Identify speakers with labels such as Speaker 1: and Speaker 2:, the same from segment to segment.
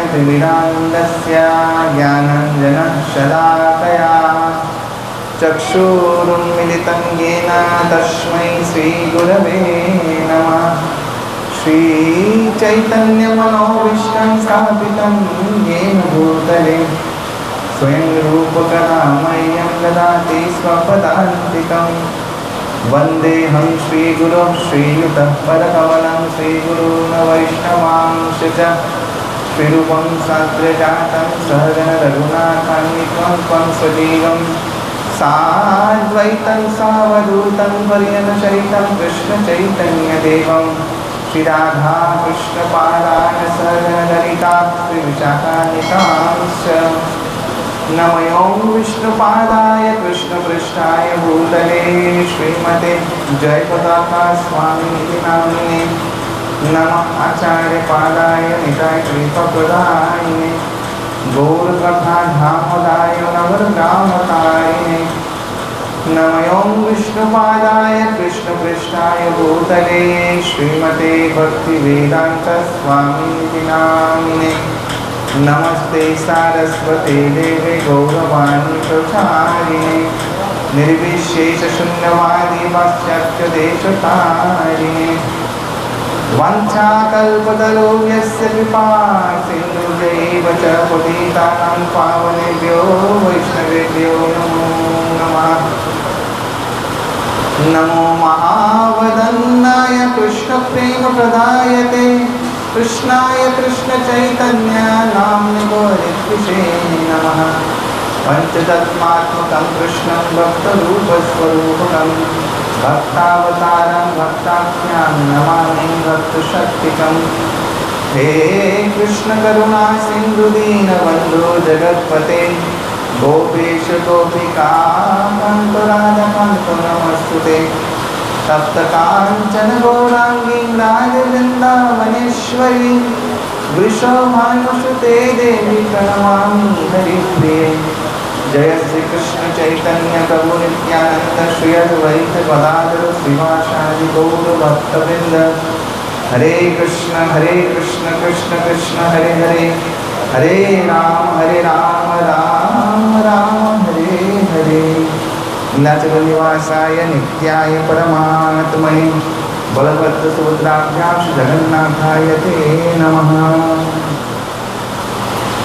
Speaker 1: अज्ञानतिमिरान्धस्य ज्ञानाञ्जनशलाकया चक्षुरुन्मिलितं येन तस्मै श्रीगुरवे नमः। श्रीचैतन्यमनोभीष्टं स्थापितं येन भूतले स्वयं रूपकदा मह्यं ददाति स्वपदान्तिकं। वन्देऽहं श्रीगुरुं श्रीयुतं परकमलं श्रीगुरून् वैष्णवांश्च श्रीरूपं साग्रजातं सहगण रघुनाथान्वितं त्वं सजीवं साद्वैतं सावधूतं परिजनसहितं कृष्णचैतन्यदेवं श्रीराधा कृष्णपादान् सहगण ललिता श्रीविशाखान्वितांश्च नमो विष्णुपादाय कृष्णपृष्ठाय भूतले श्रीमते जयपताका स्वामिनिधि नामिने नमः आचार्यपादाय निताय कृपाप्रदायिने गौरकथाधामदाय नवरग्रामकारिणे नमो विष्णुपादाय कृष्णपृष्ठाय भूतले श्रीमते भक्तिवेदान्त स्वामिनिधि नामिने नमस्ते सारस्वते देवे गौरवाणी प्रचारिणे निर्विशेषशून्यवादी पाश्चात्यदेशतारिणे वंशाकल्पतरुभ्यस्य कृपा सिन्धुभ्यैव च पतितानां पावनेभ्यो वैष्णवेभ्यो नमो नमः। नमो महावदन्नाय कृष्णप्रेमप्रदायते कृष्णाय कृष्णचैतन्य नाम्ने गौरीकृष्णे नमः। पञ्चतत्त्वात्मकं कृष्णं भक्तरूपस्वरूपकं भक्तावतारं भक्ताख्यां नमामि भक्तशक्तिकं। हे कृष्ण करुणा सिन्धु दीनबन्धो जगत्पते गोपेश गोपिका कान्त राधाकान्त नमस्तुते। तप्त कांचन गौरांगी राजवृंदावनेश्वरी वृषभानुसुते देवी प्रणमामि हरिप्रिये। जय श्री कृष्ण चैतन्य प्रभु नित्यानंद श्री अद्वैत गदाधर श्रीवासादि गौर भक्तवृंद। हरे कृष्ण कृष्ण कृष्ण हरे हरे हरे राम राम राम हरे हरे। नीलाचल निवासाय नित्याय परमात्मने बलभद्र सुभद्राभ्यां जगन्नाथाय ते नमः।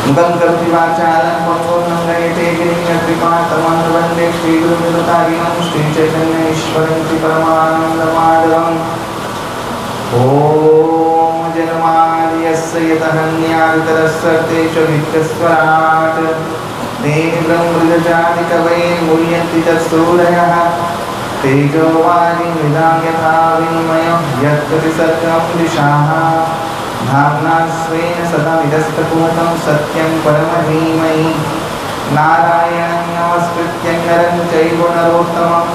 Speaker 1: मुखं करोति वाचालं पंगुं लङ्घयते गिरिं यत्कृपातमहं वन्दे श्रीगुरुं श्रीचैतन्येश्वरं श्रीपरमानन्दमाधवम्। ॐ जन्माद्यस्य यतोऽन्वयादितरतश्चार्थेषु विद्यस्वराट् ब्रह्मजातिकवये मुह्यन्ति तत्सूरयः तेजोवारिमृदां यथा विनिमयो यत्र विसर्गं दिशाः धाम्ना स्वेन सदा निरस्तकुहकं सत्यं परमधीमहि। नारायणं नमस्कृत्य नरं चैव नरोत्तमं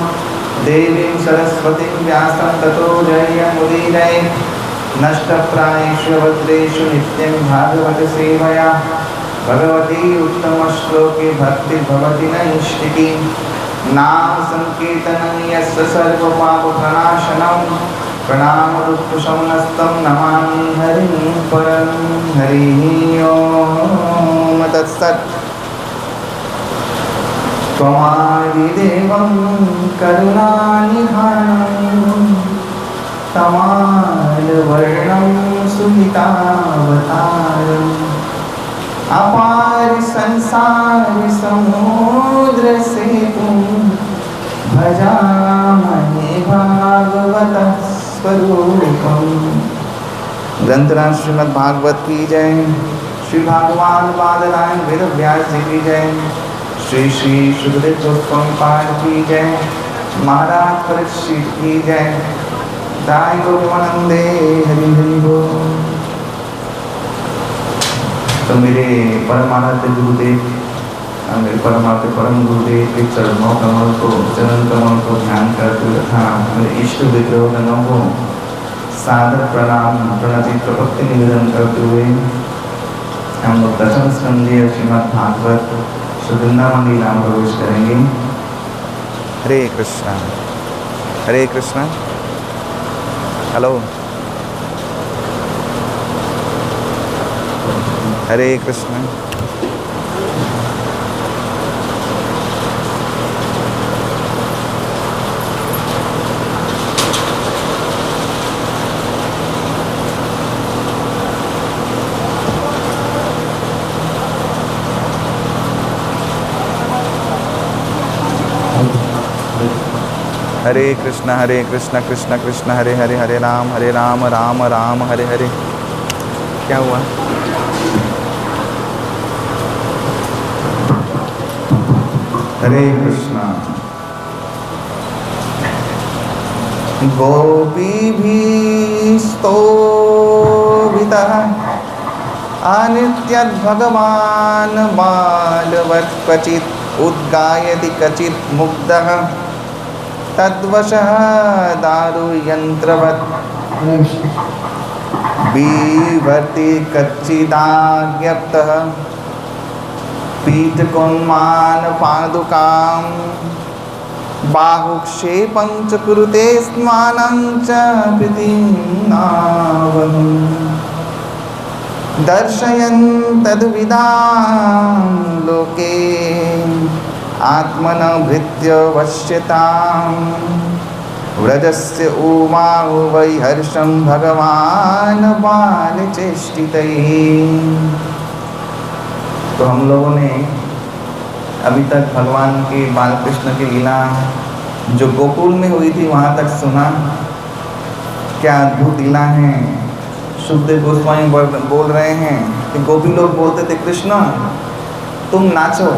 Speaker 1: देवीं सरस्वतीं व्यासं ततो जयमुदीरये। नष्टप्रायेषु भद्रेषु नित्यं भागवतसेवया भगवती उत्तमश्लोके भक्तिर्भवति नैष्टिकी। नाम संकीर्तनं यस्य सर्वपापप्रणाशनं प्रणामरुक्कुशमनस्तं नमामि हरिं परं। हरिः ओम तत्सत्। त्वमादिदेवं करुणानिधानं तमालवर्णं सुहितावतारम् अपार संसार समुद्र सेतुं भजामहे भागवतः स्वरूपम्। ग्रंथराज श्रीमद् भागवत की जय। श्री भगवान बादरायण वेद व्यास जी की जय। श्री श्री सुखदेव गोस्वामी पाद की जय। महाराज परीक्षित की जय। दाई गोपमानंदे हरि हरि बोल। तो मेरे परमानंद गुरुदेव, मेरे परमात्मा परम गुरुदेव के चरणों कमल को चरण कमल को ध्यान करते हुए तथा मेरे इष्ट विग्रह गणों को सादर प्रणाम प्रणति प्रभक्ति निवेदन करते हुए हम लोग दशम स्कंदीय श्रीमद् भागवत सुवृंदावन लीला में प्रवेश करेंगे। हरे कृष्णा हरे कृष्णा। हेलो हरे कृष्ण। हरे कृष्ण कृष्ण कृष्ण हरे हरे, हरे राम राम राम हरे हरे। क्या हुआ? हरे कृष्णा। गोपीभिस्तोभितः अनित्यद् भगवान् बालवत् क्वचित् उद्गायति कचित् मुग्धः तद्वशः दारुयन्त्रवत् बीभर्ति कच्चिदाज्ञप्तः पीठकोन्मान् पादुकां बाहुक्षेपं च कुरुते स्नानं च प्रीतिनावम् दर्शयन् तद्विदां लोके आत्मनः भृत्य वश्यताम् व्रजस्य उमा वै हर्षं भगवान् बालचेष्टितैः। तो हम लोगों ने अभी तक भगवान के बाल कृष्ण की लीला जो गोकुल में हुई थी वहाँ तक सुना। क्या अद्भुत लीला है। सुखदेव गोस्वामी बोल रहे हैं कि गोपी लोग बोलते थे कृष्ण तुम नाचो,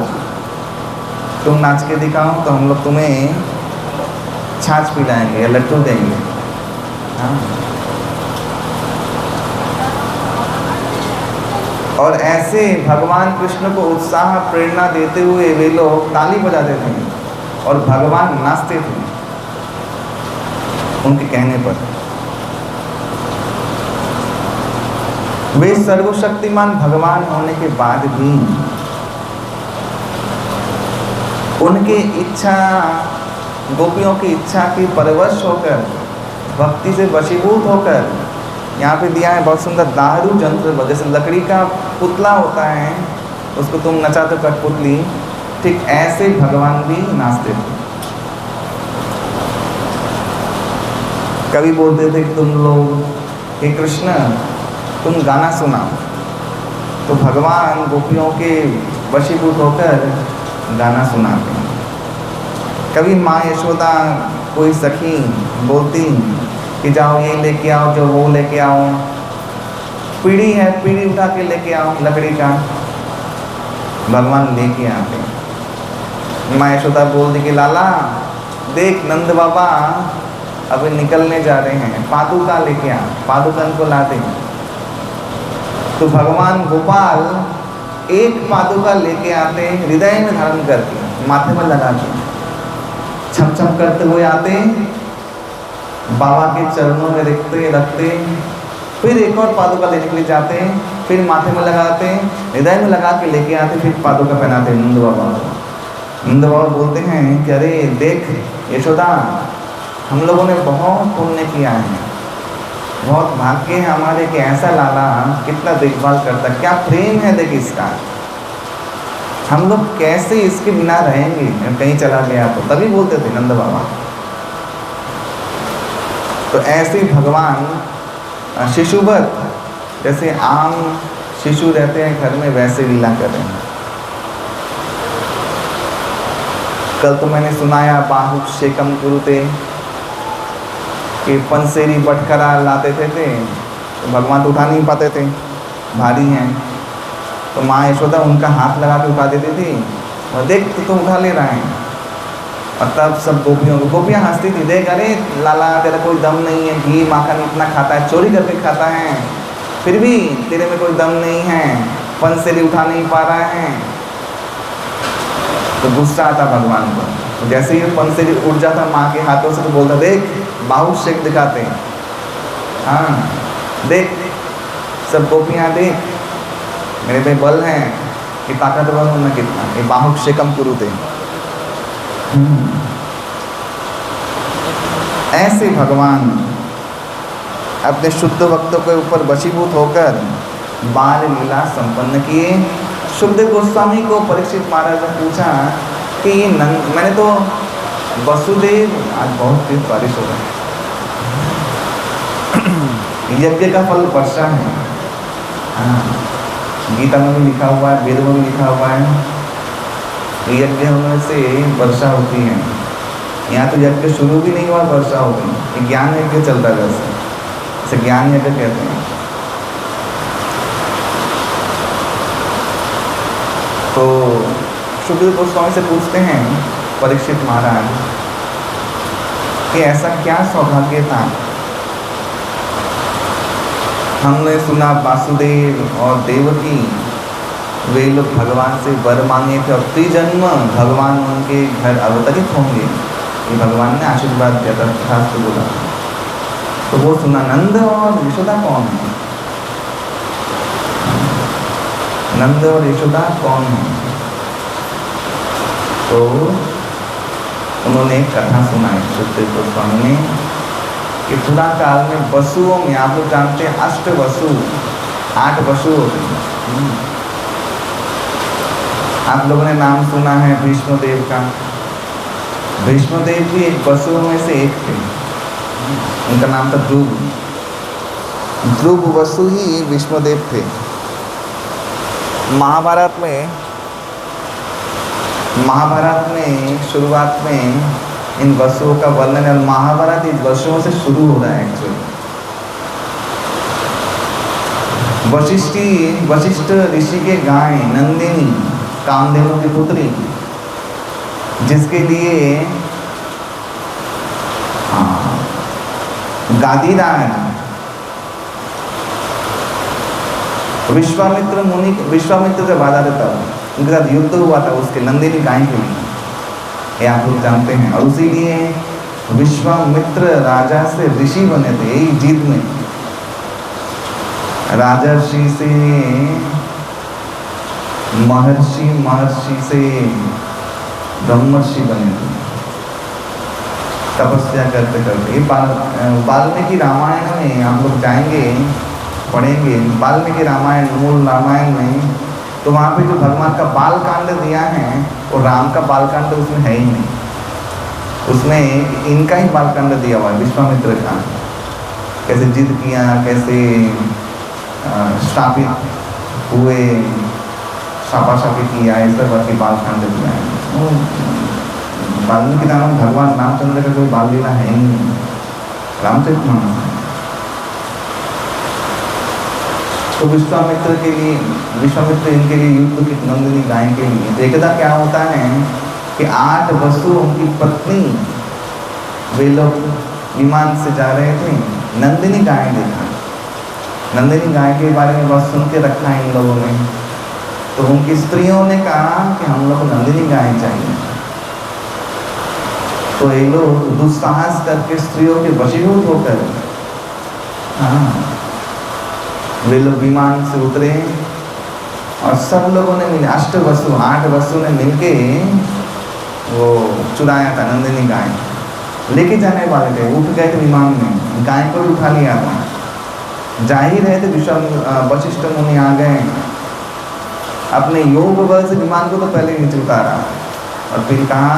Speaker 1: तुम नाच के दिखाओ तो हम लोग तुम्हें छाछ पिलाएंगे या लड्डू देंगे। हाँ। और ऐसे भगवान कृष्ण को उत्साह प्रेरणा देते हुए वे लोग ताली बजाते थे और भगवान नाचते थे उनके कहने पर। वे सर्वशक्तिमान भगवान होने के बाद भी उनके इच्छा, गोपियों की इच्छा की परवश होकर, भक्ति से वशीभूत होकर, यहाँ पे दिया है बहुत सुंदर दारू यंत्र, जैसे लकड़ी का पुतला होता है उसको तुम नचाते कठपुतली, ठीक ऐसे भगवान भी नाचते थे। कभी बोलते थे कि तुम लोग हे कृष्ण तुम गाना सुनाओ, तो भगवान गोपियों के वशीभूत होकर गाना सुनाते हैं। कभी माँ यशोदा कोई सखी बोलती कि जाओ ये लेके आओ, जो वो लेके आओ, पीढ़ी है पीढ़ी उठा के लेके आओ लकड़ी का, भगवान लेके आते। माँ यशोदा बोलती कि लाला देख नंद बाबा अभी निकलने जा रहे हैं, पादुका लेके आ, पादुका को लाते। तो भगवान गोपाल एक पादुका लेके आते, हृदय में धारण करके माथे में लगा के छम छम करते हुए आते, बाबा के चरणों में रखते, फिर एक और पादुका लेने के लिए जाते, फिर माथे में लगाते, हृदय में लगा के लेके आते, फिर पादुका पहनाते नंद बाबा। नंद बाबा बोलते हैं कि अरे देख यशोदा हम लोगों ने बहुत पुण्य किया है, बहुत भाग्य है हमारे कि ऐसा लाला कितना देखभाल करता, क्या प्रेम है देख इसका, हम लोग कैसे इसके बिना रहेंगे, कहीं चला गया तो। तभी बोलते थे नंद बाबा। तो ऐसे भगवान शिशुवत, जैसे आम शिशु रहते हैं घर में, वैसे लीला कर रहे हैं। कल तो मैंने सुनाया बाहु शेकम कुरुते कि पंसेरी बटखरा लाते थे तो भगवान तो उठा नहीं पाते थे, भारी हैं, तो माँ यशोदा उनका हाथ लगा के उठा देती थी और देख तो उठा ले रहे हैं। और तब सब गोपियाँ हंसती थी, देख अरे लाला तेरा कोई दम नहीं है, घी माखन इतना खाता है, चोरी करके खाता है, फिर भी तेरे में कोई दम नहीं है, पंसेरी उठा नहीं पा रहा है। तो गुस्सा आता भगवान को। तो जैसे ही पंसेरी उठ जाता माँ के हाथों से तो बोलता देख बाहु शेक दिखाते हैं, हाँ देख सब गोपियाँ देख मेरे पे बल है कि ताकतवर हूँ मैं कितना, ये बाहु शेकम कुरुते। ऐसे भगवान अपने शुद्ध भक्तों के ऊपर वशीभूत होकर बाल लीला संपन्न किए। सुखदेव गोस्वामी को परीक्षित महाराज ने पूछा कि ये मैंने तो वसुदेव, आज बहुत तेज बारिश हो रहा है, यज्ञ का फल वर्षा है। हाँ, गीता में भी लिखा हुआ है, वेद में भी लिखा हुआ है, यज्ञ होने से वर्षा होती है। यहाँ तो यज्ञ शुरू भी नहीं हुआ, वर्षा हो गई। ज्ञान यज्ञ चलता है, जैसे ज्ञान यज्ञ कहते हैं। तो सुखदेव गोस्वामी से पूछते हैं परीक्षित महाराज कि ऐसा क्या सौभाग्य था। हमने सुना वासुदेव और देवकी वे लोग भगवान से वर मांगे थे और त्रिजन्म भगवान उनके घर अवतरित होंगे, ये भगवान ने आशीर्वाद दिया था, शास्त्र बोला। तो वो सुना। नंद और यशोदा कौन है? नंद और यशोदा कौन है? तो उन्होंने एक कथा सुनाई सुखदेव गोस्वामी ने कि पुराण काल में वसुओं में, आप लोग जानते हैं अष्ट वसु, 8 वसु होते हैं। आप लोगों ने नाम सुना है भीष्मदेव का। भीष्मदेव भी एक वसुओं में से एक थे, उनका नाम था ध्रुव। ध्रुव वसु ही भीष्मदेव थे। महाभारत में शुरुआत में इन वसुओं का वर्णन है। महाभारत इन वसुओं से शुरू हो रहा है एक्चुअली। वशिष्ठ ऋषि के गाय नंदिनी, कामधेनु की पुत्री, जिसके लिए गादीराज विश्वामित्र जब आया था उनके साथ युद्ध हुआ था उसके नंदिनी गाय के लिए, ये आप लोग जानते हैं। और उसी लिए विश्वामित्र राजा से ऋषि बने थे। यही जीत में राजर्षि से महर्षि से ब्रह्मर्षि बने थे, तपस्या करते करते। ये वाल्मीकि रामायण में आप लोग जाएंगे, पढ़ेंगे वाल्मीकि रामायण, मूल रामायण में, तो वहाँ पे जो भगवान का बाल कांड दिया है वो राम का बाल कांड उसमें है ही नहीं। उसमें इनका ही बाल कांड दिया हुआ है, विश्वामित्र का, कैसे जिद किया, कैसे शापित हुए, शापाशापी किया, इस तरह की बाल कांड दिया है। वाल्मीकि रामायण भगवान रामचंद्र का कोई बाल लीला है ही नहीं, रामचरितमानस है। तो विश्वामित्र इनके लिए युद्ध की नंदिनी गाय के लिए। तो एकदा क्या होता है कि 8 वसु उनकी पत्नी, वे लोग विमान से जा रहे थे, नंदिनी गाय देखा। नंदिनी गाय के बारे में बस सुन के रखा है इन लोगों ने। तो उनकी स्त्रियों ने कहा कि हम लोग को नंदिनी गाय चाहिए। तो ये लोग दुस्साहस करके स्त्रियों के वशीभूत होकर, हाँ, वे लोग विमान से उतरे और सब लोगों ने मिले, 8 वसु ने मिलके वो चुराया था नंदिनी गाय। लेके जाने वाले थे, उठ गए थे विमान में, गाय को भी उठा लिया था। जा ही रहे थे, वशिष्ठ मुनि आ गए, अपने योग बल से विमान को तो पहले नीचे उतारा और फिर कहा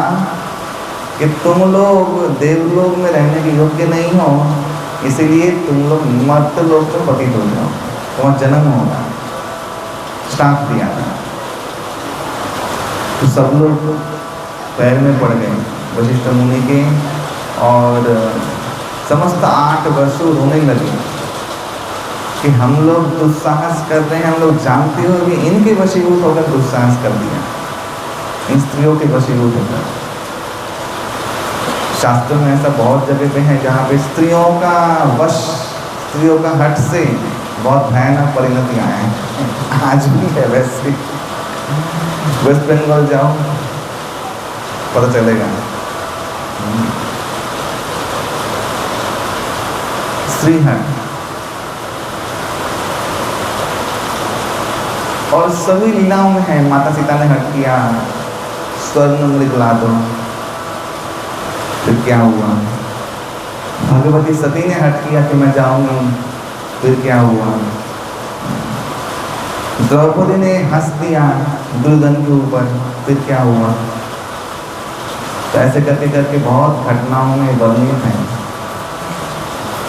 Speaker 1: कि तुम लोग देवलोक में रहने के योग्य नहीं हो, इसीलिए तुम लोग मर्त्य लोक में पतित हो जाओ, तुम्हारा जन्म होगा। श्राप दिया था। तो सब लोग पैर में पड़ गए वशिष्ठ मुनि के, और समस्त 8 वसु रोने लगे कि हम लोग दुस्साहस कर रहे हैं, हम लोग जानते हो कि इनके वशीभूत होकर दुस्साहस कर दिया, इन स्त्रियों के वशीभूत होकर। शास्त्र में ऐसा बहुत जगह पे है जहाँ पे स्त्रियों का वश, स्त्रियों का हट से बहुत भयानक परिणति आए हैं। आज भी है वैसे, वेस्ट बंगाल जाओ पता चलेगा। स्त्री हट, और सभी लीलाओं में है। माता सीता ने हट किया, स्वर्ण मृग ला दो, फिर क्या हुआ? भगवती सती ने हट किया कि मैं जाऊंगी, फिर क्या हुआ? द्रौपदी ने हंस दिया दुर्योधन के ऊपर, फिर क्या हुआ? तो ऐसे करके करके बहुत घटनाओं में वर्णित है।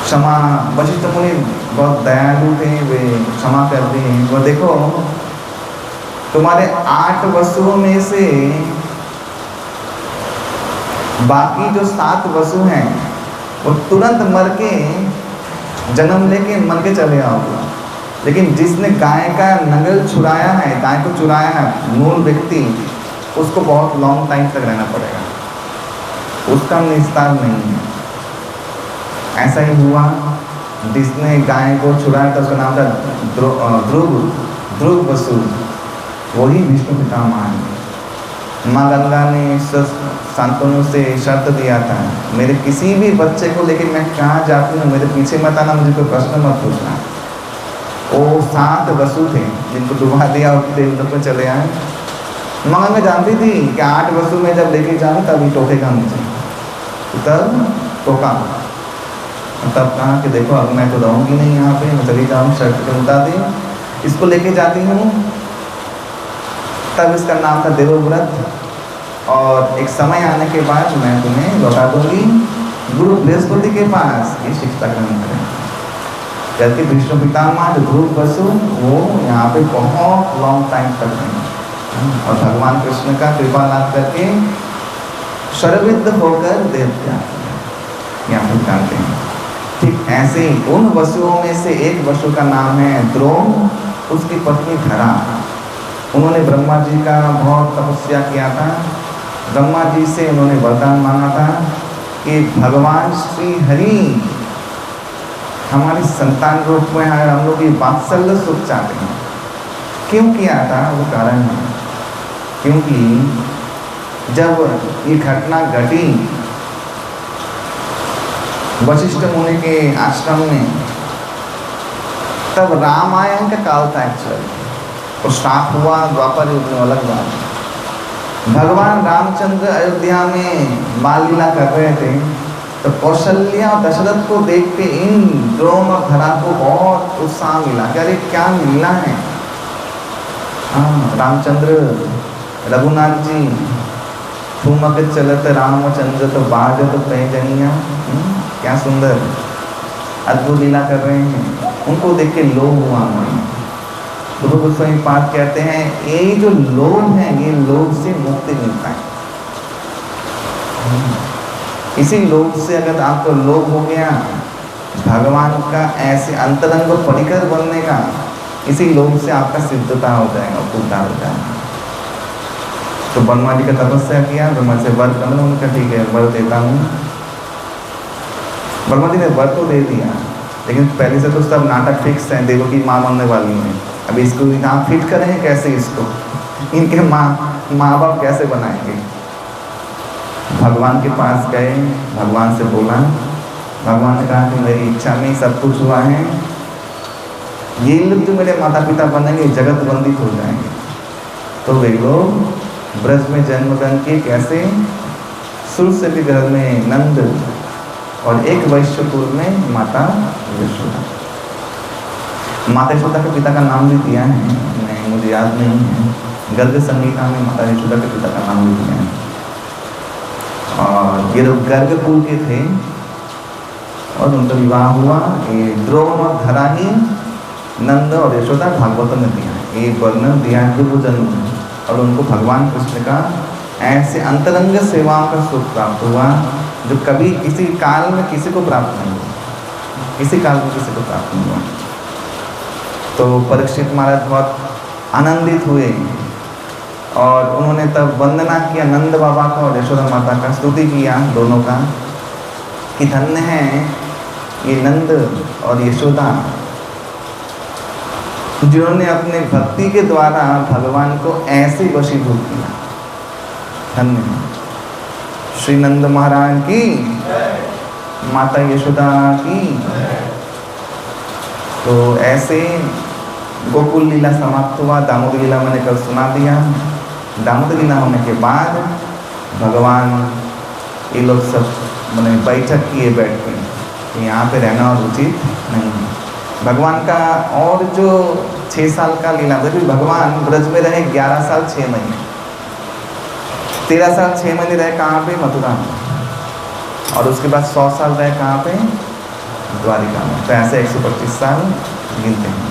Speaker 1: क्षमा, वशिष्ठ मुनि बहुत दयालु थे, वे क्षमा कर दिए। वो देखो तुम्हारे 8 वसुओं में से बाकी जो 7 वसु हैं वो तुरंत मर के जन्म लेके मर के चले आओगे, लेकिन जिसने गाय का नगल चुराया है, गाय को चुराया है मूल व्यक्ति, उसको बहुत लॉन्ग टाइम तक रहना पड़ेगा, उसका निस्तार नहीं है। ऐसा ही हुआ, जिसने गाय को चुराया था उसका नाम था ध्रुव वसु, वही विष्णु पितामह है। माँ गंगा ने शांतनु से शर्त दिया था, मेरे किसी भी बच्चे को लेकर मैं कहाँ जाती हूँ मेरे पीछे मत आना, मुझे कोई प्रश्न मत पूछना। वो 7 वसु थे जिनको डुबा दिया और देवलोक में चले आए। माँ गंगा जानती थी कि 8 वसु में जब लेके जाऊँ तभी टोकेगा मुझे, तब टोका, तब कहा कि देखो अब मैं तो रहूँगी नहीं यहाँ पे, मैं चली जाऊँ शर्त के मुताबिक, इसको लेके जाती हूँ। तब इसका नाम था देवव्रत, और एक समय आने के बाद मैं तुम्हें लौटा दूंगी गुरु बृहस्पति के पास, ये शिक्षा ग्रहण करें। जबकि विष्णु पितामह जो ध्रुव वसु वो यहाँ पे बहुत लॉन्ग टाइम तक हैं, और भगवान कृष्ण का कृपा लाभ करके सर्वविद्ध होकर देवता यहाँ पे जानते हैं। ठीक ऐसे ही उन वसुओं में से एक वसु का नाम है द्रोण, उसकी पत्नी धरा। उन्होंने ब्रह्मा जी का बहुत तपस्या किया था, ब्रह्मा जी से उन्होंने वरदान मांगा था कि भगवान श्री हरि हमारी संतान रूप में अगर हम लोग ये वात्सल्य सुख चाहते हैं। क्यों किया था? वो कारण है क्योंकि जब ये घटना घटी वशिष्ठ मुनि के आश्रम में, तब रामायण का काल था एक्चुअली, और श्राप हुआ द्वापर युग में, अलग बात। भगवान रामचंद्र अयोध्या में बाल लीला कर रहे थे, तो कौशल्या और दशरथ को देख के इन द्रोण और धरा को बहुत उत्साह मिला कि अरे क्या लीला है। हाँ, रामचंद्र रघुनाथ जी ठुमक चलत रामचंद्र तो बाजत पैजनिया, क्या सुंदर अद्भुत लीला कर रहे हैं। उनको देख के लोभ हुआ हमें। ध्रुव गोस्वामी पाठ कहते हैं ये जो लोभ है, ये लोभ से मुक्ति मिलता है। इसी लोभ से अगर आपको लोभ हो गया भगवान का ऐसे अंतरंग परिकर बनने का, इसी लोभ से आपका सिद्धता हो जाएगा, पूरा हो जाएगा। तो ब्रह्मा जी का तपस्या किया, ब्रह्मा से वर करना, उनका ठीक है वर देता हूँ। ब्रह्मा जी ने वर तो दे दिया, लेकिन पहले से तो सब नाटक फिक्स है, देवों की माँ बनने वाली है। अब इसको आप फिट करें कैसे, इसको इनके माँ बाप कैसे बनाएंगे। भगवान के पास गए, भगवान से बोला, भगवान ने कहा कि मेरी इच्छा में सब कुछ हुआ है, ये लोग जो मेरे माता पिता बनेंगे जगत वंदित हो जाएंगे। तो वे लोग ब्रज में जन्म ग्रहण किए, कैसे? सुर से भी घर में नंद और एक वैश्यपुर में माता यशोदा। माता यशोदा के पिता का नाम भी दिया है, नहीं मुझे याद नहीं है, गर्ग संहिता में माता यशोदा के पिता का नाम भी दिया है। और ये लोग गर्ग कुल के थे और उनका विवाह हुआ। ये द्रोण और धरा ही नंद और यशोदा भागवत में दिया है, ये वर्णन दिया है पूर्व जन्म में। और उनको भगवान कृष्ण का ऐसे अंतरंग सेवाओं का सुख प्राप्त हुआ जो कभी किसी काल में किसी को प्राप्त नहीं हुआ, किसी काल में किसी को प्राप्त नहीं हुआ। तो परीक्षित महाराज बहुत आनंदित हुए और उन्होंने तब वंदना किया नंद बाबा का और यशोदा माता का, स्तुति किया दोनों का कि धन्य है ये नंद और यशोदा जिन्होंने अपने भक्ति के द्वारा भगवान को ऐसे वशीभूत किया। धन्य है। श्री नंद महाराज की, माता यशोदा की। तो ऐसे गोकुल लीला समाप्त हुआ। दामोदर लीला मैंने कल सुना दिया। दामोदर लीला होने के बाद भगवान ये लोग सब मैंने बैठक किए बैठ के, यहाँ पे रहना और उचित नहीं है। भगवान का और जो 6 साल का लीला, जबकि भगवान ब्रज में रहे 11 साल 6 महीने, 13 साल 6 महीने रहे कहाँ पे? मथुरा में। और उसके बाद 100 साल रहे कहाँ पे? द्वारिका में। तो ऐसे 125 साल गिनते हैं।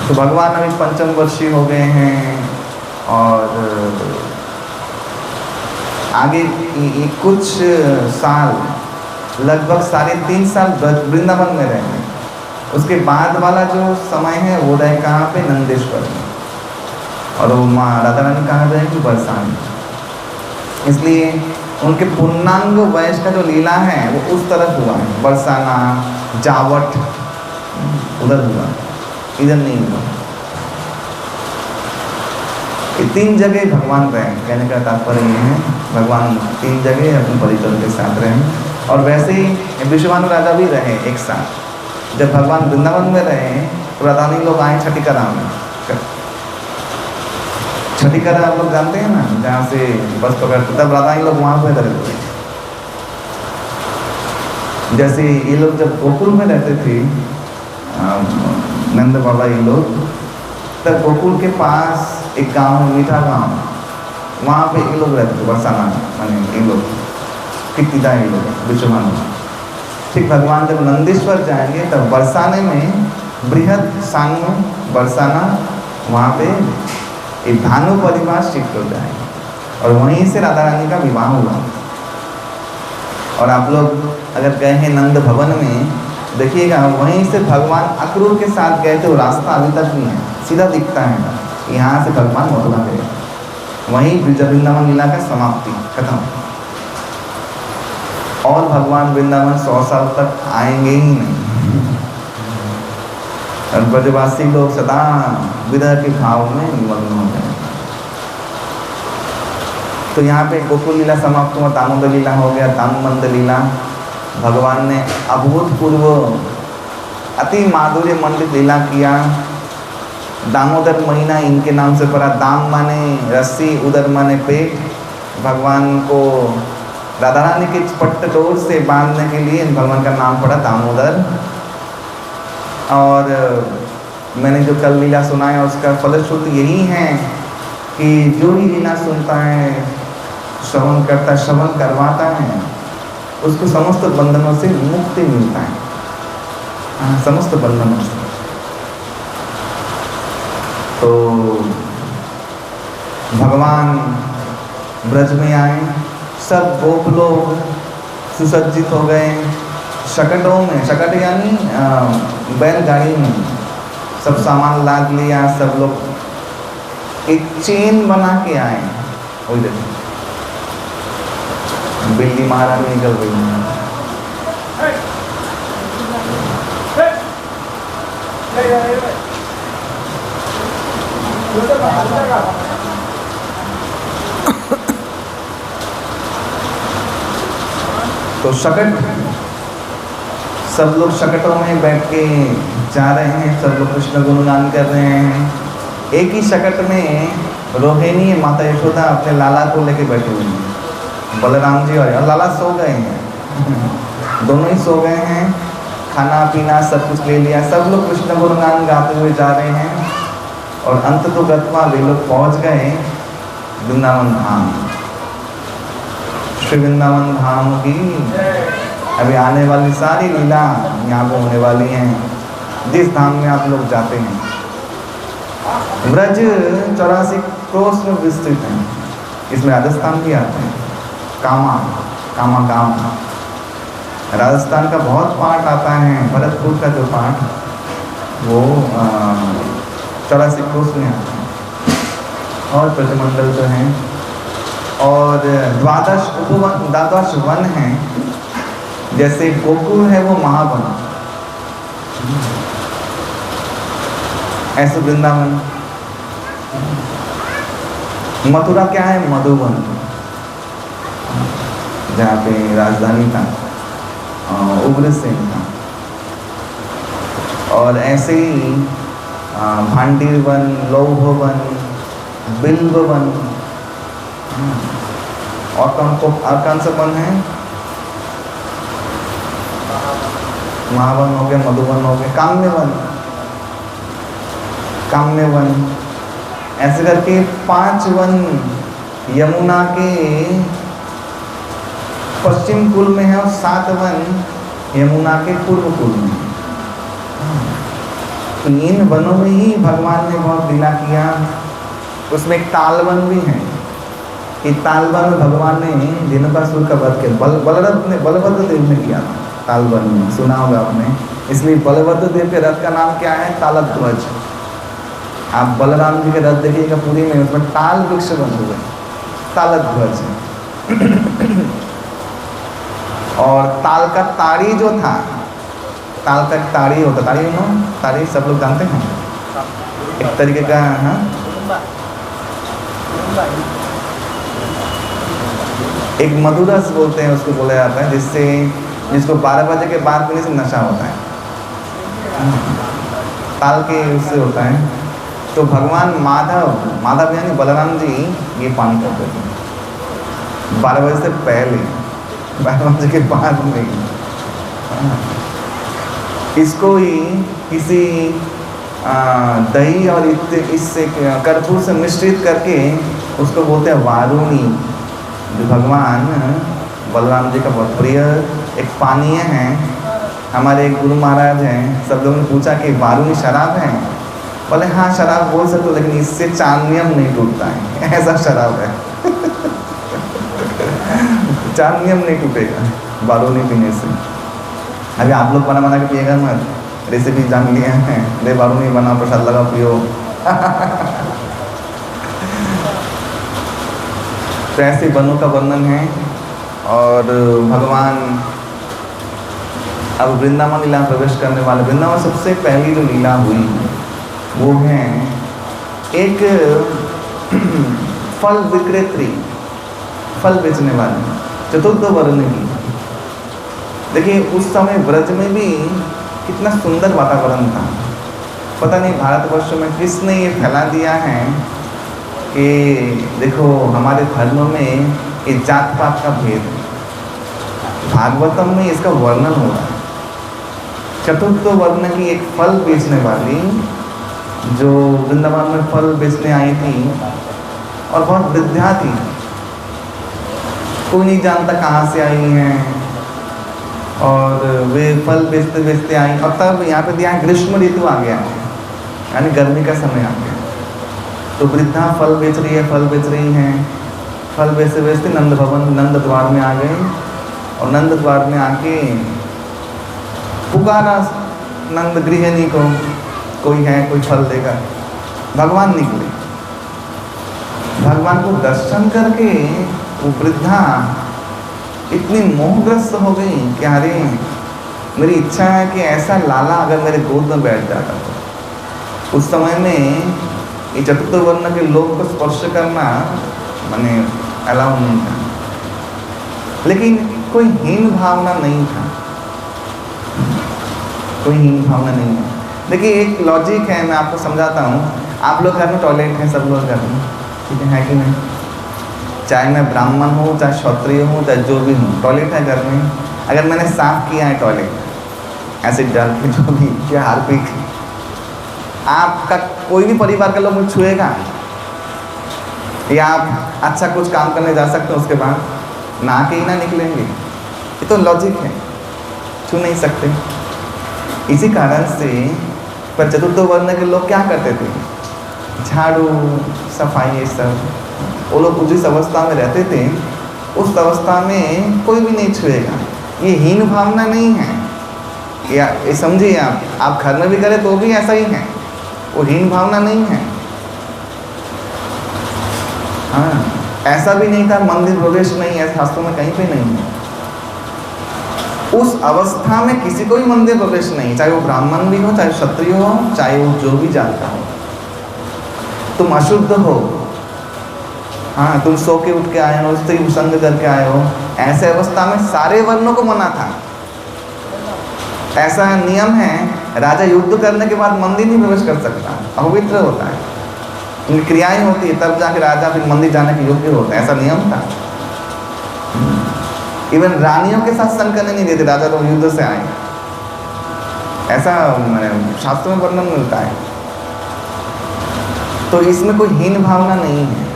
Speaker 1: तो भगवान अभी पंचम वर्षीय हो गए हैं और आगे कुछ साल, लगभग 3.5 साल वृंदावन में रहेंगे। उसके बाद वाला जो समय है वो रहे कहाँ पे? नंदेश्वर में। और वो माँ राधा रानी कहाँ रहेंगी? बरसाने। इसलिए उनके पूर्णांग वयस का जो लीला है वो उस तरफ हुआ है, बरसाना, जावट, उधर हुआ, इधर नहीं हुआ। ये 3 जगह भगवान रहे। कहने का तात्पर्य ये है, भगवान 3 जगह अपने परिजन के साथ रहे। और वैसे ही विश्वानु राजा भी रहे एक साथ। जब भगवान वृंदावन में रहे तो राधानी लोग आए छठीकरा में। छठीकरा आप लोग जानते हैं ना, जहाँ से बस पकड़ते, तब राधानी लोग वहाँ पे रहते थे। जैसे ये लोग जब गोकुल में रहते थे, नंद बाबा ये लोग, तब गोकुल के पास एक गांव है, मीठा गांव, वहाँ पे ये लोग रहते थे, बरसाना, माने ये लोग कितना ये लोग विश्वमान। ठीक भगवान जब नंदीश्वर जाएंगे तब बरसाने में बृहद सानु बरसाना, वहाँ पे एक भानु परिवार शिफ्ट हो जाएंगे और वहीं से राधा रानी का विवाह हुआ। और आप लोग अगर गए हैं नंद भवन में, देखिएगा वहीं से भगवान अक्रूर के साथ गए थे, वो रास्ता अभी तक नहीं है, सीधा दिखता है। यहाँ से भगवान मथुरा गए, वहीं वृंदावन लीला का समाप्ति खत्म। और भगवान वृंदावन 100 साल तक आएंगे ही नहीं। और ब्रजवासी लोग सदा विरह के भाव में निमग्न हो गए। तो यहाँ पे गोकुल लीला समाप्त हुआ, दामोदर लीला हो गया, दामोदर लीला। भगवान ने अभूतपूर्व अति माधुर्य मंडित लीला किया। दामोदर महीना इनके नाम से पड़ा। दाम माने रस्सी, उदर माने पेट। भगवान को राधा रानी के पट्ट डोर से बांधने के लिए भगवान का नाम पड़ा दामोदर। और मैंने जो कल लीला सुनाया उसका फलश्रुति यही है कि जो ही लीला सुनता है, श्रवण करता है, श्रवण करवाता है, उसको समस्त बंधनों से मुक्ति मिलता है, समस्त बंधनों से। तो भगवान ब्रज में आए, सब गोप लोग सुसज्जित हो गए, शकटों में, शकट यानी बैलगाड़ी में सब सामान लाद लिया। सब लोग एक चेन बना के आए। वही देखो बिल्ली महारानी निकल गई है। तो शकट, सब लोग शकटों में बैठ के जा रहे हैं, सब लोग कृष्ण गुणगान कर रहे हैं। एक ही शकट में रोहिणी माता यशोदा अपने लाला को लेके बैठी हुई हैं, बलराम जी और लाला सो गए हैं, दोनों ही सो गए हैं। खाना पीना सब कुछ ले लिया, सब लोग कृष्ण गुणगान गाते हुए जा रहे हैं। और अंत तो गत्वा वे लोग पहुँच गए वृंदावन धाम। श्री वृंदावन धाम की अभी आने वाली सारी लीला यहाँ पे होने वाली हैं, जिस धाम में आप लोग जाते हैं। ब्रज 84 क्रोश में विस्तृत हैं, इसमें राजस्थान भी आते हैं। कामा गांव, राजस्थान का बहुत पार्ट आता है। भरतपुर का जो पार्ट वो 84 क्रोश में आता है। और ब्रजमंडल जो है, और 12 वन हैं। जैसे गोकुल है वो महावन, ऐसे वृंदावन। मथुरा क्या है? मधुवन, जहाँ पे राजधानी था उग्रसेन था। और ऐसे ही भांडीरवन, लौहवन, बिल्ववन, और कौन सा वन है? महावन हो गया, मधुवन हो गया, काम्यवन। काम्य वन, ऐसे करके 5 वन यमुना के पश्चिम कुल में है और 7 वन यमुना के पूर्व कुल में। तो इन वनों में ही भगवान ने बहुत लीला किया। उसमें एक तालवन भी है। कि तालवन में भगवान ने धेनुकासुर का वध किया। बलभद्र देव ने किया था तालवन में, सुना होगा आपने। इसलिए बलभद्र देव के रथ का नाम क्या है? तालध्वज। आप बलराम जी के रथ देखिएगा पूरी में, उसमें ताल वृक्ष बने हुए, तालध्वज। और ताल का ताड़ी जो था, ताल का ताड़ी होता, ताड़ी नो, ताड़ी सब लोग जानते हैं, एक तरीके का। हाँ, एक मधुरस बोलते हैं उसको, बोला जाता है, जिसको 12 बजे के बाद पीने से नशा होता है। ताल के उससे होता है। तो भगवान माधव यानी बलराम जी ये पान करते थे 12 बजे से पहले, 12 बजे के बाद नहीं। इसको ही किसी दही और इससे कर्पूर से मिश्रित करके उसको बोलते हैं वारुणी, जो भगवान बलराम जी का बहुत प्रिय एक पानीय है। हमारे एक गुरु महाराज हैं, सब लोगों ने पूछा कि वारुणी शराब है? बोले हाँ शराब बोल सकते हो, लेकिन इससे चांदनियम नहीं टूटता है, ऐसा शराब है। चांदनियम नहीं टूटेगा वारुणी पीने से। अभी आप लोग बना के पिएगा मत, रेसिपी जान लिए हैं, दे वारुणी बना, प्रसाद लगा पियो। तो ऐसे वनों का वर्णन है। और भगवान अब वृंदावन लीला प्रवेश करने वाले, वृंदावन सबसे पहली जो लीला हुई वो है एक फल विक्रेत्री, फल बेचने वाली, चतुर्थ वर्ण की। देखिए उस समय ब्रज में भी कितना सुंदर वातावरण था। पता नहीं भारतवर्ष में किसने ये फैला दिया है कि देखो हमारे धर्म में ये जात पात का भेद है। भागवतम में इसका वर्णन हो रहा है। चतुर्थ वर्ण की एक फल बेचने वाली जो वृंदावन में फल बेचने आई थी और बहुत वृद्धा थी, कोई नहीं जानता कहाँ से आई हैं, और वे फल बेचते बेचते आई। और तब यहाँ पे दिया है ग्रीष्म ऋतु आ गया, यानी गर्मी का समय आ गया। तो वृद्धा फल बेच रही है, फल बेच रही हैं। फल बेचते बेचते नंद भवन, नंद द्वार में आ गए। और नंद द्वार में आके पुकारा नंद गृहिणी को, कोई है कोई फल देगा। भगवान निकले। भगवान को दर्शन करके वो वृद्धा इतनी मोहग्रस्त हो गई कि अरे मेरी इच्छा है कि ऐसा लाला अगर मेरे गोद में बैठ जाता तो। उस समय में ये चतुर्थ वर्ण के लोग को स्पर्श करना माने अलाउ नहीं था, लेकिन कोई हीन भावना नहीं था, कोई हीन भावना नहीं है। देखिए एक लॉजिक है, मैं आपको समझाता हूँ। आप लोग घर में टॉयलेट है, सब लोग घर में, ठीक है कि नहीं? चाहे मैं ब्राह्मण हूँ, चाहे क्षत्रिय हूँ, चाहे जो भी हूँ, टॉयलेट है घर में। अगर मैंने साफ किया है टॉयलेट एसिड डाल के, जो भी क्या हार्पिक, आपका कोई भी परिवार का लोग मुझे छुएगा? या आप अच्छा कुछ काम करने जा सकते हो उसके बाद नहा के ही ना निकलेंगे? ये तो लॉजिक है, छू नहीं सकते। इसी कारण से पर चतुर्थ वर्ण के लोग क्या करते थे? झाड़ू सफाई ये सब, वो लोग जिस अवस्था में रहते थे उस अवस्था में कोई भी नहीं छुएगा। ये हीन भावना नहीं है, या ये समझिए आप घर में भी करें तो भी ऐसा ही है, वो हीन भावना नहीं है। हाँ, ऐसा भी नहीं था मंदिर प्रवेश नहीं है, शास्त्रों में कहीं पे नहीं है। उस अवस्था में किसी को भी मंदिर प्रवेश नहीं, चाहे वो ब्राह्मण भी हो, चाहे क्षत्रिय हो, चाहे वो जो भी जाता हो। तुम अशुद्ध हो, हाँ, तुम सो के उठ के आए हो, स्त्री संग करके आए हो, ऐसे अवस्था में सारे वर्णों को मना था। ऐसा नियम है, राजा युद्ध करने के बाद मंदिर नहीं प्रवेश कर सकता, अपवित्र होता है, उनकी क्रियाएं होती है, तब जाके राजा फिर मंदिर जाने के योग्य होता है। ऐसा नियम था। इवन रानियों के साथ संग करने नहीं देते, राजा लोग युद्ध से आए, ऐसा शास्त्रों में वर्णन मिलता है। तो इसमें कोई हीन भावना नहीं है।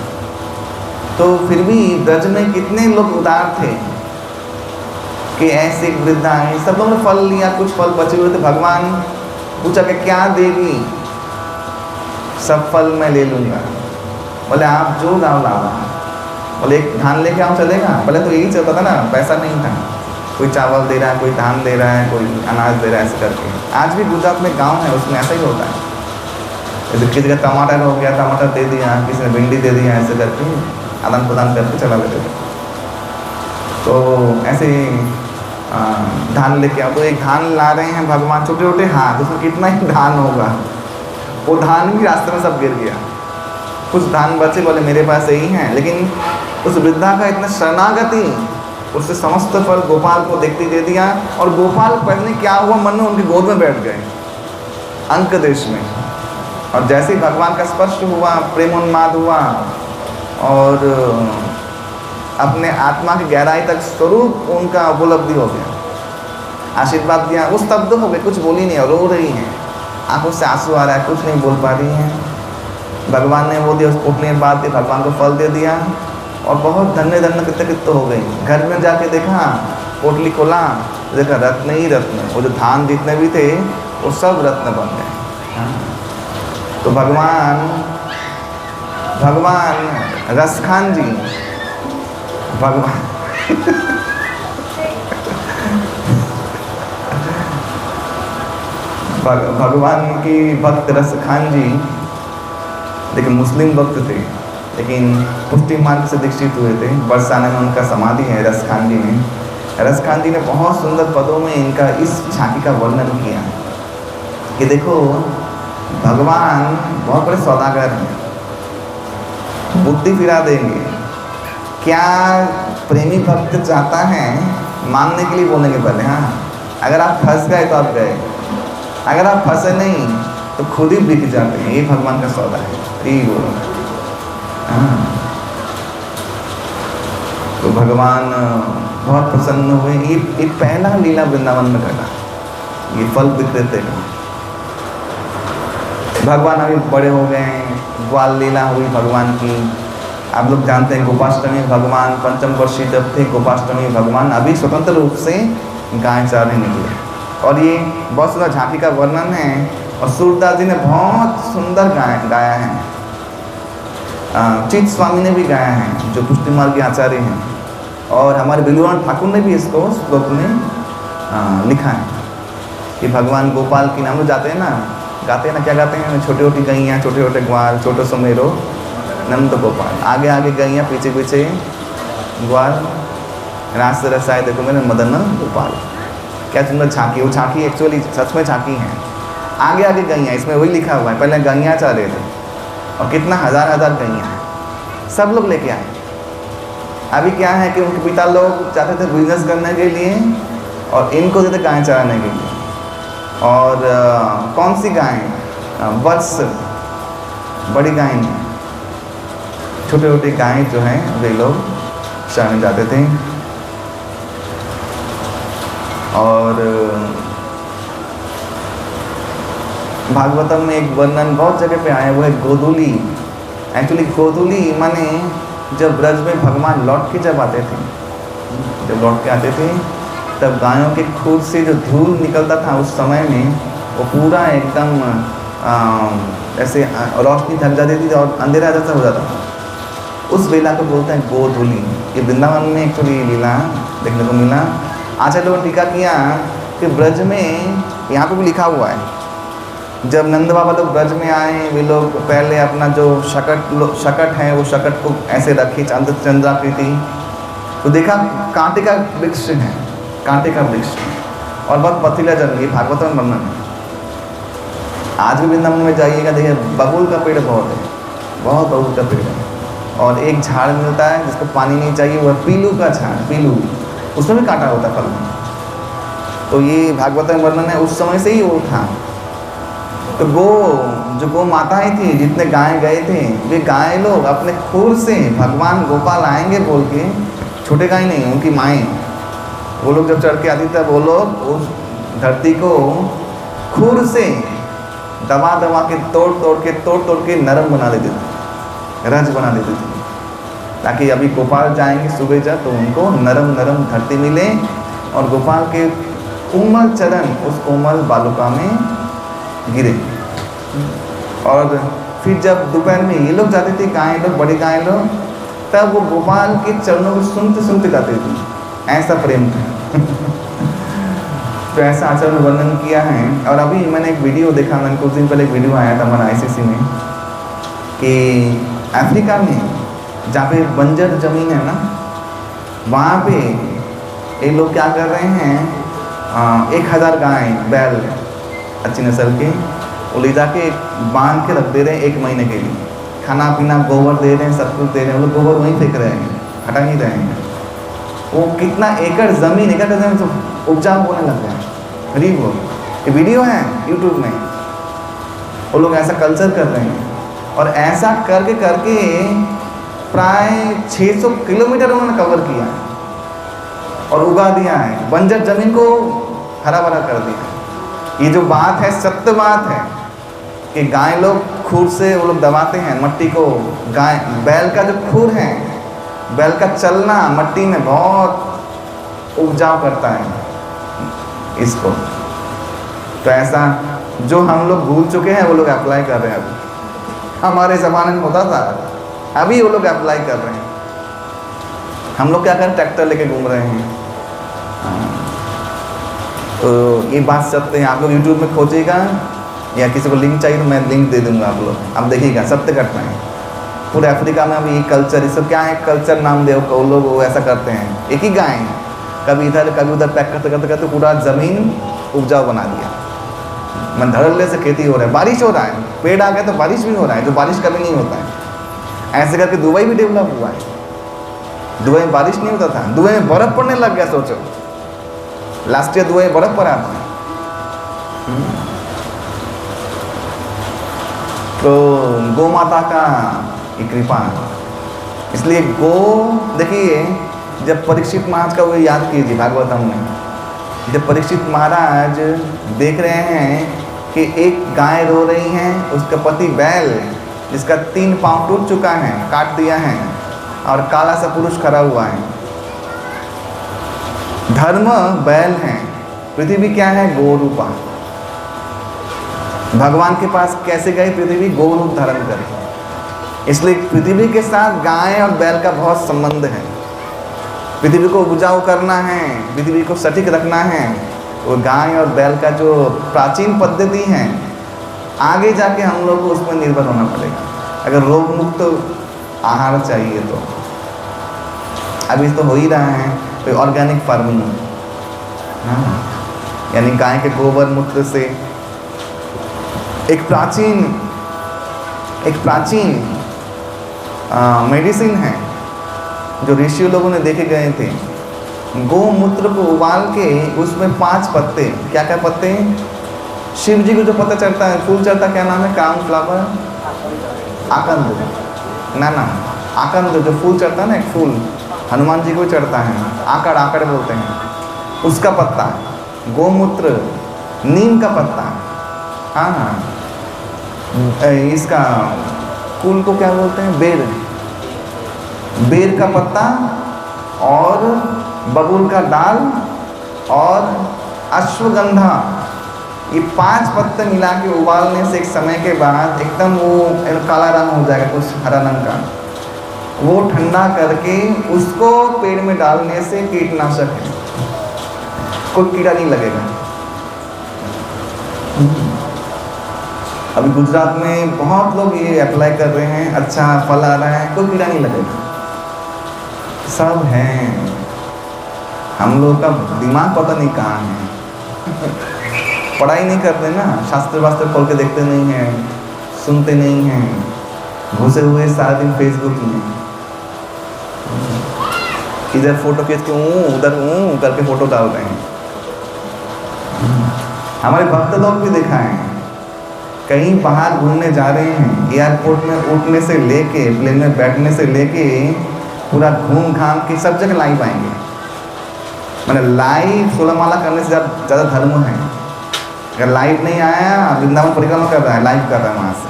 Speaker 1: तो फिर भी ब्रज में कितने लोग उदार थे कि ऐसे एक वृद्धा आई, सब लोगों ने फल लिया, कुछ फल बचे हुए थे। भगवान पूछा कि क्या देगी? सब फल मैं ले लूँगा। बोले आप जो लाओ लाओ। बोले एक धान लेके आओ चलेगा? बोले तो यही चलता था ना, पैसा नहीं था, कोई चावल दे रहा है, कोई धान दे रहा है, कोई अनाज दे रहा है, ऐसे करके। आज भी गुजरात में गांव है, उसमें ऐसा ही होता है। जैसे किसी का टमाटर हो गया, टमाटर दे दिया, किसी ने भिंडी दे दिया, ऐसे करके आदान प्रदान करके चला लेते थे। तो ऐसे धान लेके आओ, तो एक धान ला रहे हैं भगवान, छोटे छोटे हाथ, उसमें कितना ही धान होगा, वो धान भी रास्ते में सब गिर गया। कुछ धान बचे, बोले मेरे पास यही हैं। लेकिन उस वृद्धा का इतना शरणागति, उससे समस्त फल गोपाल को देखते दे दिया। और गोपाल पहले क्या हुआ, मन में उनकी गोद में बैठ गए अंक देश में। और जैसे ही भगवान का स्पर्श हुआ, प्रेमोन्माद हुआ और अपने आत्मा की गहराई तक स्वरूप उनका उपलब्धि हो गया। आशीर्वाद दिया, वो स्तब्ध हो गए, कुछ बोली नहीं, रो रही हैं, आंखों से आंसू आ रहा है, कुछ नहीं बोल पा रही हैं। भगवान ने वो दिया, उस पोटली में बात दी, भगवान को फल दे दिया और बहुत धन्य धन्य कृतकृत हो गई। घर में जाके देखा, पोटली खोला, देखा रत्न ही रत्न, वो जो धान जितने भी थे वो सब रत्न बन गए। तो भगवान रसखान जी, भगवान की भक्त रसखान जी, लेकिन मुस्लिम भक्त थे, लेकिन पुष्टि मार्ग से दीक्षित हुए थे। बरसाने में उनका समाधि है रसखान जी में। रसखान जी ने बहुत सुंदर पदों में इनका इस झांकी का वर्णन किया कि देखो भगवान बहुत बड़े सौदागर हैं, बुद्धि फिरा देंगे। क्या प्रेमी भक्त चाहता है मांगने के लिए बोलेंगे पहले, हाँ अगर आप फंस गए तो आप गए, अगर आप फंसे नहीं तो खुद ही बिक जाते हैं। ये भगवान का सौदा है, यही बोलो। हाँ, तो भगवान बहुत प्रसन्न हुए। ये पहला लीला वृंदावन में घटा, ये फल विक्रेते का। भगवान अभी बड़े हो गए हैं, ग्वाल लीला हुई भगवान की। आप लोग जानते हैं गोपाष्टमी भगवान पंचम वर्षीय जब थे, गोपाष्टमी भगवान अभी स्वतंत्र रूप से गाय चारने निकले। और ये बहुत सुंदर झांकी का वर्णन है और सूरदास जी ने बहुत सुंदर गाया है। चित स्वामी ने भी गाया है, जो पुष्टि मार्ग के आचार्य हैं, और हमारे बिलुआन ठाकुर ने भी इसको श्लोक में लिखा है कि भगवान गोपाल की नाम जाते हैं ना, क्या गाते हैं, छोटी छोटी गैयाँ, छोटे छोटे ग्वाल, छोटे सुमेरो नंद गोपाल, आगे आगे गैयाँ, पीछे पीछे ग्वाल, रास से रसाए देखो मेरे मदन गोपाल। क्या सुंदर झांकी, वो झांकी एक्चुअली सच में झांकी है, आगे आगे गैयाँ, इसमें वही लिखा हुआ है। पहले गैयाँ चाह रहे थे और कितना हजार हजार गैयाँ हैं, सब लोग लेके आए। अभी क्या है कि उनके पिता लोग चाहते थे बिजनेस करने के लिए और इनको देते गाय चराने के लिए। और कौन सी गाय, वत्स, बड़ी गाय नहीं, छोटे छोटे गाय जो हैं वे लोग चराने जाते थे। और भागवतम में एक वर्णन बहुत जगह पे आया, वो है गोधूली। एक्चुअली गोधूली माने जब ब्रज में भगवान लौट के जब आते थे, जब लौट के आते थे तब गायों के खूर से जो धूल निकलता था उस समय में, वो पूरा एकदम ऐसे रोशनी ढक जाती थी और अंधेरा जैसा हो जाता था। उस वेला को बोलते हैं गोधूली। ये वृंदावन में एक्चुअली लीला देखने को मिला। आचार्य लोगों ने टीका किया कि ब्रज में, यहाँ पे भी लिखा हुआ है, जब नंद बाबा लोग ब्रज में आए, वे लोग पहले अपना जो शकट है वो शकट को ऐसे रखी चंद्राकृति, तो देखा कांटे का वृक्ष है, कांटे का वृक्ष और बहुत पथरीला जल, ये भागवत में वर्णन है। आज भी वृंदावन में जाइएगा, देखिए बबूल का पेड़ बहुत है, बहुत बबूल का पेड़ है। और एक झाड़ मिलता है जिसको पानी नहीं चाहिए, वो पीलू का झाड़, पीलू, उसमें भी कांटा होता है फल में। तो ये भागवत में वर्णन है, उस समय से ही वो था। तो जो गो माताएं थी, जितने गाय गए थे, वे गाय लोग अपने खुर से भगवान गोपाल आएंगे बोल के, छोटे गाय नहीं, उनकी माएँ, वो लोग जब चढ़ के आती तब वो लोग उस धरती को खुर से दबा दबा के तोड़ तोड़ के नरम बना देते थे, रज बना देते थे, ताकि अभी गोपाल जाएंगे सुबह जा तो उनको नरम नरम धरती मिले और गोपाल के कोमल चरण उस कोमल बालुका में गिरे। और फिर जब दोपहर में ये लोग जाते थे, गाय लोग, बड़ी गाय लोग, तब वो गोपाल के चरणों को सुनते सुनते जाते थे, ऐसा प्रेम था। तो ऐसा आचार्य ने वर्णन किया है। और अभी मैंने एक वीडियो देखा, मैंने कुछ दिन पहले एक वीडियो आया था हमारा ICC में, कि अफ्रीका में जहाँ पे बंजर ज़मीन है ना, वहाँ पे ये लोग क्या कर रहे हैं, 1000 गाय बैल अच्छी नस्ल के वो ले जाके बांध के रख दे रहे हैं 1 महीने के लिए, खाना पीना गोबर दे रहे हैं, सब कुछ दे रहे हैं, वो लोग गोबर वहीं फेंक रहे हैं, हटा नहीं रहे हैं। वो कितना एकड़ ज़मीन तो उपजाऊ होने लग गया है। गरीब वो, ये वीडियो है यूट्यूब में, वो लोग ऐसा कल्चर कर रहे हैं। और ऐसा करके करके प्राय 600 किलोमीटर उन्होंने कवर किया है और उगा दिया है, बंजर ज़मीन को हरा भरा कर दिया। ये जो बात है सत्य बात है कि गाय लोग खुर से वो लोग दबाते हैं मट्टी को, गाय बैल का जो खुर है, बैल का चलना मट्टी में बहुत उपजाऊ करता है इसको। तो ऐसा जो हम लोग भूल चुके हैं वो लोग अप्लाई कर रहे हैं। अभी हमारे ज़माने में होता था, अभी वो लोग अप्लाई कर रहे हैं। हम लोग क्या करें, ट्रैक्टर लेके घूम रहे हैं। तो ये बात सत्य है, आप लोग यूट्यूब में खोजिएगा या किसी को लिंक चाहिए तो मैं लिंक दे दूंगा, आप लोग आप देखिएगा, सत्य घटना है। पूरे अफ्रीका में अभी ये कल्चर, इसको क्या है, कल्चर नाम दे, वो लोग वो ऐसा करते हैं। एक ही गाय है, कभी इधर कभी उधर पैक करते करते करते पूरा ज़मीन उपजाऊ बना दिया। मन धड़ल्ले से खेती हो रहा है, बारिश हो रहा है, पेड़ आ गए तो बारिश भी हो रहा है, जो बारिश कभी नहीं होता है। ऐसे करके दुबई भी डेवलप हुआ है। दुबई में बारिश नहीं होता था, दुबई में बर्फ़ पड़ने लग गया। सोचो लास्ट ईयर दुबई में बर्फ़ पड़ा था। तो गौ माता का ये कृपा, इसलिए गो, देखिए जब परीक्षित महाराज का वो याद कीजिए भागवतम में, जब परीक्षित महाराज देख रहे हैं कि एक गाय रो रही है, उसका पति बैल जिसका 3 पाँव टूट चुका है, काट दिया है, और काला सा पुरुष खड़ा हुआ है। धर्म बैल है, पृथ्वी क्या है, गो रूपा। भगवान के पास कैसे गए, पृथ्वी गो रूप धारण करे। इसलिए पृथ्वी के साथ गाय और बैल का बहुत संबंध है। पृथ्वी को उपजाऊ करना है, पृथ्वी को सटीक रखना है, वो गाय और बैल का जो प्राचीन पद्धति है, आगे जाके हम लोग को उस पर निर्भर होना पड़ेगा। अगर रोग मुक्त आहार चाहिए तो अभी तो हो ही रहा है, तो ऑर्गेनिक फार्मिंग, हाँ, यानी गाय के गोबर मूत्र से एक प्राचीन मेडिसिन है जो ऋषि लोगों ने देखे गए थे। गोमूत्र को उबाल के उसमें 5 पत्ते, क्या क्या पत्ते, शिव जी को जो पत्ता चढ़ता है, फूल चढ़ता, क्या नाम है, काम फ्लावर, आकंद, ना आकंद जो फूल चढ़ता है ना, एक फूल हनुमान जी को चढ़ता है, आकड़ बोलते हैं, उसका पत्ता, गोमूत्र, नीम का पत्ता, हाँ, इसका फूल को क्या बोलते हैं, बेर का पत्ता, और बबूल का डाल, और अश्वगंधा, ये 5 पत्ते मिला के उबालने से एक समय के बाद एकदम वो काला रंग हो जाएगा, कुछ हरा रंग का, वो ठंडा करके उसको पेड़ में डालने से कीटनाशक है, कोई कीड़ा नहीं लगेगा। अभी गुजरात में बहुत लोग ये अप्लाई कर रहे हैं, अच्छा फल आ रहा है, कोई कीड़ा नहीं लगेगा। सब हैं, हम लोग का दिमाग पता नहीं कहाँ है। पढ़ाई नहीं करते ना, शास्त्र वास्त्र खोल के देखते नहीं हैं, सुनते नहीं हैं, घुसे हुए सारा दिन फेसबुक में, इधर फोटो खींच के उधर करके फोटो डाल रहे हैं। हमारे भक्त लोग भी देखा है, कहीं बाहर घूमने जा रहे हैं, एयरपोर्ट में उठने से लेके, प्लेन में बैठने से लेके, पूरा घूम घाम के सब जगह लाइव आएंगे। मैंने लाइव 16 माला करने से ज़्यादा धर्म है। अगर लाइव नहीं आया, वृंदावन परिक्रमा कर रहा है, लाइव कर रहा है वहाँ से।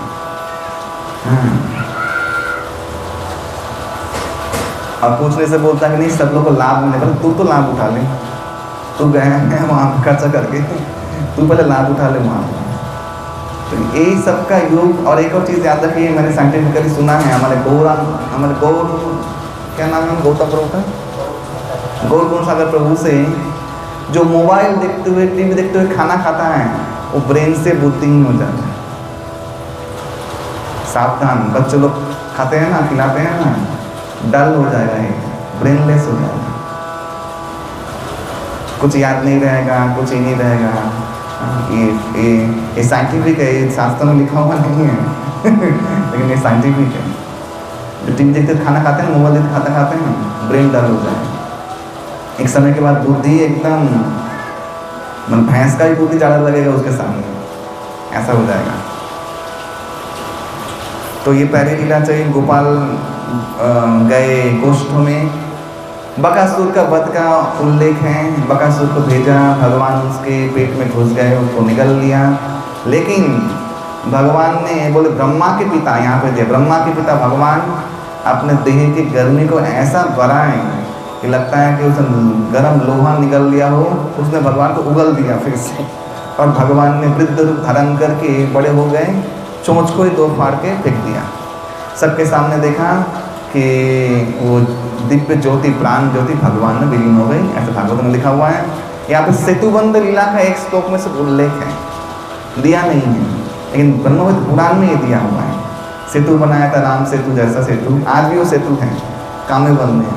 Speaker 1: और पूछने से बोलता है कि नहीं सब लोग को लाभ मिले, पर तू तो लाभ उठा ले, तू गए हैं वहाँ खर्चा करके, तू पहले लाभ उठा ले वहाँ पर। तो यही सबका योग। और एक और चीज़ याद रखिए, मैंने साइंटिफिकली सुना है, हमारे गौर क्या नाम है गौतम प्रभु का, गौर गुण सागर प्रभु से, जो मोबाइल देखते हुए टीवी देखते हुए खाना खाता है वो ब्रेन से बुद्धिहीन हो जाता है। सावधान, बच्चे लोग खाते हैं ना, खिलाते हैं ना, डल हो जाएगा, ब्रेनलेस हो जाएगा, कुछ याद नहीं रहेगा, कुछ ही नहीं रहेगा। ये साइंटिफिक है, ये शास्त्र में लिखा हुआ नहीं है लेकिन ये साइंटिफिक है। जो टीवी देखते खाना खाते हैं, मोबाइल देखते खाते हैं, ब्रेन डल हो जाएगा। एक समय के बाद बुद्धि एकदम, मतलब भैंस का भी बुद्धि ज़्यादा लगेगा उसके सामने, ऐसा हो जाएगा। तो ये पहली लीला चाहिए। गोपाल गए गोष्ठों में, बकासुर का वध का उल्लेख है। बकासुर को भेजा, भगवान उसके पेट में घुस गए, उसको निगल लिया। लेकिन भगवान ने बोले, ब्रह्मा के पिता यहाँ पे दिया, ब्रह्मा के पिता भगवान अपने देह की गर्मी को ऐसा बढ़ाए कि लगता है कि उसने गर्म लोहा निगल लिया हो, उसने भगवान को उगल दिया फिर से। और भगवान ने वृद्ध रूप धारण करके बड़े हो गए, चोंच को ही दो फाड़ के फेंक दिया। सबके सामने देखा कि वो दिव्य ज्योति, प्राण ज्योति भगवान में विलीन हो गई, ऐसे भागवत में लिखा हुआ है। यहाँ पे सेतुबंध लीला का एक श्लोक में से उल्लेख है, दिया नहीं है, लेकिन ब्रह्मवत पुराण में ये दिया हुआ है। सेतु बनाया था, राम सेतु जैसा सेतु, आज भी वो सेतु है, कामेवन में।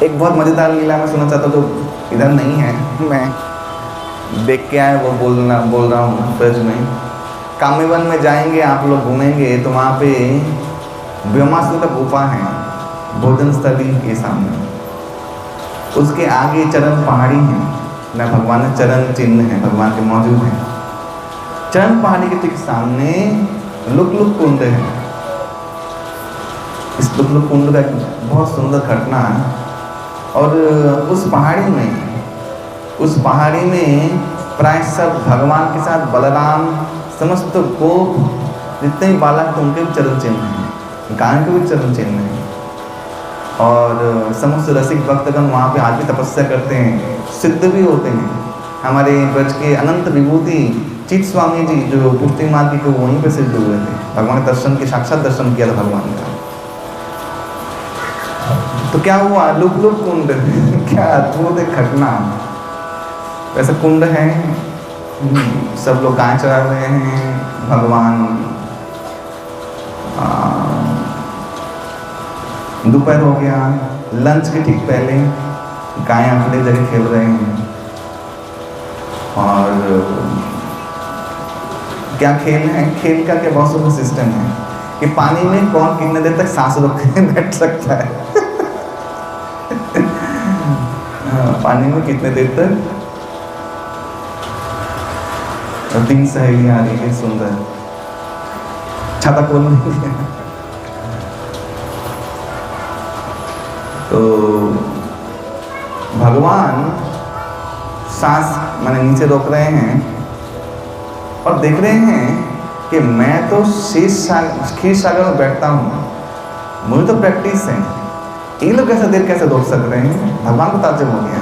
Speaker 1: एक बहुत मज़ेदार लीला मैं सुनना चाहता हूँ, तो इधर नहीं है, मैं देख के आया वो बोल रहा हूँ ब्रज में। कामेवन में जाएंगे आप लोग, घूमेंगे तो वहाँ पे व्योमासुर का गुफा है, भोजन स्थली के सामने, उसके आगे चरण पहाड़ी है ना, भगवान के चरण चिन्ह है, भगवान के मौजूद हैं। चरण पहाड़ी के ठीक सामने लुक कुंड है। इस लुक कुंड का बहुत सुंदर घटना है। और उस पहाड़ी में प्राय सब भगवान के साथ बलराम, समस्त गोप जितने भी बालक थे उनके भी चरण चिन्ह हैं, गाय के भी चरण चिन्ह हैं। और समस्त रसिक भक्तगण वहाँ पे आज भी तपस्या करते हैं, सिद्ध भी होते हैं। हमारे ब्रज के अनंत विभूति चित स्वामी जी जो पुष्टि मार्ग के वहीं पे सिद्ध हुए थे, भगवान के दर्शन के साक्षात दर्शन किया था भगवान का। तो क्या हुआ, लुक कुंड क्या अद्भुत एक घटना। वैसे कुंड है, सब लोग गाय चरा रहे हैं, भगवान दोपहर हो गया, लंच के ठीक पहले गाय अपने जगह खेल रहे हैं। और क्या खेल है, खेल का क्या बहुत सुंदर सिस्टम है कि पानी में कौन कितने देर तक सांस रोक के बैठ सकता है पानी में कितने देर तक। और 3 सहेलियां आ रही है, सुंदर, छाता खोल नहीं है। तो भगवान सांस मैंने नीचे रोक रहे हैं और देख रहे हैं कि मैं तो क्षीर सागर में बैठता हूँ, मुझे तो प्रैक्टिस है, ये लोग कैसे देर कैसे रोक सक रहे हैं। भगवान को ताज्जुब हो गया,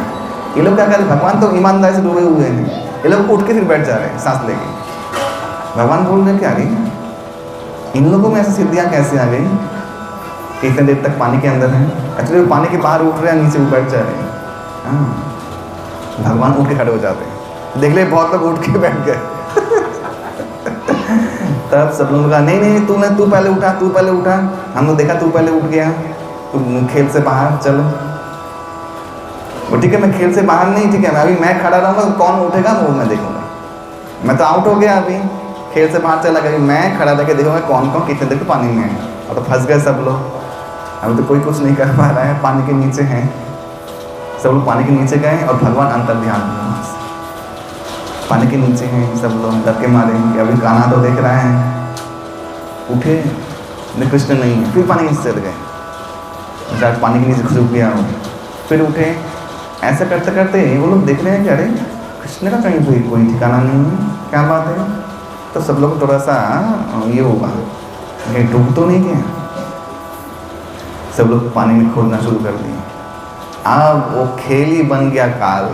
Speaker 1: ये लोग क्या कर रहे हैं, भगवान तो ईमानदारी से डूबे हुए हैं, ये लोग उठ के फिर बैठ जा रहे हैं सांस लेके। भगवान बोल रहे क्या रही, इन लोगों में ऐसी सिद्धियाँ कैसे आ गई कि इतने देर तक पानी के अंदर हैं। एक्चुअली वो पानी के बाहर उठ रहे हैं, नीचे वो बैठ जा रहे हैं। भगवान उठ के खड़े हो जाते हैं, देख ले बहुत लोग उठ के बैठ गए तब सब लोगों का नहीं तू पहले उठा, हम लोग देखा तू पहले उठ गया, तू खेल से बाहर चलो। वो ठीक है, मैं खेल से बाहर नहीं, ठीक है, अभी मैं खड़ा रहूँगा, कौन उठेगा वो मैं देखूंगा। मैं तो आउट हो गया, अभी खेल से बाहर चला गया, मैं खड़ा रह के देखूंगा कौन कितने देर तो पानी में है। और तो फंस गए सब लोग, अभी तो कोई कुछ नहीं कर पा रहा है, पानी के नीचे हैं सब लोग। पानी के नीचे गए और भगवान अंतर ध्यान हुआ, पानी के नीचे हैं सब लोग, डर के मारे कि अभी कान्हा तो देख रहा है। उठे, कृष्ण नहीं है, फिर पानी के नीचे चल गए, शायद पानी के नीचे छुप गया हो, फिर उठे। ऐसे करते करते वो लोग देख रहे हैं कि अरे कृष्ण का कहीं कोई कोई ठिकाना नहीं है, क्या बात है। तो सब लोग थोड़ा सा ये होगा, ये डूब तो नहीं गया। सब लोग पानी में खोदना शुरू कर दिए। अब वो खेल ही बन गया काल।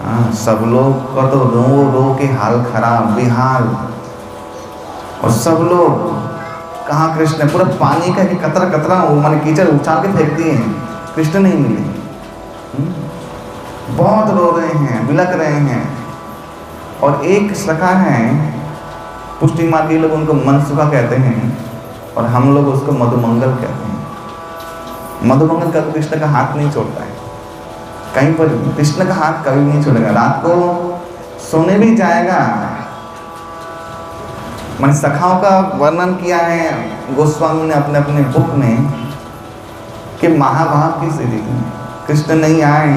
Speaker 1: हाँ, सब लोग का तो रो के हाल खराब, बेहाल। और सब लोग कहाँ कृष्ण, पूरा पानी का कतरा कतरा माने कीचड़ उछाल के फेंक दिए हैं, कृष्ण नहीं मिले। बहुत रो रहे हैं, बिलक रहे हैं। और एक सखा है, पुष्टि मार्गी लोग उनको मनसुखा कहते हैं और हम लोग उसको मधुमंगल कहते हैं। मधुमंगल का कृष्ण का हाथ नहीं छोड़ता है कहीं पर, कृष्ण का हाथ कभी नहीं छोड़ेगा। रात को सोने भी जाएगा। मैंने सखाओं का वर्णन किया है गोस्वामी ने अपने अपने बुक में कि महाभारत की स्थिति में कृष्ण नहीं आए।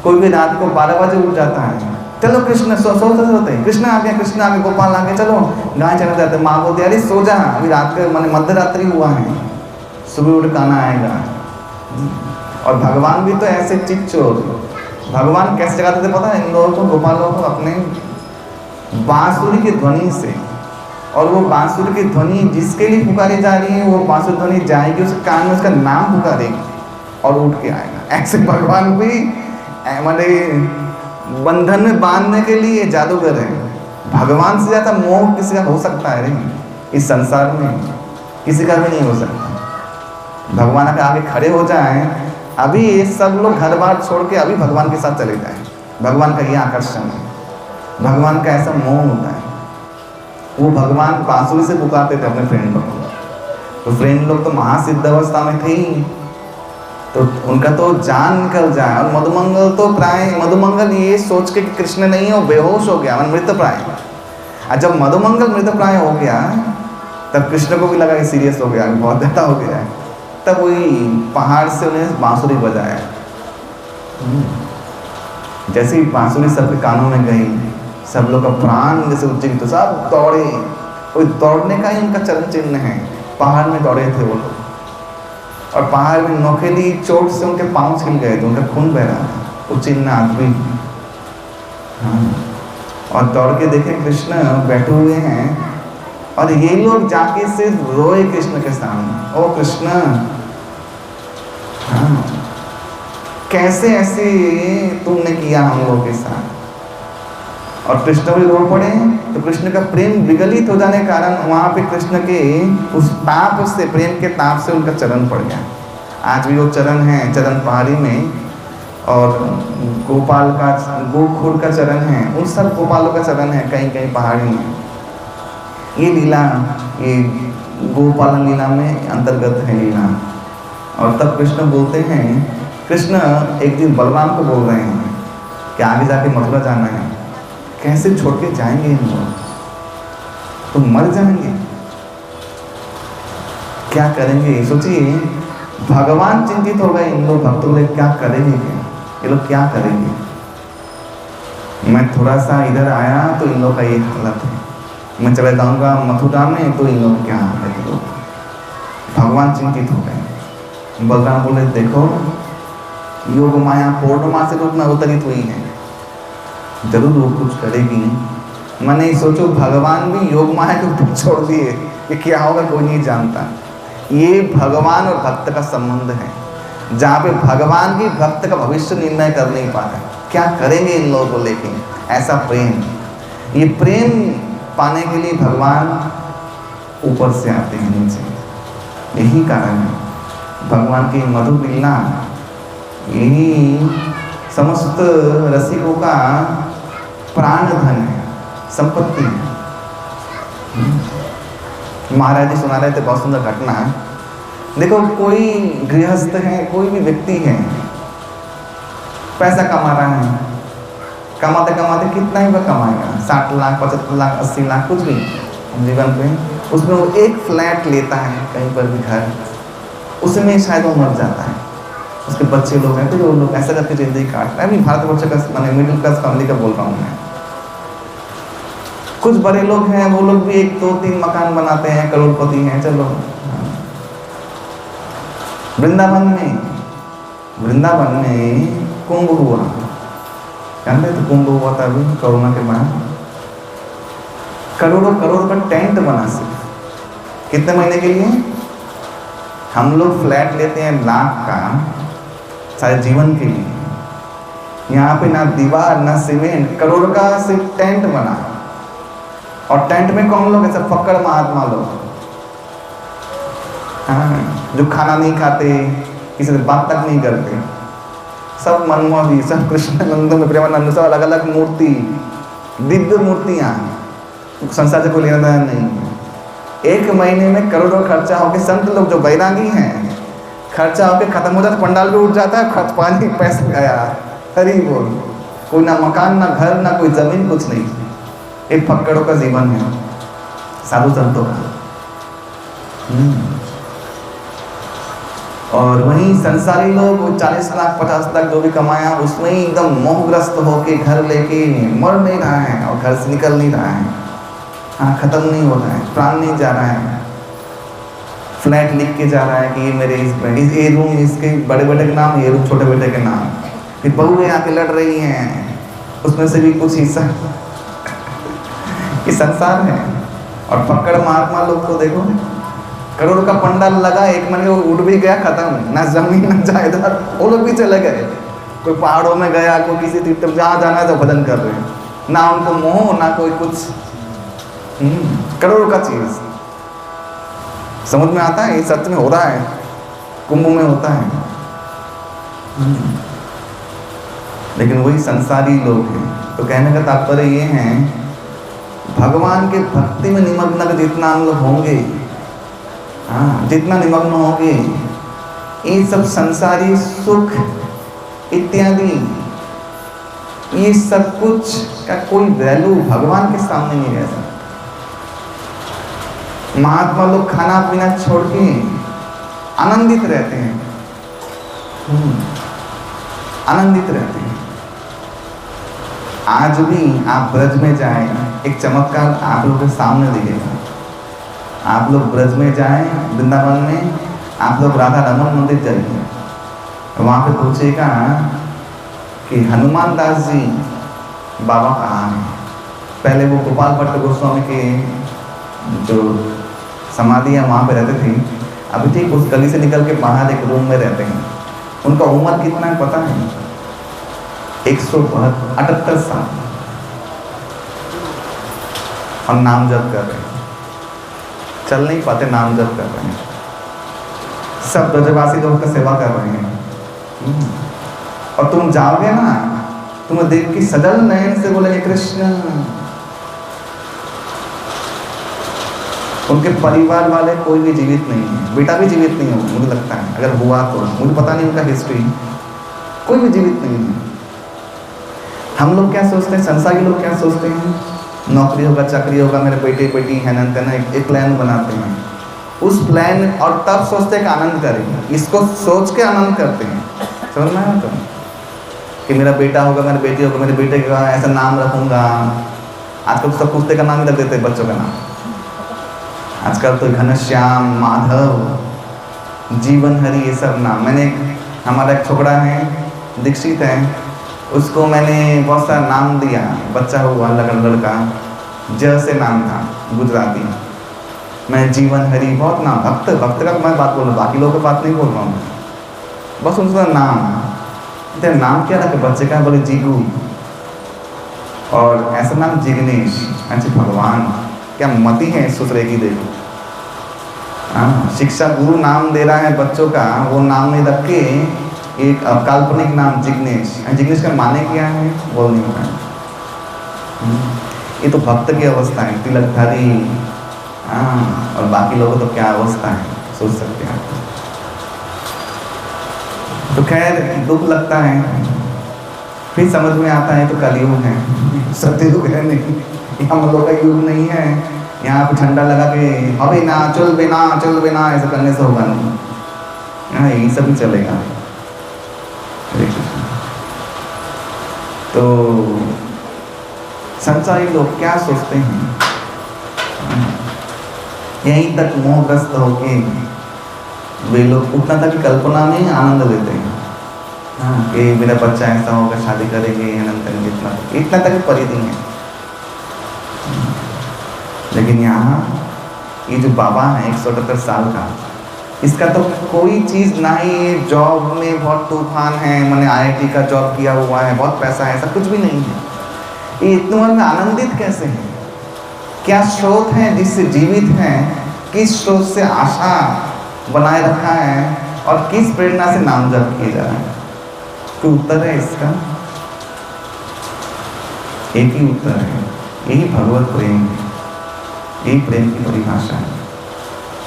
Speaker 1: कोई भी रात को 12 बजे उठ जाता है, चलो कृष्ण सोते हैं, कृष्ण आ गया, कृष्ण आ गया, गोपाल आ गया, चलो गाय चढ़ जाते। माँ बोलती अरे सो जा, अभी रात के मैंने मध्य रात्रि हुआ है, सुबह उठ गाना आएगा। और भगवान भी तो ऐसे चिच्चोर, भगवान कैसे जगाते थे पता है इन लोगों को, गोपालों को, अपने बांसुरी की ध्वनि से। और वो बांसुरी की ध्वनि जिसके लिए पुकारी जा रही है, वो बांसुरी ध्वनि जाएगी उसके कान में, उसका नाम पुकारेगी और उठ के आएगा। ऐसे भगवान भी हमारे बंधन में बांधने के लिए जादूगर है। भगवान से ज़्यादा मोह किसी का हो सकता है रे, इस संसार में किसी का भी नहीं हो सकता। भगवान के आगे खड़े हो जाए, अभी ये सब लोग घर बार छोड़ के अभी भगवान के साथ चले जाए। भगवान का ये आकर्षण है, भगवान का ऐसा मोह होता है। वो भगवान बांसुरी से पुकारते थे अपने फ्रेंड लोग को, तो फ्रेंड लोग तो महासिद्ध अवस्था में थे ही, तो उनका तो जान निकल जाए। और मधुमंगल तो प्राय, मधुमंगल ये सोच के कि कृष्ण नहीं है, वो बेहोश हो गया, मृत प्राय। और जब मधुमंगल मृत प्राय हो गया तब कृष्ण को भी लगा कि सीरियस हो गया, बहुत ज़्यादा हो गया है। तब वही पहाड़ से उन्हें बांसुरी बजाया। जैसे ही बांसुरी सबके कानों में गई, सब लोग का प्राण जैसे उच्चित, तो सब दौड़े। कोई दौड़ने का ही उनका चरण चिन्ह है, पहाड़ में दौड़े थे वो लोग। और पहाड़ में नोकेली चोट से उनके पांव छिल गए थे, उनका खून बह रहा था, वो चिन्ह आदमी। हाँ, और दौड़ के देखे कृष्ण बैठे हुए हैं और ये लोग जाके सिर्फ रोए कृष्ण के सामने, ओ कृष्ण, हाँ, कैसे ऐसे तुमने किया हम लोगों के साथ। और कृष्ण भी रो पड़े। तो कृष्ण का प्रेम विगलित हो जाने के कारण वहाँ पे कृष्ण के उस ताप से, प्रेम के ताप से उनका चरण पड़ गया। आज भी वो चरण है, चरण पहाड़ी में, और गोपाल का, गोखुर का चरण है, उन सब गोपालों का चरण है कहीं कहीं पहाड़ी में। ये लीला, ये गोपालन लीला में अंतर्गत है लीला। और तब कृष्ण बोलते हैं, कृष्ण एक दिन बलराम को बोल रहे हैं कि आगे जाके मथुरा जाना है, कैसे छोड़ के जाएंगे इन लोग, तो मर जाएंगे, क्या करेंगे। सोचिए, भगवान चिंतित हो गए, इन लोग भक्त लोग क्या करेंगे, ये लोग क्या करेंगे। मैं थोड़ा सा इधर आया तो इन लोग का ये हालत है, मैं चले जाऊंगा मथुरा में तो इन लोग क्या हालत है। भगवान चिंतित हो गए। बलराम बोले, देखो योग माया पूर्णिमा से रूप में अवतरित हुई है, जरूर वो कुछ करेगी। मैंने सोचो, भगवान भी योग माया के ऊपर छोड़ दिए कि क्या होगा कोई नहीं जानता। ये भगवान और भक्त का संबंध है, जहाँ पे भगवान भी भक्त का भविष्य निर्णय कर नहीं पाता, क्या करेंगे इन लोगों को लेके। ऐसा प्रेम, ये प्रेम पाने के लिए भगवान ऊपर से आते हैं नीचे, यही कारण है भगवान की मधुर लीला। यही समस्त रसिकों का प्राण धन है, संपत्ति है। महाराज जी सुना रहे थे बहुत सुंदर घटना। देखो, कोई गृहस्थ है, कोई भी व्यक्ति है, पैसा कमा रहा है, कमाते कमाते कितना ही वह कमाएगा, 60 लाख 75 लाख 80 लाख कुछ भी जीवन पे, उसमें वो एक फ्लैट लेता है कहीं पर भी घर, उसमें शायद वो मर जाता है। उसके बच्चे लोग हैं तो वो लोग ऐसा करके जिंदगी काट रहे हैं। अभी भारतवर्ष का, मैंने मिडिल क्लास फैमिली का बोल रहा हूँ मैं। कुछ बड़े लोग हैं, वो लोग भी 1 2 3 मकान बनाते हैं, करोड़पति हैं। चलो, वृंदावन में कुंभ हुआ, जानते तो कुंभ हुआ था अभी कोरोना के बाद, करोड़ों करोड़ का टेंट बना सिर्फ कितने महीने के लिए। हम लोग फ्लैट लेते हैं लाख का सारे जीवन के लिए, यहाँ पे ना दीवार ना सीमेंट, करोड़ का सिर्फ टेंट बना। और टेंट में कौन लोग है? सब फक्कड़ महात्मा लोग, हाँ, जो खाना नहीं खाते, किसी से बात तक नहीं करते, सब मनमोहन, सब कृष्णानंद में प्रेमानंद, सब अलग अलग मूर्ति, दिव्य मूर्तियाँ, संसार से कोई लेना देना नहीं। एक महीने में करोड़ों खर्चा होके, संत लोग जो बैरागी हैं, खर्चा होके खत्म हो जाता, पंडाल भी उठ जाता है, खर्च पानी पैसे गया, हरी बोल। कोई ना मकान ना घर ना कोई जमीन, कुछ नहीं। एक फक्कड़ों का जीवन है, साधु संतों का। और वहीं संसारी लोग 40 लाख 50 लाख जो भी कमाया, उसमें ही एकदम मोहग्रस्त होके घर लेके मर नहीं रहा है और घर से निकल नहीं रहा है, हाँ, खत्म नहीं हो रहा है, प्राण नहीं जा रहा है। फ्लैट लिख के जा रहा है कि ये मेरे ये रूम इसके बड़े बेटे के नाम, ये रूम छोटे बेटे के नाम, फिर बहुएं आके लड़ रही हैं, उसमें से भी कुछ हिस्सा ये संसार है। और फक्कड़ महात्मा लोग को देखो, करोड़ का पंडाल लगा, एक महीने वो उड़ भी गया, खत्म, ना जमीन ना जायदाद, वो लोग भी चले गए। कोई पहाड़ों में गया, कोई किसी तीर्थ में, जहाँ जाना है तो भजन कर रहे हैं, ना उनको मोह ना कोई कुछ। करोड़ का चीज समझ में आता है, ये सच में हो रहा है, कुंभ में होता है। लेकिन वही संसारी लोग हैं। तो कहने का तात्पर्य ये है, भगवान के भक्ति में निमग्न जितना हम लोग होंगे, हाँ, जितना निमग्न होंगे, ये सब संसारी सुख इत्यादि, ये सब कुछ का कोई वैल्यू भगवान के सामने नहीं रह सकता। महात्मा लोग खाना पीना छोड़ के आनंदित रहते हैं, आनंदित रहते हैं। आज भी आप ब्रज में जाएं, एक चमत्कार आप लोगों के सामने दिखेगा। आप लोग ब्रज में जाएं, वृंदावन में, आप लोग राधा रमन मंदिर जाइए, वहाँ पे पूछेगा कि हनुमान दास जी बाबा कहाँ हैं। पहले वो गोपाल भट्ट गोस्वामी के जो समाधियाँ वहाँ पे रहते थे, अभी ठीक उस गली से निकल के बाहर एक रूम में रहते हैं। उनका उम्र कितना है पता है? 178 साल, हम नाम जप कर रहे हैं, चल नहीं पाते, नाम जप कर रहे हैं, सब ब्रजवासी लोग का सेवा कर रहे हैं। और तुम जाओगे ना, तुम्हें देख के सजल नयन से बोलेंगे कृष्ण। उनके परिवार वाले कोई भी जीवित नहीं है, बेटा भी जीवित नहीं हो, मुझे लगता है, अगर हुआ तो, मुझे पता नहीं उनका हिस्ट्री, कोई भी जीवित नहीं है। हम लोग क्या सोचते हैं, संसारी लोग क्या सोचते हैं, नौकरी होगा, चाकरी होगा, मेरे बेटे बेटी है ना, एक प्लान बनाते हैं, उस प्लान, और तब सोचते हैं कि आनंद करेंगे, इसको सोच के आनंद करते हैं। समझ में आया तो, कि मेरा बेटा होगा, मेरी बेटी होगा, मेरे बेटे का ऐसा नाम रखूंगा। आजकल तो सब कुत्ते का नाम ही रख देते हैं, बच्चों का नाम। आजकल तो घनश्याम, माधव, जीवन हरि, ये सब नाम। मैंने हमारा एक छोकरा है, दीक्षित है, उसको मैंने बहुत सारा नाम दिया, बच्चा हुआ लड़का, ज से नाम था, गुजराती। मैं जीवन हरि, बहुत नाम, भक्त का मैं बात बोल रहा हूँ, बाकी लोगों की बात नहीं बोल रहा हूँ, बस उनका नाम। तेरा नाम क्या रखे बच्चे का? बोले जीगू, और ऐसा नाम जिग्नेश। अच्छा भगवान, क्या मति है सुसरे की, देखो। हाँ, शिक्षा गुरु नाम दे रहा है बच्चों का, वो नाम नहीं रख के एक काल्पनिक नाम जिग्नेश। जिग्नेश का माने क्या है बोल नहीं पाए। ये तो भक्त की अवस्था है, तिलकधारी, हाँ, और बाकी लोगों तो क्या अवस्था है, सोच सकते हैं आप। तो खैर दुख लगता है, फिर समझ में आता है तो कलयुग है, सत्ययुग है नहीं, हम लोगों का युग नहीं है। यहाँ पे ठंडा लगा के अभी ना चल बिना ऐसा करने से होगा नहीं, हाँ, यही सब ही चलेगा। तो संसारी लोग क्या सोचते हैं, यहीं तक मोहग्रस्त होके वे लोग उतना तक कल्पना में आनंद लेते हैं। हाँ, कि मेरा बच्चा ऐसा होगा, शादी करेंगे अनंतन, इतना इतना तक परिधि है। लेकिन यहाँ ये जो बाबा है 178 साल का, इसका तो कोई चीज़ ना ही, जॉब में बहुत तूफान है, मैंने IIT का जॉब किया हुआ है, बहुत पैसा है, ऐसा कुछ भी नहीं है। ये इतने उम्र में आनंदित कैसे है? क्या स्रोत है जिससे जीवित है? किस स्रोत से आशा बनाए रखा है और किस प्रेरणा से नाम जप किए जा रहे हैं? कोई उत्तर है इसका? एक ही उत्तर है, यही भगवत प्रेम है, यही प्रेम की परिभाषा है।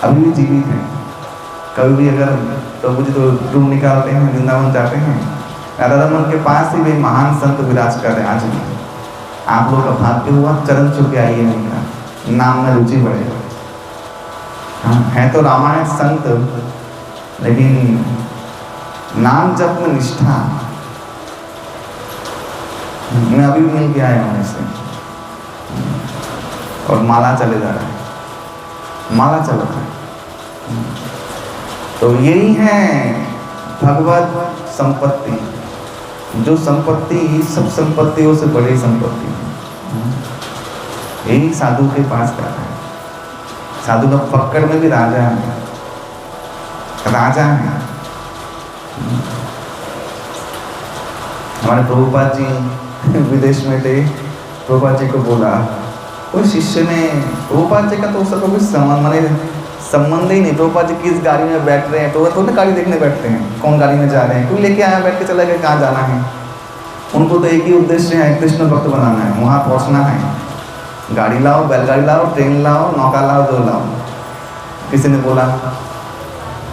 Speaker 1: अभी भी जीवित है। कभी भी अगर प्रभु जी तो रूम निकालते हैं, वृंदावन जाते हैं, राधा रमन के पास ही वे महान संत विराज कर रहे हैं। आज भी आप लोग का भाग्य हुआ, चरण छू के आइए, उनका नाम में रुचि बढ़ेगा। हाँ, है तो रामायण संत, लेकिन नाम जप में निष्ठा। मैं अभी मिल के आया हूँ इससे, और माला चले जा रहा है, माला चल रहा है। तो यही है भगवत संपत्ति, जो संपत्ति सब संपत्तियों से बड़ी संपत्ति है। यही साधु के पास का है। साधु का पकड़ में भी राजा है, राजा है। हमारे प्रभुपाद जी विदेश में थे, प्रभुपाद जी को बोला, कोई शिष्य ने, प्रभुपाद जी का तो उसका कोई संबंध ही नहीं, प्रभुपाद जी किस गाड़ी में बैठ रहे हैं, तो गाड़ी देखने बैठते हैं, कौन गाड़ी में जा रहे हैं, कोई लेके आया, बैठ के चला गया, कहाँ जाना है। उनको तो एक ही उद्देश्य है, कृष्ण भक्त बनाना है, वहाँ पहुँचना है। गाड़ी लाओ, बैलगाड़ी लाओ, ट्रेन लाओ, नौका लाओ, जो लाओ। किसी ने बोला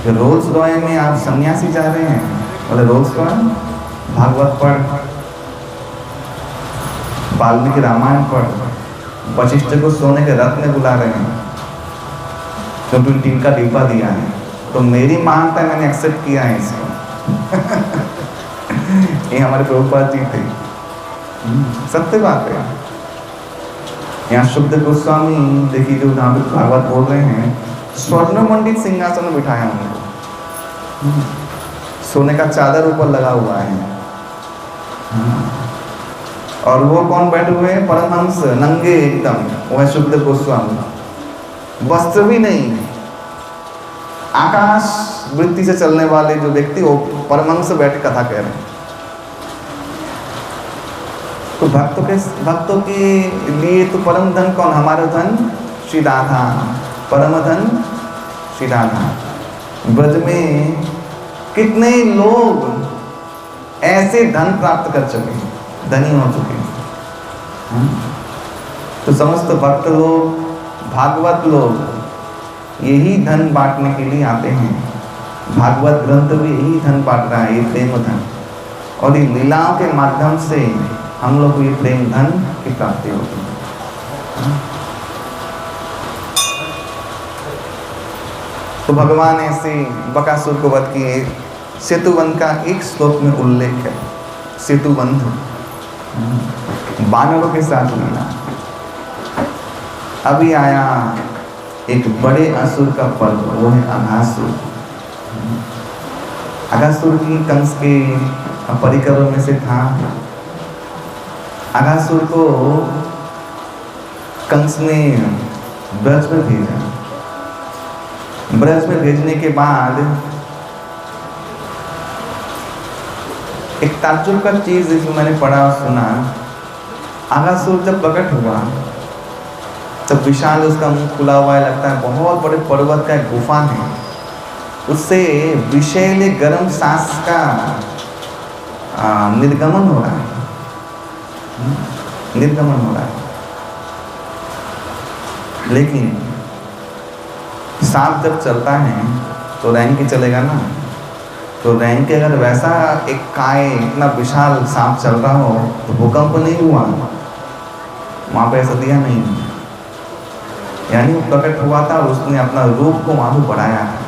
Speaker 1: कि रोल्स रॉय में आप सन्यासी जा रहे हैं? बोले रोल्स रॉय, भागवत पढ़, वाल्मीकि रामायण पढ़, वशिष्ठ को सोने के रथ में बुला रहे हैं, क्योंकि टीम का डिब्बा दिया है, तो मेरी मानता है, मैंने एक्सेप्ट किया है इसको। ये हमारे प्रभुपाद जी थे, सत्य बात है। यहाँ शुद्ध गोस्वामी देखिए, जो जहाँ पे भागवत बोल रहे हैं, स्वर्ण मंडित सिंहासन में बिठाया उनको, सोने का चादर ऊपर लगा हुआ है, और वो कौन बैठे हुए हैं? परमहंस, नंगे एकदम, वो है शुद्ध गोस्वामी, वस्त्र भी नहीं, आकाश वृत्ति से चलने वाले जो व्यक्ति, वो परमहंस बैठ कथा कह रहे हैं। तो भक्तों के लिए तो परम धन कौन? हमारा धन श्री राधा, परम धन श्री राधा। ब्रज में कितने लोग ऐसे धन प्राप्त कर चुके हैं, धनी हो चुके हैं। तो समस्त भक्त लोग, भागवत लोग यही धन बांटने के लिए आते हैं। भागवत ग्रंथ भी यही धन बांट रहा है, ये प्रेम धन, और ये लीलाओं के माध्यम से हम लोग को ये प्रेम धन की प्राप्ति होती है। तो भगवान ऐसे बकासुर को वध किए। सेतुबंध का एक श्लोक में उल्लेख है, सेतुबंध बानरों के साथ मिला। अभी आया एक बड़े असुर का पर्व, वो है अघासुर। अघासुर की कंस के परिकरों में से था। अघासुर को कंस ने ब्रज में भेजा। ब्रज में भेजने के बाद एक ताज्जुब का चीज जिसमें मैंने पढ़ा और सुना, अघासुर जब प्रकट हुआ तब विशाल उसका मुंह खुला हुआ है, लगता है बहुत बड़े पर्वत का एक गुफा है, उससे विषैले गर्म सांस का निर्गमन हो रहा है, निर्गमन हो रहा है। लेकिन सांप जब चलता है तो रैंक ही चलेगा ना। तो रैंक के अगर वैसा एक काय, इतना विशाल सांप चल रहा हो तो भूकंप नहीं हुआ, वहाँ पे ऐसा दिया नहीं। यानी वो प्रकट हुआ था और उसने अपना रूप को वहाँ पे बढ़ाया था।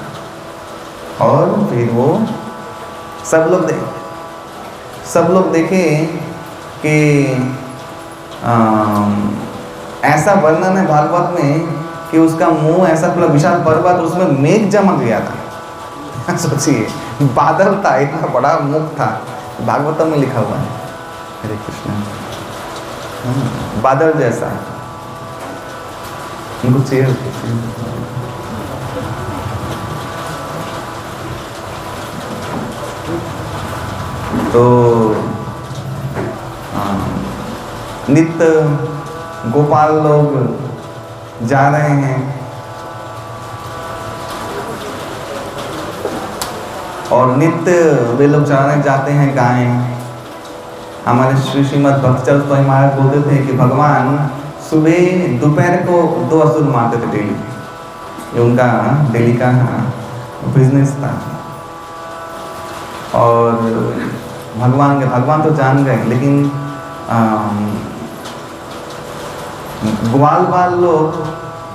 Speaker 1: और फिर वो सब लोग देखें कि ऐसा वर्णन है भागवत में कि उसका मुंह ऐसा पूरा विशाल पर्वत, उसमें मेघ जमा गया था। सोचिए, बादल था, इतना बड़ा मुख था, भागवतम में लिखा हुआ है। हरे कृष्ण। बादल जैसा उनको चेयर तो नित्य गोपाल लोग जा रहे हैं और नित्य वे लोग जाते हैं गायें। हमारे श्रीमद् भक्तचरण स्वामी महाराज बोलते थे कि भगवान सुबह दोपहर को 2 असुर मारते थे डेली। ये उनका डेली का बिजनेस था। और भगवान तो जान गए, लेकिन ग्वाल बाल लोग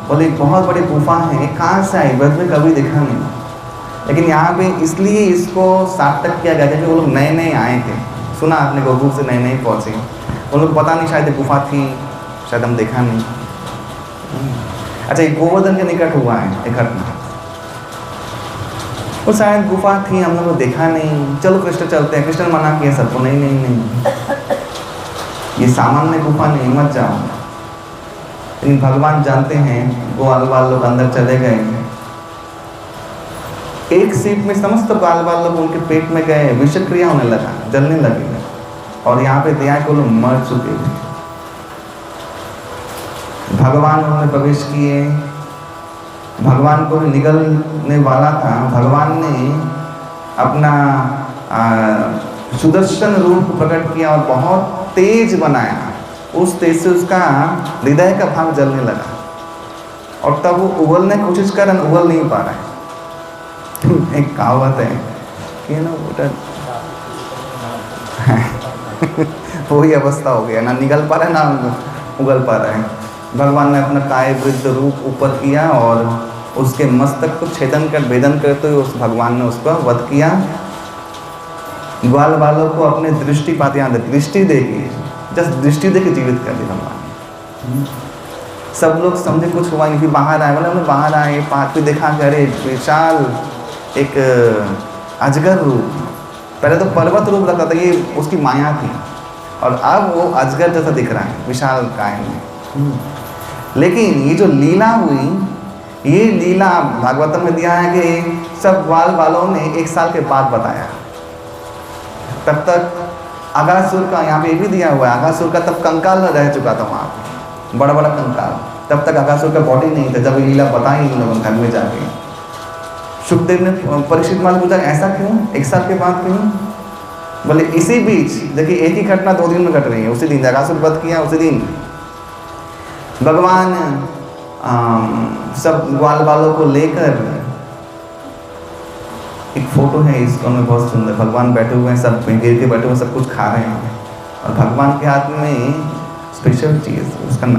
Speaker 1: बोले बहुत बड़ी गुफा है, कहाँ से आई, बस में कभी देखा नहीं। लेकिन यहाँ पे इसलिए इसको सार्थक किया गया क्योंकि वो लोग नए नए आए थे। सुना आपने गोकुल से नए नए पहुँचे, उन लोग पता नहीं शायद गुफा थी, शायद हम देखा नहीं। अच्छा, ये गोवर्धन के निकट हुआ है एक घटना, वो शायद गुफा थी, हम लोग देखा नहीं, चलो कृष्ण चलते हैं। कृष्ण मना किया सबको, नहीं नहीं नहीं, ये सामान्य गुफा नहीं, मत जाओ। लेकिन भगवान जानते हैं, ग्वाल बाल लोग अंदर चले गए। एक सीट में समस्त ग्वाल बाल लोग उनके पेट में गए, विषक्रिया होने लगा, जलने लगे। और यहाँ पे दया को लोग मर चुके थे। भगवान उन्होंने प्रवेश किए, भगवान को भी निगलने वाला था। भगवान ने अपना सुदर्शन रूप प्रकट किया और बहुत तेज बनाया। उस तेज से उसका हृदय का भाग जलने लगा और तब वो उगलने की कोशिश कर रहा, उगल नहीं पा रहा है। एक कहावत है कि ना बेटा वही अवस्था हो गया, ना निगल पा रहा है ना उगल पा रहा है। भगवान ने अपना काय वृद्ध रूप ऊपर किया और उसके मस्तक को छेदन कर भेदन करते हुए उस भगवान ने उसको वध किया। ग्वाल बालों को अपने दृष्टिपात याद है, दृष्टि देके, जस्ट दृष्टि देके जीवित कर दिया भगवान। सब लोग समझे कुछ हुआ नहीं, फिर बाहर आए, बोले बाहर आए, पार्क पे देखा कि अरे विशाल एक अजगर रूप। पहले तो पर्वत रूप लगता था, ये उसकी माया थी, और अब वो अजगर जैसा दिख रहा है विशाल काय में। लेकिन ये जो लीला हुई, ये लीला भागवतम में दिया है कि सब ग्वाल बालों ने 1 साल के बाद बताया। तब तक अगासुर का, यहाँ पे भी दिया हुआ है, अगासुर का तब कंकाल रह चुका था वहाँ पे, बड़ा बड़ा कंकाल। तब तक अगासुर का बॉडी नहीं था जब ये लीला बताई इन लोगों घर में जाके। सुखदेव ने परीक्षित महाराज पूछा ऐसा क्यों, 1 साल के बाद क्यों? बोले इसी बीच देखिए एक ही घटना 2 दिन में घट रही है। उसी दिन अगासुर वध किया, उसी दिन भगवान सब ग्वाल बालों को लेकर, एक फोटो है इसको में बहुत सुंदर, भगवान बैठे हुए हैं, सब गिर के बैठे हुए, सब कुछ खा रहे हैं और भगवान के हाथ में स्पेशल चीज़,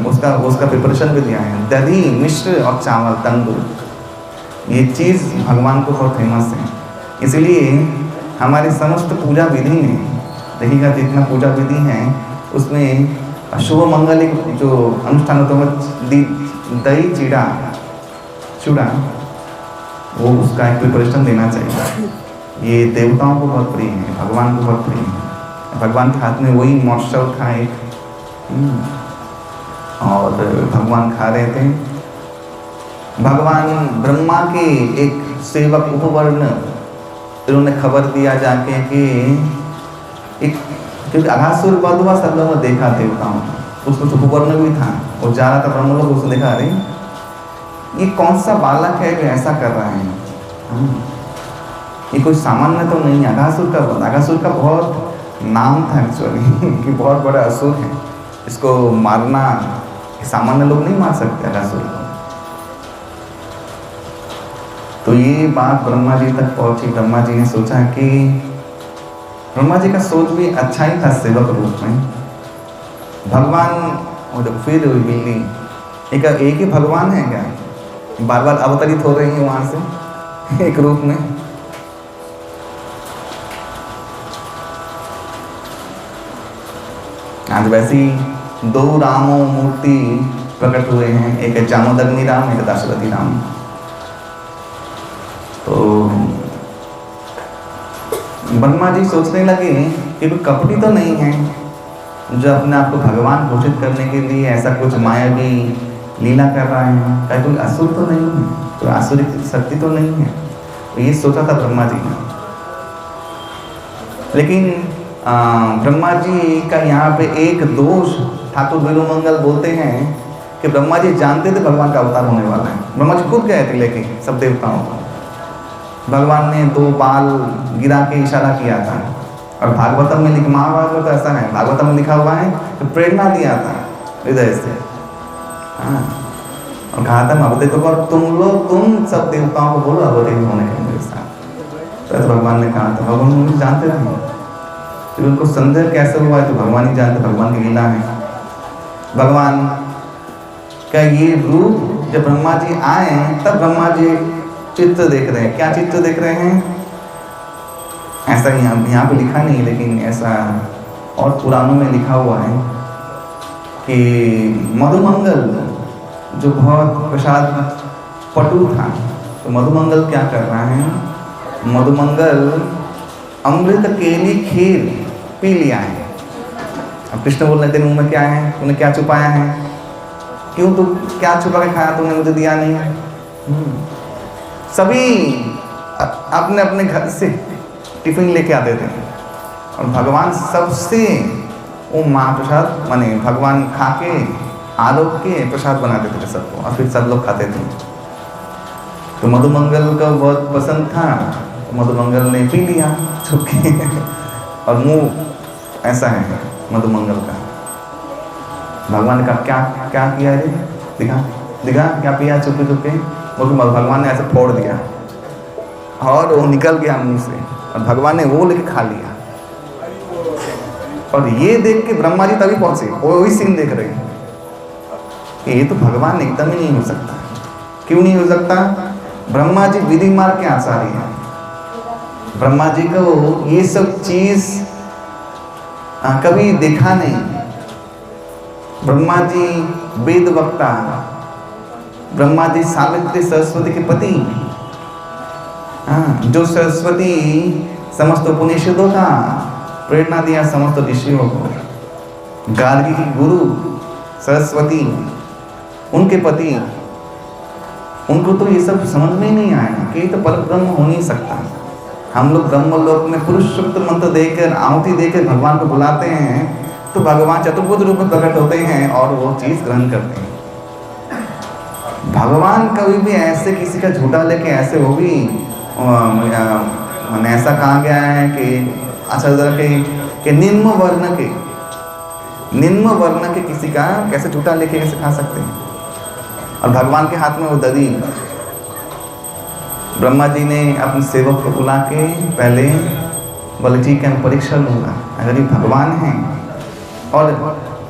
Speaker 1: उसका प्रिपरेशन भी दिया है, दही मिश्र और चावल तंदूर। ये चीज़ भगवान को बहुत फेमस है। इसलिए हमारी समस्त पूजा विधि में देखिएगा, जितना पूजा विधि है उसमें शुभ मंगलिक जो अनुष्ठान होता है, दही चूड़ा वो उसका एक प्रिपरेशन देना चाहिए। ये देवताओं को बहुत प्रिय है, भगवान को बहुत प्रिय है। भगवान के हाथ में वही महोत्सव था एक, और भगवान खा रहे थे। भगवान ब्रह्मा के एक सेवक उपवर्ण, इन्होंने खबर दिया जाके कि एक, क्योंकि अगासुर वध हुआ, सब लोगों ने देखा देवताओं, उसको तो उपवर्ण भी था, वो जा रहा था ब्रह्म लोग, उसने देखा अरे ये कौन सा बालक है जो ऐसा कर रहा है, ये कोई सामान्य तो नहीं है। अगासुर का बहुत नाम था एक्चुअली कि बहुत बड़ा असुर है, इसको मारना सामान्य लोग नहीं मार सकते अगासुर को। तो ये बात ब्रह्मा जी तक पहुंची। ब्रह्मा जी ने सोचा कि ब्रह्मा जी का सोच भी अच्छा ही था सेवक रूप में। भगवान, और फिर बिल्ली, एक ही भगवान है क्या, बार बार अवतरित हो रही है वहाँ से एक रूप में। आज वैसी 2 रामों मूर्ति प्रकट हुए हैं, एक है जामोदग्नि राम, एक दशरथी राम। तो ब्रह्मा जी सोचने लगे कि कोई कपटी तो नहीं है जो अपने आप को भगवान घोषित करने के लिए ऐसा कुछ मायावी लीला कर रहा है, क्या कोई असुर तो नहीं है, कोई आसुरिक शक्ति तो नहीं है। तो ये सोचा था ब्रह्मा जी ने। लेकिन ब्रह्मा जी का यहाँ पे एक दोष ठाकुर विलोमंगल बोलते हैं कि ब्रह्मा जी जानते थे भगवान का अवतार होने वाला है। ब्रह्मा जी खुद गए थे लेके सब देवताओं को, भगवान ने 2 बाल गिरा के इशारा किया था। और भागवतम में महाभारत में तो ऐसा है, भागवतम में लिखा हुआ है तो प्रेरणा दिया था हृदय से। हाँ, और कहा था अवधेय तो तुम सब देवताओं को बोलो अवधेय होने के मेरे साथ। तो भगवान ने कहा था, भगवान मुझे जानते रहे, फिर उनको संदेह कैसे हुआ है तो भगवान ही जानते, भगवान की लीला है। भगवान का ये रूप जब ब्रह्मा जी आए तब ब्रह्मा जी चित्र देख रहे हैं। क्या चित्र देख रहे हैं? ऐसा यहाँ पे लिखा नहीं, लेकिन ऐसा और पुराणों में लिखा हुआ है कि मधुमंगल जो बहुत प्रसाद पटु था, तो मधुमंगल क्या कर रहा है? मधुमंगल अमृत केली खीर पी लिया है। अब कृष्ण बोल रहे थे मुंह में क्या है, तूने क्या छुपाया है, क्यों तू क्या छुपा के खाया, तूने मुझे दिया नहीं है। सभी अपने अपने घर से टिफिन लेके आते थे और भगवान सबसे वो महाप्रसाद माने भगवान खा के आलोक के प्रसाद बनाते थे सबको, और फिर सब लोग खाते थे। तो मधुमंगल को बहुत पसंद था, तो मधुमंगल ने पी लिया छुप के और मुंह ऐसा है मधुमंगल का। भगवान का क्या क्या किया रे, दिखा दिखा क्या पिया छुपके छुपके। वो भगवान ने ऐसे फोड़ दिया और वो निकल गया मुंह से, और भगवान ने वो लेके खा लिया। और ये देख के ब्रह्मा जी तभी पहुंचे, वो वही सीन देख रहे हैं कि ये तो भगवान एकदम ही नहीं हो सकता। क्यों नहीं हो सकता? ब्रह्मा जी विधि मार्ग के आचार्य हैं। ब्रह्मा जी को ये सब चीज कभी देखा नहीं। ब्रह्मा जी वेद वक्ता, ब्रह्मा जी सावित्री सरस्वती के पति, जो सरस्वती समस्त उपनिषदों का प्रेरणा दिया समस्त ऋषियों को। गार्गी की गुरु सरस्वती, उनके पति, उनको तो ये सब समझ में ही नहीं आया कि ये तो परब्रह्म हो नहीं सकता। हम लोग ब्रह्म लोक में पुरुष सूक्त मंत्र देकर आहुति देकर भगवान को बुलाते हैं, तो भगवान चतुर्भुज रूप में प्रकट होते हैं और वो चीज़ ग्रहण करते हैं। भगवान कभी भी ऐसे किसी का झूठा लेके ऐसे वो भी मैंने ऐसा कहा गया है कि अच्छा के निम्न वर्ण के किसी का कैसे झूठा लेके कैसे खा सकते हैं। और भगवान के हाथ में वो दरी। ब्रह्मा जी ने अपने सेवक को बुला के पहले बोले ठीक है मैं परीक्षा लूँगा, अगर ये भगवान हैं। और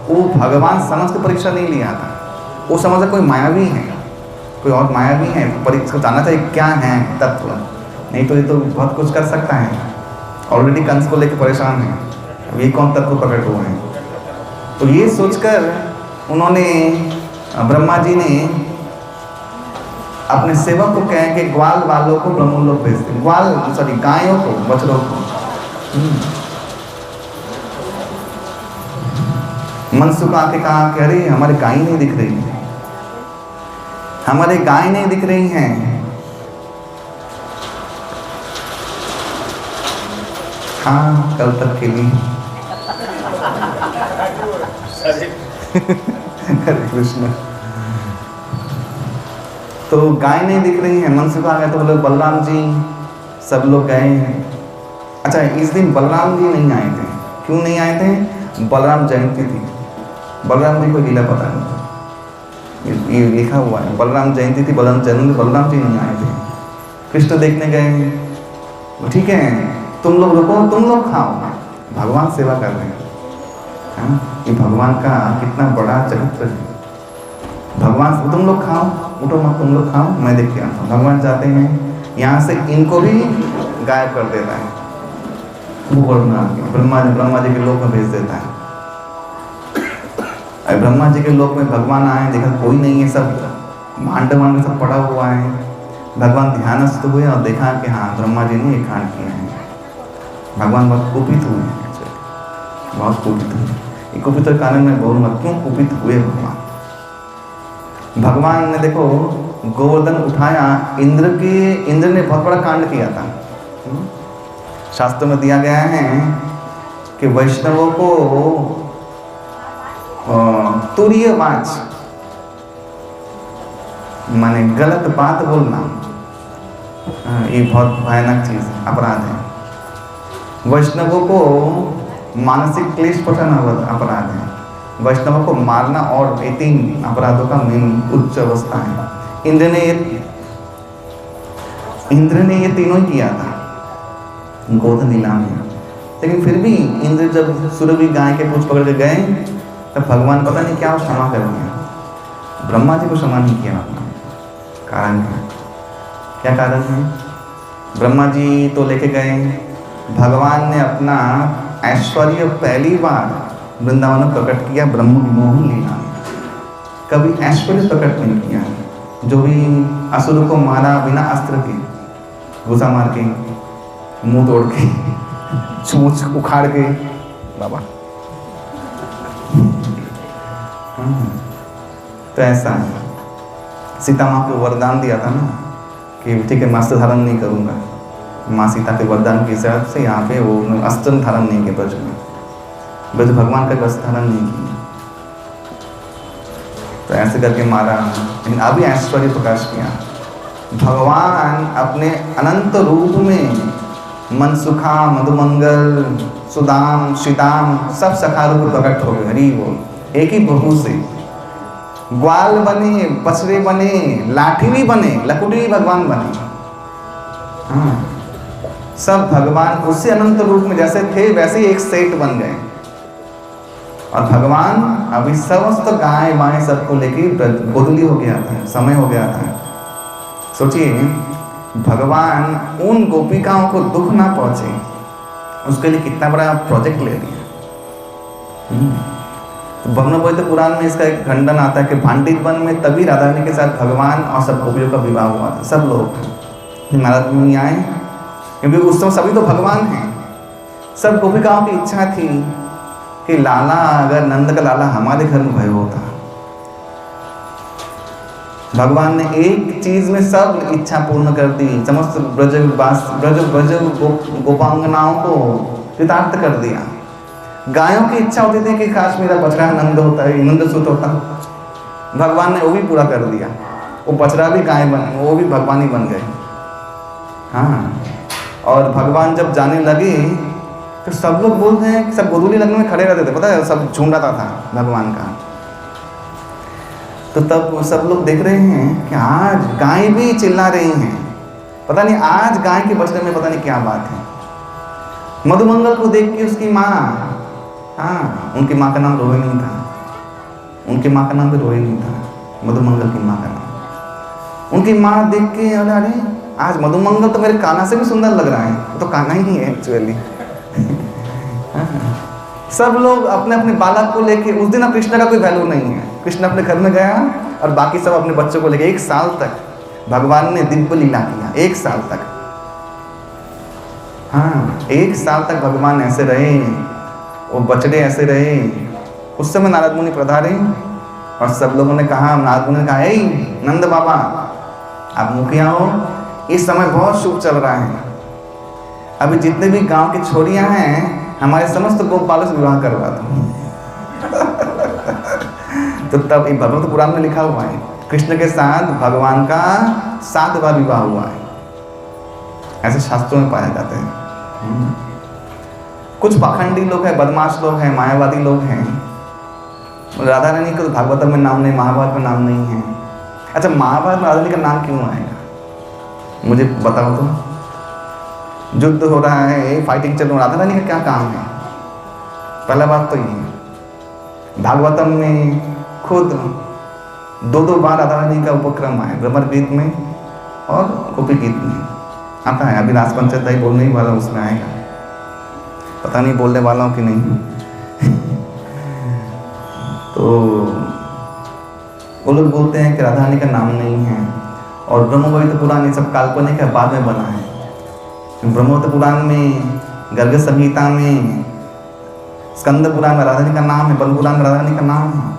Speaker 1: वो भगवान समझ के परीक्षा नहीं लिया था, वो समझा कोई मायावी है, कोई और मायावी है, परीक्षा जानना चाहिए क्या है तत्व, नहीं तो ये तो बहुत कुछ कर सकता है। ऑलरेडी कंस को लेकर परेशान है, अब ये कौन तत्व प्रकट हुआ है। तो ये सोचकर उन्होंने ब्रह्मा जी ने अपने सेवक को कहे कि ग्वाल वालों को ब्रह्मलोक भेज दे, गायों को, बछड़ों को। मनसुख आके कहा कि अरे हमारे गाय नहीं दिख रही है, हमारे गाय नहीं दिख रही हैं। हाँ कल तक के लिए। हरे कृष्ण। तो गाय नहीं दिख रही है, मनसुख आ गया तो बोले बलराम जी, सब लोग गए हैं। अच्छा इस दिन बलराम जी नहीं आए थे, क्यों नहीं आए थे? बलराम जयंती थी। बलराम जी को लीला पता नहीं, ये लिखा हुआ है बलराम जयंती थी, बलराम जी नहीं आए थे। कृष्ण देखने गए, ठीक है तुम लोग रुको, तुम लोग खाओ, भगवान सेवा कर रहे हैं। ये भगवान का कितना बड़ा चरित्र है। भगवान तुम लोग खाओ, उठो मत, तुम लोग खाओ, मैं देख के आता हूँ। भगवान जाते हैं यहाँ से, इनको भी गायब कर देता है, ब्रह्मा जी के लोक में भेज देता है। ब्रह्मा जी के लोक में भगवान आए, देखा कोई नहीं है, सब भांड में सब पड़ा हुआ है। भगवान ध्यानस्थ हुए और देखा कि हाँ ब्रह्मा जी ने ये कांड किया है। भगवान बहुत कुपित हुए हैं, बहुत कुपित हुए। ये कुपित के कारण मैं बोलूँगा क्यों कुपित हुए भगवान। भगवान ने देखो गोवर्धन उठाया, इंद्र ने बहुत बड़ा कांड किया था। शास्त्र में दिया गया है कि वैष्णवों को तुरीयवाच माने गलत बात बोलना, ये बहुत भयानक चीज अपराध है। वैष्णवों को मानसिक क्लेश पहुंचाना अपराध है। वैष्णवों को मारना और ये 3 अपराधों का मेन उच्च अवस्था है। इंद्र ने ये तीनों किया था गोवर्धन लीला में। लेकिन फिर भी इंद्र जब सुरभि गाय के पूंछ पकड़ के गए तब भगवान पता नहीं क्या क्षमा कर दिया। ब्रह्मा जी को क्षमा नहीं किया अपना। कारण क्या कारण है? ब्रह्मा जी तो लेके गए, भगवान ने अपना ऐश्वर्य पहली बार वृंदावन में प्रकट किया ब्रह्म मोहन लीला में। कभी ऐश्वर्य प्रकट नहीं किया। जो भी असुर को मारा बिना अस्त्र के, घुसा मार के, मुंह तोड़ के, चोंच उखाड़ के, बाबा तो ऐसा है। सीता माँ को वरदान दिया था ना कि ठीक है मैं अस्त्र धारण नहीं करूँगा। माँ सीता के वरदान के हिसाब से यहाँ पे वो अस्त्र धारण नहीं किया ब्रज में, ब्रज भगवान का अस्त्र धारण नहीं किया, तो ऐसे करके मारा। लेकिन अभी ऐश्वर्य प्रकाश किया। भगवान अपने अनंत रूप में मनसुखा, मधुमंगल, सुदाम, श्रीदाम सब सखा रूप प्रकट हो गए। हरि बोल। एक ही बहू से ग्वाल बने, बछड़े बने, लाठी भी बने, लकुटी भी भगवान बने। हाँ, सब भगवान उसी अनंत रूप में जैसे थे वैसे ही एक सेट बन गए। और भगवान अभी समस्त गाय बाएं सबको लेके गोदली हो गया था, समय हो गया था। सोचिए भगवान उन गोपिकाओं को दुख ना पहुंचे उसके लिए कितना बड़ा प्रोजेक्ट ले लिया। तो भग्नोपवित पुराण में इसका एक खंडन आता है कि भांडित वन में तभी राधा रानी के साथ भगवान और सब गोपियों का विवाह हुआ था। सब लोग नारद मुनि आए क्योंकि उस समय सभी तो भगवान हैं। सब गोपिकाओं की इच्छा थी कि लाला, अगर नंद का लाला हमारे घर में भयो होता। भगवान ने एक चीज में सब इच्छा पूर्ण कर दी। समस्त ब्रज गोपांगनाओं को कृतार्थ कर दिया। गायों की इच्छा होती थी कि काश मेरा बछड़ा नंद होता है, नंद सुत होता। भगवान ने वो भी पूरा कर दिया। वो बछड़ा भी गाय बन, वो भी भगवान ही बन गए। हाँ, और भगवान जब जाने लगे तो सब लोग बोलते हैं कि सब गोधूली लग्न में खड़े रहते थे, पता है, सब झूम रहा था भगवान का। तो तब सब लोग देख रहे हैं कि आज गाय भी चिल्ला रही हैं। पता नहीं आज गाय के बछड़े में पता नहीं क्या बात है। मधुमंगल को देख के उसकी माँ, हाँ, उनकी माँ का नाम रोहिणी था। उनकी माँ का नाम भी रोहिणी था, मधुमंगल की माँ का नाम। उनकी माँ देख के अरे आज मधुमंगल तो मेरे कान्हा से भी सुंदर लग रहा है, तो कान्हा ही है एक्चुअली। सब लोग अपने अपने बालक को लेके, उस दिन अब कृष्ण का कोई वैल्यू नहीं है। कृष्ण अपने घर में गया और बाकी सब अपने बच्चों को लेके 1 साल तक भगवान ने दिव्य लीला किया। 1 साल तक, हाँ, 1 साल तक भगवान ऐसे रहे, वो बछड़े ऐसे रहे। उस समय नारद मुनि पधारे और सब लोगों ने कहा, नारद मुनि ने कहा, ए नंद बाबा आप मुखिया हो, इस समय बहुत शुभ चल रहा है। अभी जितने भी गांव की छोरियां हैं हमारे समस्त गोपालों से विवाह करवा दो। तो तब ये भगवत पुराण में लिखा हुआ है कृष्ण के साथ भगवान का 7 बार विवाह हुआ है, ऐसे शास्त्रों में पाए जाते हैं। कुछ पाखंडी लोग हैं, बदमाश लोग हैं, मायावादी लोग हैं। राधा रानी का तो भागवतम में नाम नहीं, महाभारत में नाम नहीं है। अच्छा, महाभारत में राधा रानी का नाम क्यों आएगा मुझे बताओ तो। युद्ध हो रहा है, फाइटिंग चल रहा है, राधा रानी का क्या काम है? पहला बात तो ये। भागवतम में खुद 2 बार राधा रानी का उपक्रम है, भ्रमर गीत में और गोपी गीत में आता है। अभी रास पंचदाई बोलने ही वाला उसमें आएगा, पता नहीं बोलने वाला हूँ कि नहीं। तो वो लोग बोलते हैं कि राधा रानी का नाम नहीं है। और ब्रह्मवैवर्त पुराण ये सब काल्पनिक है, बाद में बना है। ब्रह्मवैवर्त पुराण में गर्ग संहिता में, स्कंद पुराण में राधा रानी का नाम है, बल पुराण में राधा रानी का नाम है।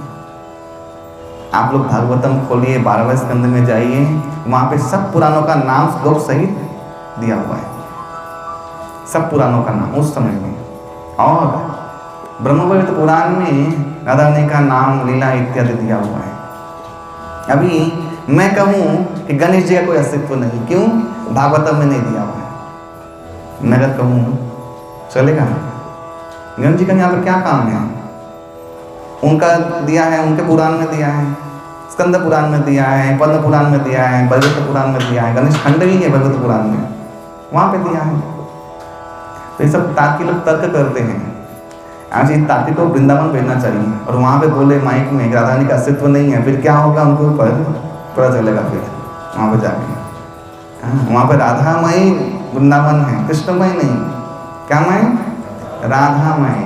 Speaker 1: आप लोग भागवतम खोलिए, 12वें स्कंद में जाइए, वहाँ पे सब पुराणों का नाम श्लोक सहित दिया हुआ है, सब पुराणों का नाम उस समय में। और ब्रह्मवैवर्त पुराण में राधा रानी का नाम, लीला इत्यादि दिया हुआ है। अभी मैं कहूँ कि गणेश जी का कोई अस्तित्व नहीं, क्यों? भागवतम में नहीं दिया हुआ है। मैं अगर कहूँ चलेगा? गणेश जी का यहाँ पर क्या काम है? उनका दिया है, उनके पुराण में दिया है, स्कंद पुराण में दिया है, पद्म पुराण में दिया है, भागवत पुराण में दिया है, गणेश खंड ही है भागवत पुराण में, वहाँ पे दिया है। तो ये सब तार्किक लोग तर्क करते हैं। आज इन तार्किक को वृंदावन भेजना चाहिए और वहाँ पे बोले माइक में राधा रानी का अस्तित्व नहीं है, फिर क्या होगा उनके ऊपर पता चलेगा। फिर वहाँ पे जाके वहाँ पे राधामयी वृंदावन है, कृष्णमय नहीं। क्या मय? राधामय।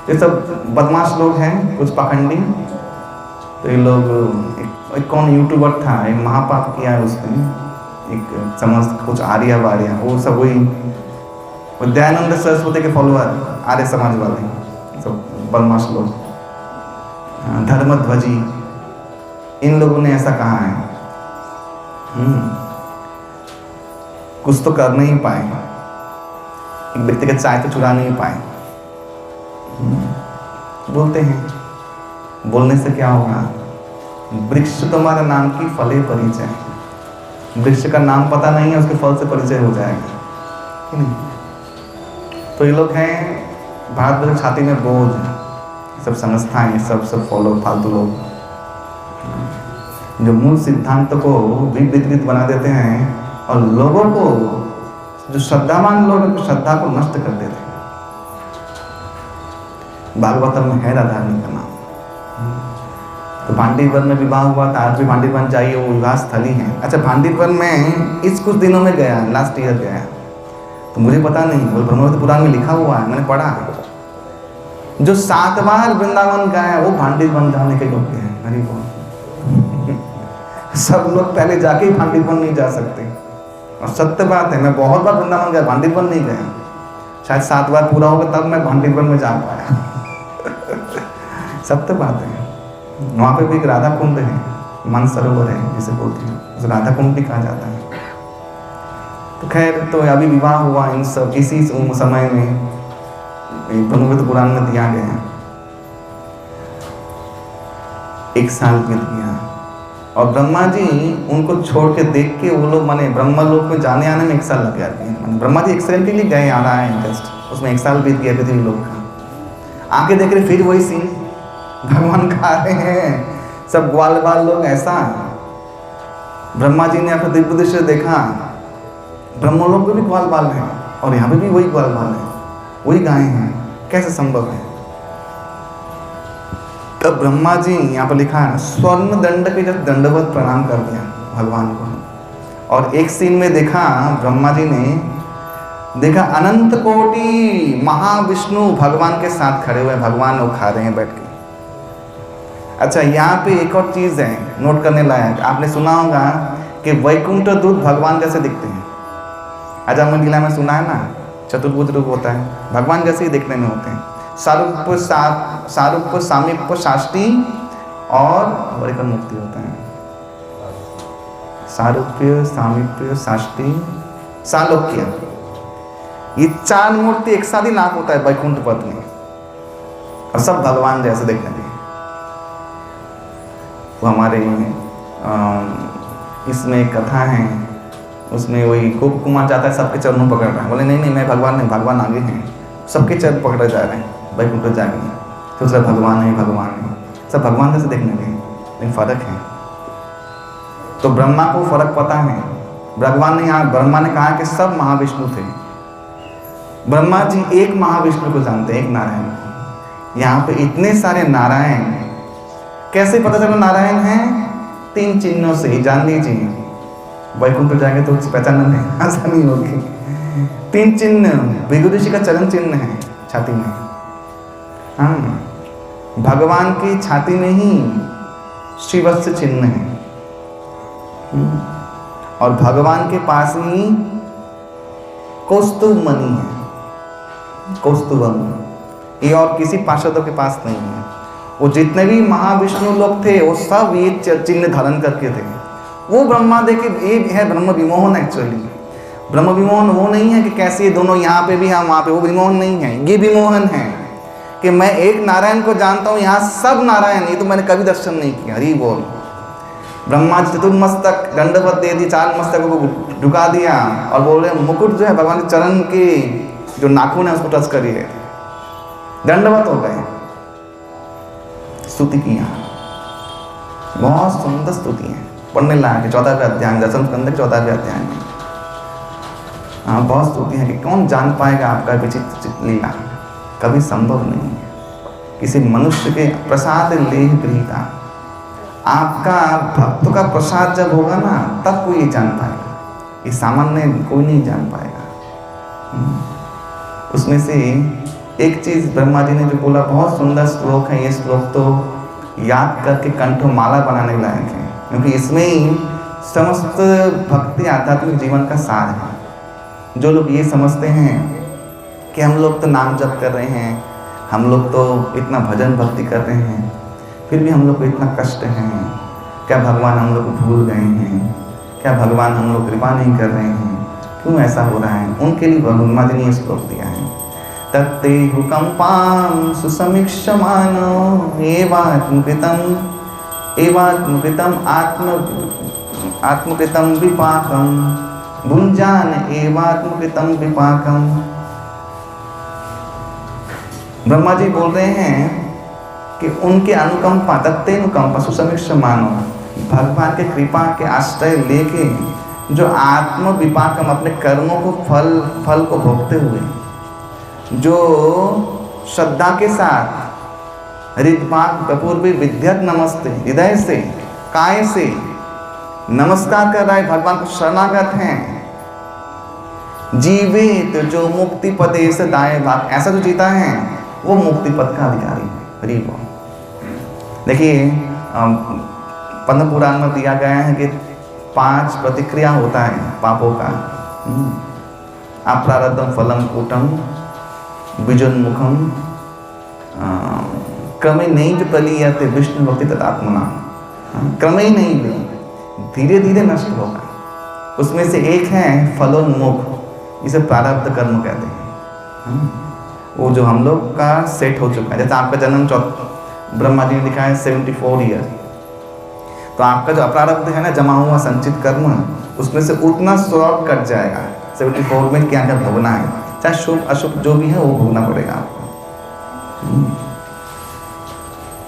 Speaker 1: ये सब बदमाश लोग हैं, कुछ पाखंडी। तो ये लोग एक कौन यूट्यूबर था, एक महापाप किया है उसने, एक समझ कुछ आर्या वार्या, वो सब वही दयानंद सरस्वती के फॉलोअर, आर्य समाज वाले सब बदमाश लोग, धर्मध्वजी, इन लोगों ने ऐसा कहा है। कुछ तो कर नहीं पाए, एक व्यक्ति का चाय तो चुरा नहीं पाए। बोलते हैं, बोलने से क्या होगा? वृक्ष तुम्हारा नाम की फले परिचय, वृक्ष का नाम पता नहीं है, उसके फल से परिचय हो जाएगा। तो ये लोग हैं भारत भर छाती में बोझ, सब संस्थाएं, सब फॉलो फालतू लोग जो मूल सिद्धांत को विपरीत बना देते हैं और लोगों को, जो श्रद्धावान लोग हैं, श्रद्धा को नष्ट कर देते हैं। भागवतम में है राधा रानी का नाम। तो भांडीवन में विवाह हुआ था, आज भी भांडीवन जाइए, वो विवाह स्थली है। अच्छा, भांडीवन में इस कुछ दिनों में गया, लास्ट ईयर गया, तो मुझे पता नहीं, वो ब्रह्मवैवर्त पुराण में लिखा हुआ है, मैंने पढ़ा। जो 7 बार वृंदावन गया वो भांडीवन जाने के योग्य है। हरि बोल। सब लोग पहले जाके ही भांडीवन नहीं जा सकते, और सत्य बात है, मैं बहुत बार वृंदावन गया, भांडीवन नहीं गया। शायद 7 बार पूरा होगा तब मैं भांडीवन में जा पाया। सत्य बात है। वहाँ पे भी एक राधा कुंड है, मानसरोवर है जिसे बोलते हैं, उस राधा कुंड भी कहा जाता है। तो खैर, तो अभी विवाह हुआ इन सब इसी समय में ब्रह्मवैवर्त पुराण में दिया गया है। 1 साल बीत गया और ब्रह्मा जी उनको छोड़ के देख के वो लोग माने ब्रह्मलोक में जाने आने में 1 साल लग गया। ब्रह्मा जी 1 सेकंड के लिए गए, आ रहा है जस्ट, उसमें 1 साल बीत गया पृथ्वी लोक का। आके देख रहे फिर वही सीन, भगवान खा रहे हैं, सब ग्वाल बाल लोग। ऐसा ब्रह्मा जी ने अपने दिव्य दृष्टि से देखा, ब्रह्मलोक में भी ग्वाल बाल हैं और यहाँ पे भी वही ग्वाल बाल है, वही गाय हैं, कैसे संभव है? तब ब्रह्मा जी, यहाँ पर लिखा है, स्वर्ण दंड के जब दंडवत प्रणाम कर दिया भगवान को। और एक सीन में देखा, ब्रह्मा जी ने देखा अनंत कोटि महाविष्णु भगवान के साथ खड़े हुए, भगवान वो खा रहे हैं बैठ के। अच्छा, यहाँ पे एक और चीज़ है नोट करने लायक। आपने सुना होगा कि वैकुंठ दूत भगवान जैसे दिखते हैं। अजामिल लीला में सुना है ना, चतुर्भुज रूप होता है, भगवान जैसे ही देखने में होते हैं। सारूप सामीप्य साष्टी और बड़े मुक्ति होता है। सारूप्य, सामीप्य, साष्टी, सालोक्य, ये 4 मूर्ति एक साथ ही लाभ होता है वैकुंठ पद में, और सब भगवान जैसे देखने के। वो हमारे इसमें एक कथा है, उसमें वही गोप कुमार जाता है, सबके चरणों पकड़ रहा है, बोले नहीं मैं भगवान नहीं, भगवान आगे हैं, सबके चरण पकड़े जा रहे हैं वैकुंठ जाके। तो सब भगवान है, सब भगवान जैसे देखने के, लेकिन फर्क है। तो ब्रह्मा को फर्क पता है, भगवान ने यहाँ, ब्रह्मा ने कहा कि सब महाविष्णु थे, ब्रह्मा जी एक महाविष्णु को जानते हैं, एक नारायण को। यहाँ पे इतने सारे नारायण, कैसे पता चला नारायण हैं? 3 चिन्हों से ही जान लीजिए, वैकुंठ जाएंगे तो पहचानने में आसानी होगी। 3 चिन्ह, भृगु ऋषि का चरण चिन्ह है छाती में। हाँ, भगवान की छाती में ही श्रीवत्स चिन्ह है, और भगवान के पास ही कौस्तुभ मणि है, कौस्तुभम, ये और किसी पार्षदों के पास नहीं है। वो जितने भी महाविष्णु लोग थे वो सब ये चिन्ह धारण करके थे। वो ब्रह्मा देखे, ये है ब्रह्म विमोहन। एक्चुअली ब्रह्म विमोहन वो नहीं है कि कैसे दोनों यहाँ पे भी हम वहाँ पे, वो विमोहन नहीं है। ये विमोहन है कि मैं एक नारायण को जानता हूँ, यहाँ सब नारायण, ये तो मैंने कभी दर्शन नहीं किया। हरि बोल। ब्रह्मा जी चतुर्मस्तक दंडवत दे दी, 4 मस्तकों को झुका दिया और बोल रहे मुकुट जो है भगवान के चरण के जो नाखून है उसको टच करिए, दंडवत हो गए, स्तुति किया। बहुत सुंदर स्तुति है, पढ़ने लायक है। 14वें अध्याय, दसम स्कंद के 14वें अध्याय में बहुत स्तुति है कि कौन जान पाएगा आपका विचित्र लीला, कभी संभव नहीं है। किसी मनुष्य के प्रसाद लेह गृहीता, आपका भक्तों का प्रसाद जब होगा ना तब कोई ये जान पाएगा, ये सामान्य कोई नहीं जान पाएगा। उसमें से एक चीज ब्रह्मा जी ने जो बोला, बहुत सुंदर श्लोक है। ये श्लोक तो याद करके कंठों माला बनाने लायक है, क्योंकि इसमें ही समस्त भक्ति आध्यात्मिक जीवन का सार है। जो लोग ये समझते हैं कि हम लोग तो नाम जप कर रहे हैं, हम लोग तो इतना भजन भक्ति कर रहे हैं, फिर भी हम लोग को इतना कष्ट है, क्या भगवान हम लोग को भूल गए हैं, क्या भगवान हम लोग कृपा नहीं कर रहे हैं, क्यों ऐसा हो रहा है, उनके लिए ब्रह्मा जी ने ये श्लोक दिया है। तत्ते हुकंपां सुसमीक्षमानो एवात्मकृतम आत्मकृतम विपाकम भुंजान एवात्मकृतम विपाकम। ब्रह्मा जी बोल रहे हैं कि उनके अनुकंपा, तत्ते अनुकंपा सुसमीक्षमानो, भगवान के कृपा के आश्रय लेके जो आत्म विपाकम, अपने कर्मों को फल को भोगते हुए, जो श्रद्धा के साथ हृदभाग कपूर्वी विद्यत नमस्ते, हृदय से काय से नमस्कार कर रहा है, भगवान को शरणागत हैं, जीवे तो जो मुक्ति पदे से दाएं भाग, ऐसा जो जीता है वो मुक्ति पद का अधिकारी है। हरि बोल। देखिए पद्म पुराण में दिया गया है कि 5 प्रतिक्रिया होता है पापों का। अप्रारब्धम फलम कूटम बीजोन्मुखम क्रमे नहीं जो प्रलीयते विष्णु भक्ति तदात्मना, क्रमे ही नहीं, धीरे धीरे नष्ट होगा। उसमें से एक है फलोन्मुख, इसे प्रारब्ध कर्म कहते हैं। वो जो हम लोग का सेट हो चुका है, जैसे आपका जन्म ब्रह्मा जी ने लिखा है 74 ईयर, तो आपका जो अप्रारब्ध है ना, जमा हुआ संचित कर्म, उसमें से उतना शॉर्ट कट जाएगा। 74 में क्या क्या भोगना है, चाहे शुभ अशुभ जो भी है वो भोगना पड़ेगा आपको।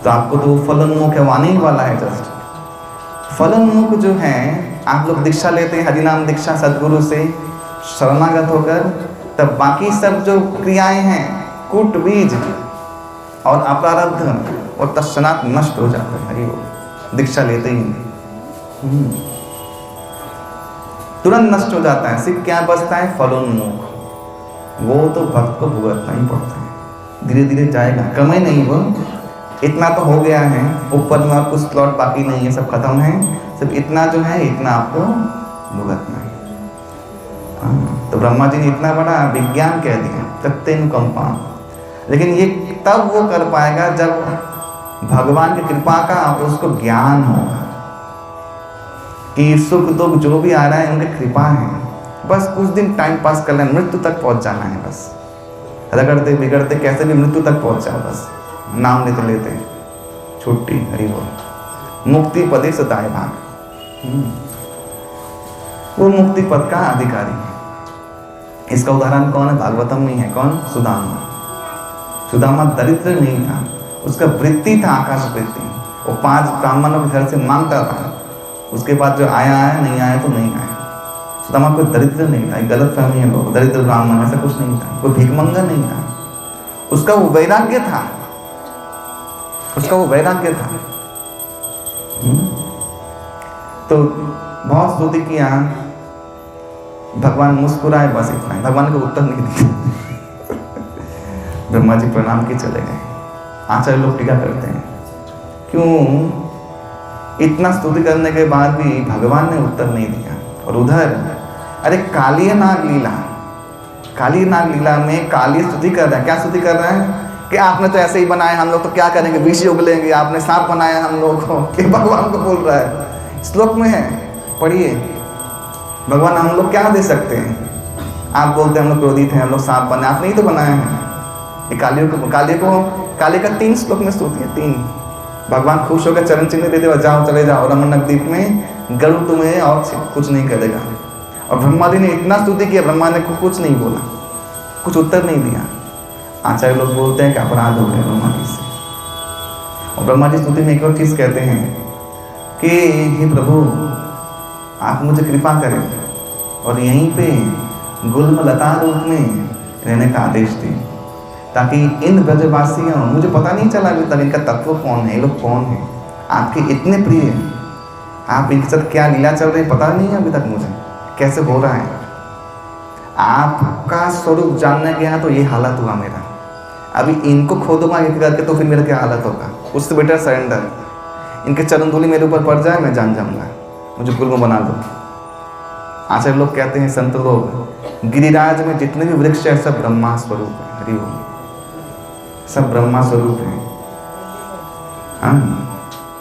Speaker 1: तो आपको तो फलोन्मुख है, आने ही वाला है जस्ट। फलोन्मुख जो है, आप लोग दीक्षा लेते हैं, हरिनाम दीक्षा सदगुरु से शरणागत होकर, तब बाकी सब जो क्रियाएं हैं, कूट बीज और अप्रारब्ध और तत्क्षणात नष्ट हो जाता है। हरि बोल। दीक्षा लेते ही तुरंत नष्ट हो जाता है। सिर्फ क्या बचता है, फलोन्मुख। वो तो भक्त को भुगतना ही पड़ता है, धीरे धीरे जाएगा, कमी नहीं। वो इतना तो हो गया है, ऊपर में कुछ स्लॉट बाकी नहीं है, सब खत्म है, सिर्फ इतना जो है इतना आपको भुगतना है। तो ब्रह्मा जी ने इतना बड़ा विज्ञान कह दिया, तत्तेनुकंपा। लेकिन ये तब वो कर पाएगा जब भगवान की कृपा का उसको ज्ञान होगा कि सुख दुख जो भी आ रहा है उनकी कृपा है, बस कुछ दिन टाइम पास कर लेना, मृत्यु तक पहुंच जाना है। बस रगड़ते बिगड़ते कैसे भी मृत्यु तक पहुंच जाओ, बस नाम लेते लेते छुट्टी। हरि बोल। मुक्ति पदे से दाएं भाग, वो मुक्ति पद का अधिकारी है। इसका उदाहरण कौन है, भागवतम में है। कौन, सुदामा। सुदामा दरिद्र नहीं था, उसका वृत्ति था आकाश वृत्ति। वो 5 ब्राह्मणों के घर से मांगता था, उसके बाद जो आया नहीं आया तो नहीं आया। सुदामा कोई दरिद्र नहीं था, गलत फहमी है लोग, दरिद्र ब्राह्मण ऐसा कुछ नहीं था, कोई भीखमंगा नहीं था। उसका वो वैराग्य था, उसका वो वैराग्य था। तो बहुत स्तुति किया, भगवान मुस्कुराए, बस इतना ही, भगवान को उत्तर नहीं दिया। ब्रह्मा जी प्रणाम के चले गए। आचार्य लोग टीका करते हैं, क्यों इतना स्तुति करने के बाद भी भगवान ने उत्तर नहीं दिया। और उधर अरे कालिया नाग लीला, काली नाग लीला में काली स्तुति कर रहा है। क्या स्तुति कर रहा है कि आपने तो ऐसे ही बनाया, हम लोग तो क्या करेंगे, विष उगलेंगे, आपने सांप बनाया हम लोग को। कि भगवान को बोल रहा है, श्लोक में है, पढ़िए। भगवान हम लोग क्या दे सकते हैं? आप बोलते हैं हम लोग क्रोधित हैं, हम लोग सांप बने, आपने ही तो बनाया है। ये काली का 3 श्लोक में स्तुति है, 3। भगवान खुश होकर चरण चिन्ह दे दे, जाओ चले जाओ रमणक द्वीप में, गरुड़ तुम्हें और कुछ नहीं करेगा। और ब्रह्मा जी ने इतना स्तुति किया, ब्रह्मा ने कुछ नहीं बोला, कुछ उत्तर नहीं दिया। आचार्य लोग बोलते हैं कि अपराध हो गया ब्रह्मा जी से। और ब्रह्मा जी स्तुति में एक और चीज़ कहते हैं कि हे प्रभु आप मुझे कृपा करें और यहीं पे गुल्म लता रूप में रहने का आदेश दें, ताकि इन ब्रजवासियों, मुझे पता नहीं चला अभी तक इनका तत्व कौन है, ये लोग कौन है, आपके इतने प्रिय, आप इनके साथ क्या लीला चल रही पता नहीं है अभी तक मुझे, कैसे हो रहा है। आपका स्वरूप जानने गया तो ये हालत हुआ मेरा, अभी इनको खोदूंगा एक करके तो फिर मेरा क्या हालत होगा। उससे बेटर सरेंडर, इनके चरण धूलि मेरे ऊपर पड़ जाए मैं जान जाऊंगा, मुझे गुल्म बना दो। आचार्य लोग कहते हैं, संत लोग, गिरिराज में जितने भी वृक्ष है सब ब्रह्मा स्वरूप है। हरि ओम, सब ब्रह्मा स्वरूप है। हाँ,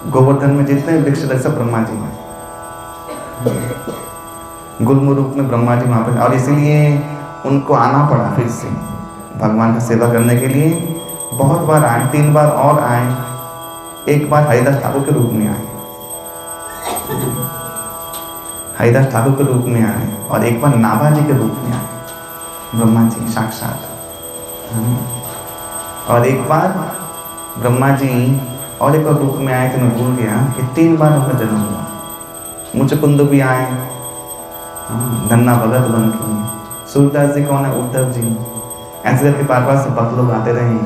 Speaker 1: गोवर्धन में जितने वृक्ष है सब ब्रह्मा जी हैं, गुल्म रूप में ब्रह्मा जी वहाँ पे। और इसीलिए उनको आना पड़ा फिर से भगवान का सेवा करने के लिए। बहुत बार आए, 3 बार और आए। एक बार हरिदास ठाकुर के रूप में आए, हरिदास ठाकुर के रूप में आए, और एक बार नाभा जी के रूप में आए, ब्रह्मा जी साक्षात। और एक बार ब्रह्मा जी और एक बार रूप में आए थे, मैं भूल गया कि 3 बार उनका जन्म हुआ। मुचकुंद भी आए, धन्ना भगत बन के। सूरदास जी कौन है? उद्धव जी। ऐसे करके बार से भक्त लोग आते रहे,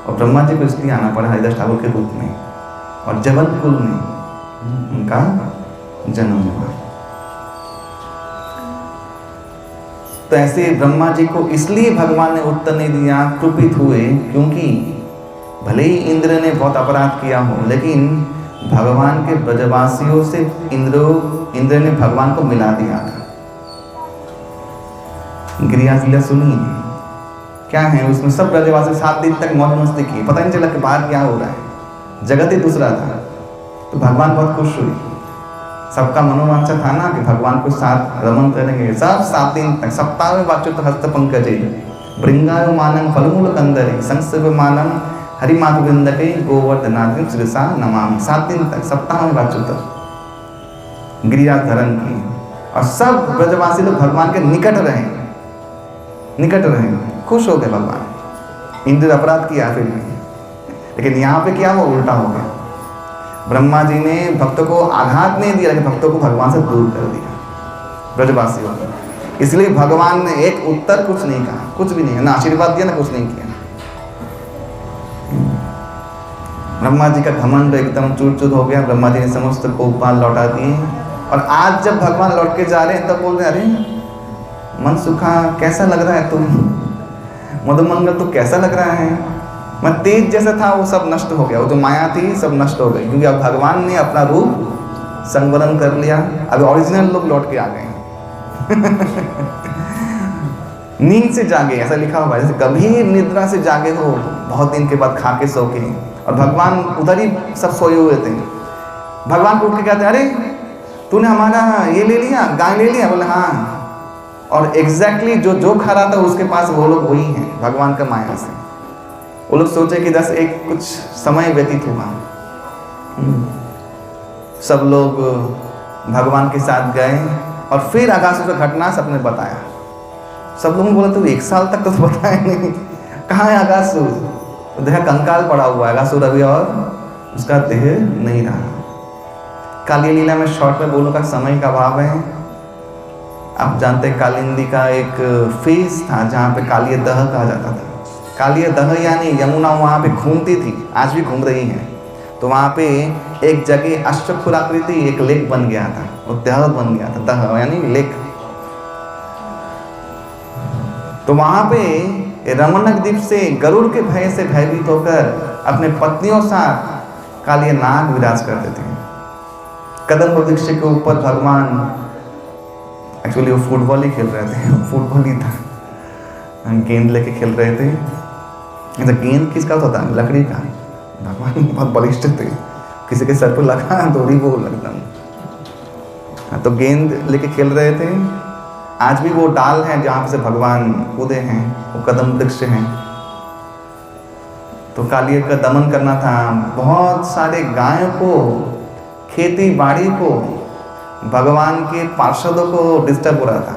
Speaker 1: और ब्रह्मा जी को इसलिए आना पड़ा हरिदास ठाकुर के रूप में, और जबलपुर में उनका जन्म हुआ। तो ऐसे ब्रह्मा जी को इसलिए भगवान ने उत्तर नहीं दिया, कुपित हुए, क्योंकि भले ही इंद्र ने बहुत अपराध किया हो, लेकिन भगवान के ब्रजवासियों से इंद्र ने भगवान को मिला दिया था। गिरिराज लीला सुनिए क्या है उसमें। सब ब्रजवासी 7 दिन तक मौज मस्ती की, पता नहीं चला कि बाहर क्या हो रहा है, जगत ही दूसरा था। तो भगवान बहुत खुश हुए, सबका मनोवांछा था ना कि भगवान को साथ रमन करेंगे। सब 7 दिन तक, सप्ताह में वाच्युत हस्त पंकजे भृंगायु मानम फलमूल कंदरे संसर्व मानम हरिमाधु वृंदके गोवर्धनाद्रिम शिरसा नमामि। 7 दिन तक सप्ताह में वाच्युत गिरिराज धरण की, और सब ब्रजवासी लोग भगवान के निकट रहे, खुश हो गए भगवान। इंद्र अपराध किया फिर भी, लेकिन यहाँ पे क्या हो, उल्टा हो गया। ब्रह्मा जी ने भक्तों को आघात नहीं दिया, लेकिन भक्तों को भगवान से दूर कर दिया ब्रजवासियों ने। इसलिए भगवान ने एक उत्तर कुछ नहीं कहा, कुछ भी नहीं, ना आशीर्वाद दिया ना कुछ नहीं किया। ब्रह्मा जी का घमंड एकदम चूर हो गया। ब्रह्मा जी ने समस्त कोपाल लौटा दिए, और आज जब भगवान लौट के जा रहे हैं तब बोल रहे, अरे मन सुखा कैसा लग रहा है तुम, मधुमंगल तो कैसा लग रहा है। मैं तेज जैसा था वो सब नष्ट हो गया, वो जो माया थी सब नष्ट हो गई, क्योंकि अब भगवान ने अपना रूप संवरण कर लिया। अब ओरिजिनल लोग लौट के आ गए नींद से जागे, ऐसा लिखा हुआ है, जैसे कभी निद्रा से जागे हो बहुत दिन के बाद, खा के सो के, और भगवान उधर ही सब सोए हुए थे। भगवान को उठ के कहते हैं, अरे तूने हमारा ये ले लिया, गाय ले लिया? बोले हाँ। और एग्जैक्टली जो खा रहा था उसके पास वो लोग वही हैं, भगवान का माया से। वो लोग सोचे कि 10 एक कुछ समय व्यतीत हुआ, सब लोग भगवान के साथ गए, और फिर अगासुर का घटना सबने बताया। सब लोगों ने बोला, तो 1 साल तक तो बताया नहीं, कहाँ है अगासुर? तो देखा कंकाल पड़ा हुआ है अगासुर अभी, और उसका देह नहीं रहा। काली लीला में शॉर्ट में बोलने का समय का अभाव है। आप जानते हैं कालिंदी का एक फेस था जहाँ पे कालिय दह कहा जाता था। कालिय दह यानी यमुना वहाँ पे घूमती थी, आज भी घूम रही है। तो वहाँ पे एक जगह अष्टपुराकृति एक लेक बन गया था, वो दह बन गया था, दह यानी लेक। तो वहाँ पे रमणक द्वीप से गरुड़ के भय से भयभीत होकर अपने पत्नियों साथ कालिय नाग विराज करते थे। कदम वृक्ष के ऊपर भगवान, एक्चुअली वो फुटबॉल ही खेल रहे थे, फुटबॉल ही था। गेंद लेके खेल रहे थे। अच्छा, गेंद किसका होता है? लकड़ी का। भगवान बहुत बलिष्ठ थे, किसी के सर पर लगा दौड़ी वो एकदम। तो गेंद लेके खेल रहे थे। आज भी वो डाल है जहाँ से भगवान कूदे हैं, वो कदम वृक्ष हैं। तो कालिय का दमन करना था। बहुत सारे गायों को, खेती बाड़ी को, भगवान के पार्षदों को डिस्टर्ब हो रहा था।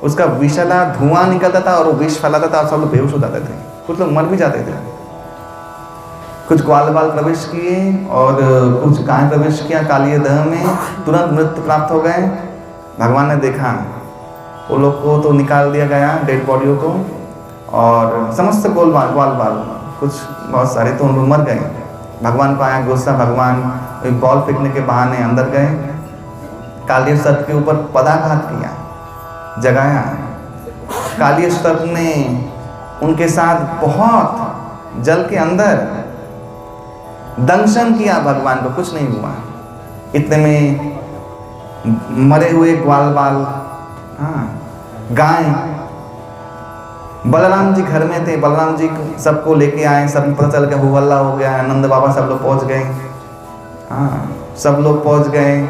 Speaker 1: उसका विषैला धुआं निकलता था और वो विष फैलाता था और सब लोग बेहोश हो जाते थे, कुछ लोग मर भी जाते थे। कुछ ग्वाल बाल प्रवेश किए और कुछ गाय प्रवेश किया कालिय दह में, तुरंत मृत्यु प्राप्त हो गए। भगवान ने देखा, वो लोग को तो निकाल दिया गया, डेड बॉडियों को, और समस्त ग्वाल बाल कुछ बहुत सारे तो उन लोग मर गए। भगवान को आया गुस्सा, भगवान एक बॉल फेंकने के बहाने अंदर गए, कालिय सर्प के ऊपर पदाघात किया, जगाया। कालिय सर्प ने उनके साथ बहुत जल के अंदर दंशन किया, भगवान को कुछ नहीं हुआ। इतने में मरे हुए ग्वाल बाल, गाय, बलराम जी घर में थे, बलराम जी सबको लेके आए, सब पता चल गया, हुहल्ला हो गया, नंद बाबा सब लोग पहुंच गए। सब लोग पहुंच गए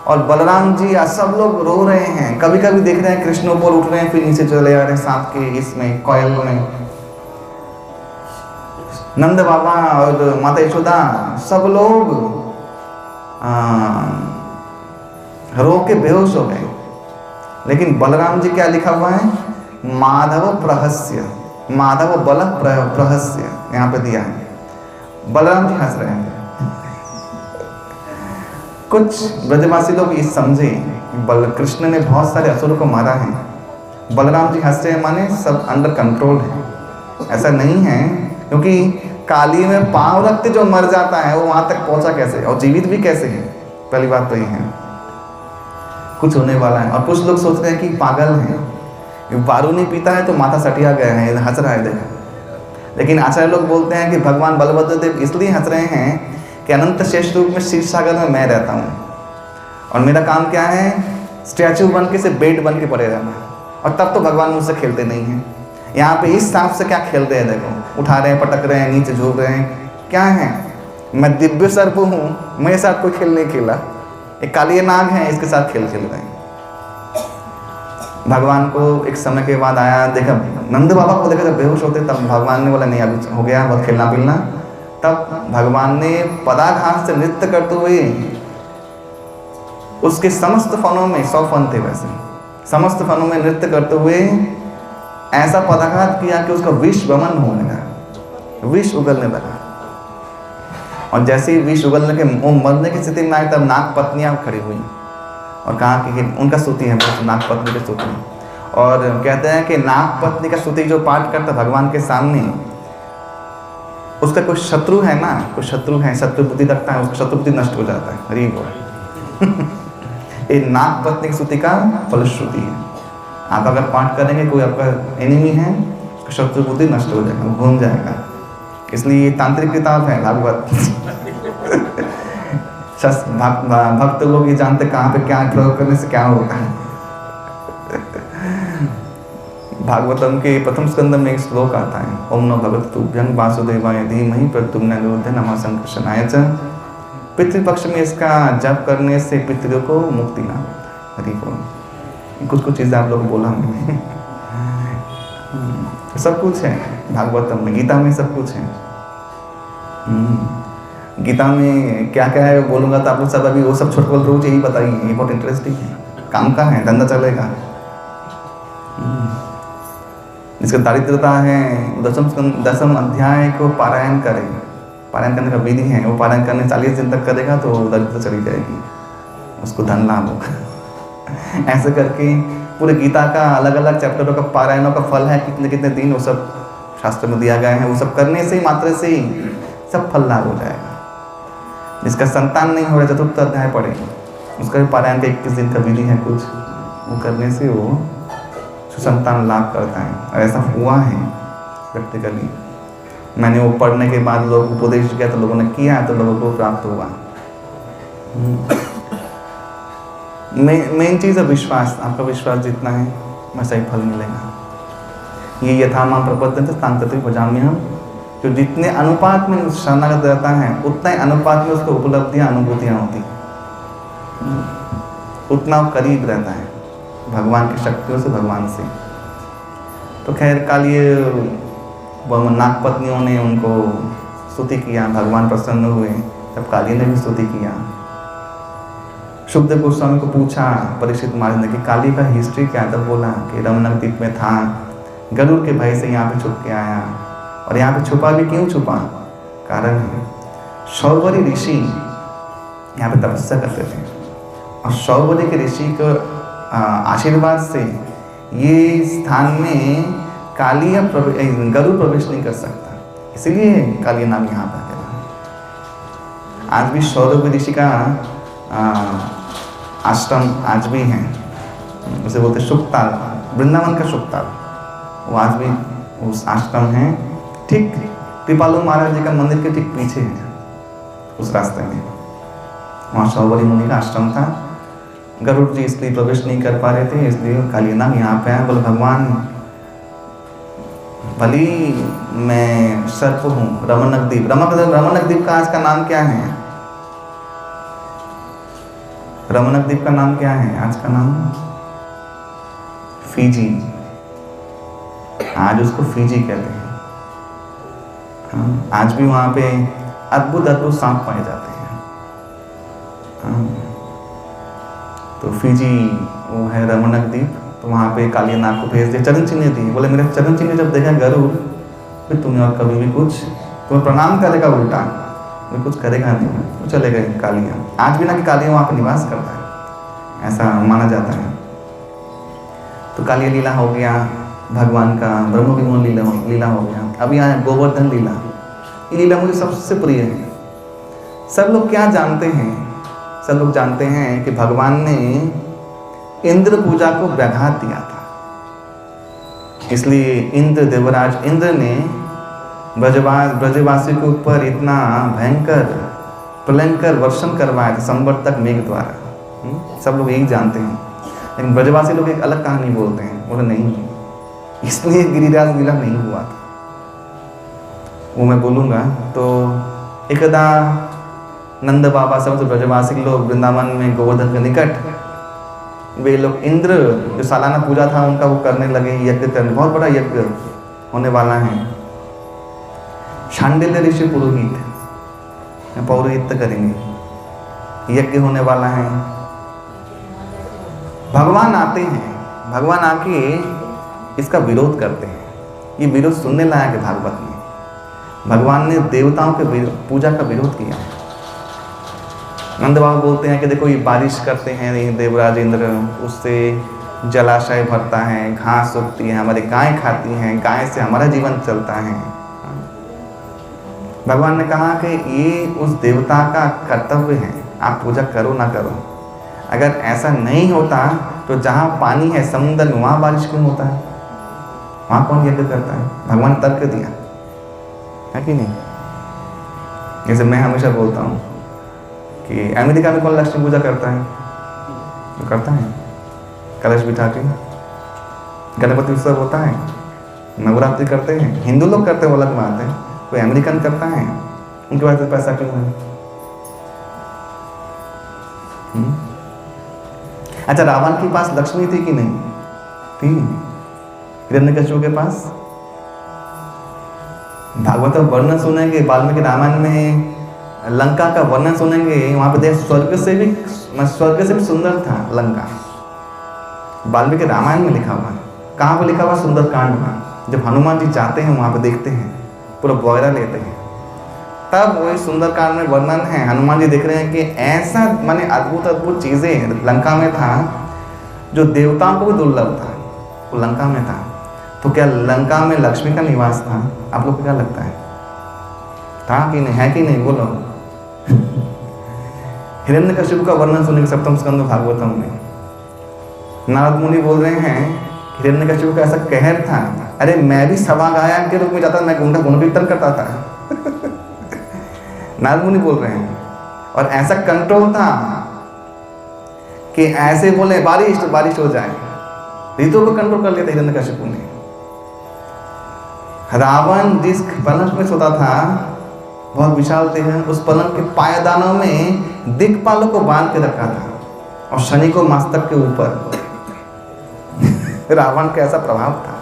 Speaker 1: और बलराम जी सब लोग रो रहे हैं। कभी कभी देख रहे हैं कृष्ण ऊपर उठ रहे हैं, फिर नीचे चले आ रहे हैं सांप के इसमें, कोयल में। नंद बाबा और माता यशोदा सब लोग रो के बेहोश हो गए। लेकिन बलराम जी क्या लिखा हुआ है? माधव प्रहस्य, माधव बल प्रहस्य, यहाँ पे दिया है। बलराम जी हंस रहे हैं। कुछ ब्रजवासी लोग ये समझे कृष्ण ने बहुत सारे असुरों को मारा है, बलराम जी हंस रहे हैं माने सब अंडर कंट्रोल है। ऐसा नहीं है, क्योंकि काली में पांव रखते जो मर जाता है वो वहां तक पहुंचा कैसे और जीवित भी कैसे है? पहली बात तो ये है, कुछ होने वाला है। और कुछ लोग सोच रहे हैं कि पागल है, दारू नहीं पीता है तो माथा सटिया गया है, हंस रहा है देखा। लेकिन आचार्य लोग बोलते हैं कि भगवान बलभद्र देव इसलिए हंस रहे हैं कि अनंत शेष रूप में क्षीर सागर में मैं रहता हूँ और मेरा काम क्या है? स्टैचू बन के से बेड बन के पड़े रहना। और तब तो भगवान मुझसे खेलते नहीं हैं। यहाँ पे इस सांप से क्या खेल रहे हैं? देखो, उठा रहे हैं, पटक रहे हैं, नीचे झूल रहे हैं, क्या है? मैं दिव्य सर्प हूँ, मेरे साथ कोई खेल नहीं खेला। एक कालिय नाग है, इसके साथ खेल रहे हैं। भगवान को एक समय के बाद आया, देखा नंद बाबा को देखा जब बेहोश होते, तब भगवान ने बोला नहीं अभी हो गया बहुत खेलना पिलना। तब भगवान ने पदाघात से नृत्य करते हुए उसके समस्त फनों में, 100 फन थे वैसे, समस्त फनों में नृत्य करते हुए ऐसा पदाघात किया कि उसका विष वमन होने लगा, विष उगलने लगा। और जैसे ही विष उगलने के मरने की स्थिति में आए, तब नाग पत्नियां खड़ी हुई और कहा कि उनका स्तुति है, नाग पत्नी की स्तुति। और कहते हैं कि नाग पत्नी का स्तुति जो पाठ करता भगवान के सामने, उसका कोई शत्रु है ना, कोई शत्रु है, शत्रु बुद्धि रखता है, उसका शत्रु बुद्धि नष्ट हो जाता है। हरि बोल। ये नाग पत्नी की स्तुति का फलश्रुति है। आप अगर पाठ करेंगे, कोई आपका एनिमी है, उसका शत्रु बुद्धि नष्ट हो जाएगा, घूम जाएगा। इसलिए ये तांत्रिक किताब है भागवत। भक्त लोग ये जानते कहाँ पे क्या प्रयोग करने से क्या होता है। भागवतम के प्रथम स्कंद में एक श्लोक आता है, ओम नमो भगवते तुभ्यं वासुदेवाय धीमहि प्रद्युम्नानिरुद्ध नमः संकर्षणाय च। पितृपक्ष में इसका जप करने से पितरों को मुक्ति ना। हरि बोल। कुछ चीज़ें आप लोग बोला हमने। सब कुछ है भागवतम में, गीता में सब कुछ है। गीता में क्या क्या है बोलूँगा तो आप लोग सब अभी वो सब छोटे बोल रोज यही बताइए, ये बहुत इंटरेस्टिंग है, काम का है, धंधा चलेगा। जिसका दारिद्रता है, दसम अध्याय को पारायण करें, पारायण करने का विधि है, वो पारायण करने 40 दिन तक करेगा तो दरिद्रता चली जाएगी, उसको धन लाभ होगा। ऐसे करके पूरे गीता का अलग अलग चैप्टरों का पारायणों का फल है, कितने कितने दिन, वो सब शास्त्र में दिया गया है। वो सब करने से ही, मात्र से ही सब फल लाभ हो जाएगा। जिसका संतान नहीं हो रहा, चतुर्थ अध्याय पढ़े, उसका भी पारायण का 21 दिन का विधि है कुछ, वो करने से वो संतान लाभ करता है। और ऐसा हुआ है प्रैक्टिकली। मैंने वो पढ़ने के बाद लोगों को उपदेश किया तो लोगों ने किया, तो लोगों को प्राप्त हुआ। मेन चीज़ है विश्वास। आपका विश्वास जितना है वैसा ही फल मिलेगा। ये यथामां प्रपद्यन्ते तां तथैव भजाम्यहम्। जो जितने अनुपात में शरणागत रहता है उतना ही अनुपात में उसको उपलब्धियाँ अनुभूतियाँ होती, उतना करीब रहता है भगवान की शक्तियों से, भगवान से। तो खैर कल ये नागपत्नियों ने उनको स्तुति किया, भगवान प्रसन्न हुए, तब काली ने भी स्तुति किया। शुभदेव गोस्वामी को पूछा परीक्षित महाराज ने कि काली का हिस्ट्री क्या है, तब बोला कि रमनक द्वीप में था, गरुड़ के भय से यहाँ पे छुप के आया। और यहाँ पे छुपा भी क्यों छुपा, कारण है शौवरी ऋषि यहाँ पे तपस्या करते थे, और शौवरी के ऋषि के आशीर्वाद से ये स्थान में काली या गरुड़ प्रवेश नहीं कर सकता, इसीलिए काली नाम यहाँ पर है। आज भी शौरभ ऋषि का आश्रम आज भी है, उसे बोलते शुकताल, वृंदावन का शुकताल, वो आज भी उस आश्रम है, ठीक कृपालु महाराज जी का मंदिर के ठीक पीछे है, उस रास्ते में वहाँ शौवरी मुनि का आश्रम था। गरुड़ जी इसलिए प्रवेश नहीं कर पा रहे थे, इसलिए काली नाम यहाँ पे आया। बोले भगवान भली मैं सर्प हूँ, रमनक द्वीप, रमनक द्वीप का आज का नाम क्या है, रमनक द्वीप का नाम क्या है आज का नाम, फीजी, आज उसको फीजी कहते हैं। आज भी वहाँ पे अद्भुत अद्भुत सांप पाए जाते हैं। तो फीजी वो है रमनक द्वीप, तो वहाँ पे काली नाग को भेज दिया, चरण चिन्ह दिए। बोले मेरा चरण चिन्ह जब देखा गरुड़, फिर तुम्हें और कभी भी कुछ तुम्हें प्रणाम करेगा उल्टा, वो कुछ करेगा नहीं, वो चले गए कालिया। आज भी ना कि कालिया वहाँ पे निवास करता है, ऐसा माना जाता है। तो कालिया लीला हो गया भगवान का, ब्रह्म विमोचन लीला हो गया। अभी आया गोवर्धन लीला, ये लीला मुझे सबसे प्रिय है। सब लोग क्या जानते हैं, सब लोग जानते हैं कि भगवान ने इंद्र पूजा को व्याघात दिया था, इसलिए इंद्र देवराज इंद्र ने ब्रजवासी के ऊपर इतना भयंकर प्रलयंकर वर्षण करवाया था संवर्तक मेघ द्वारा। सब लोग यही जानते हैं, लेकिन ब्रजवासी लोग एक अलग कहानी बोलते हैं, बोले नहीं, इसलिए गिरिराज लीला नहीं हुआ था, वो मैं बोलूँगा। तो एकदा नंद बाबा सब ब्रजवासी लोग वृंदावन में गोवर्धन के निकट, वे लोग इंद्र जो सालाना पूजा था उनका वो करने लगे, यज्ञ करने, बहुत बड़ा यज्ञ होने वाला है। शांडिल्य ऋषि पुरोहित पौरोहित्य करेंगे, यज्ञ होने वाला है। भगवान आते हैं, भगवान आके इसका विरोध करते हैं। ये विरोध सुनने लायक है भागवत में। भगवान ने देवताओं के पूजा का विरोध किया है। नंद बाबा बोलते हैं कि देखो ये बारिश करते हैं ये देवराज इंद्र, उससे जलाशय भरता है, घास उगती है, हमारी गाय खाती हैं, गाय से हमारा जीवन चलता है। भगवान ने कहा कि ये उस देवता का कर्तव्य है, आप पूजा करो ना करो। अगर ऐसा नहीं होता तो जहाँ पानी है समुद्र में, वहाँ बारिश क्यों होता है, वहाँ कौन यज्ञ करता है। भगवान ने तर्क दिया है कि नहीं। जैसे मैं हमेशा बोलता हूँ कि अमेरिका में कौन लक्ष्मी पूजा करता है, तो करता है कलश बिठा के, गणपति उत्सव होता है, नवरात्रि करते हैं, हिंदू लोग करते हैं वो अलग बात है, कोई अमेरिकन करता है, उनके पास पैसा क्यों है। अच्छा, रावण के पास लक्ष्मी थी कि नहीं थी, हिरण्यकशिपु के पास। भागवत वर्णन सुनेंगे, वाल्मीकि रामायण में लंका का वर्णन सुनेंगे, वहां पे देख स्वर्ग से भी सुंदर था लंका। वाल्मीकि रामायण में लिखा हुआ, कहाँ पे लिखा हुआ, सुंदरकांड में। जब हनुमान जी जाते हैं वहां पे देखते हैं, पूरा ब्यौरा लेते हैं, तब वही सुंदरकांड में वर्णन है। हनुमान जी देख रहे हैं कि ऐसा माने अद्भुत अद्भुत चीजें लंका में था जो देवताओं को भी दुर्लभ था, वो लंका में था। तो क्या लंका में लक्ष्मी का निवास था? आप लोग को क्या लगता है, था कि नहीं, है कि नहीं, बोलो। हिरण्यकशिपु का वर्णन सुनेंगे सप्तम स्कंद भागवतम में। नारद मुनि बोल रहे हैं हिरण्यकशिपु का ऐसा कहर था, अरे मैं भी सवा गायक के रूप में जाता, मैं उनका गुण कीर्तन करता था। नारद मुनि बोल रहे हैं, और ऐसा कंट्रोल था कि ऐसे बोले बारिश तो बारिश हो जाए, ऋतु को कंट्रोल कर लिया था हिरण्यकशिपु ने। रावण जिस पलंग में सोता था, बहुत विशाल थे, उस पलंग के पायदानों में दिक्पालों को बांध के रखा था और शनि को मस्तक के ऊपर। रावण का ऐसा प्रभाव था,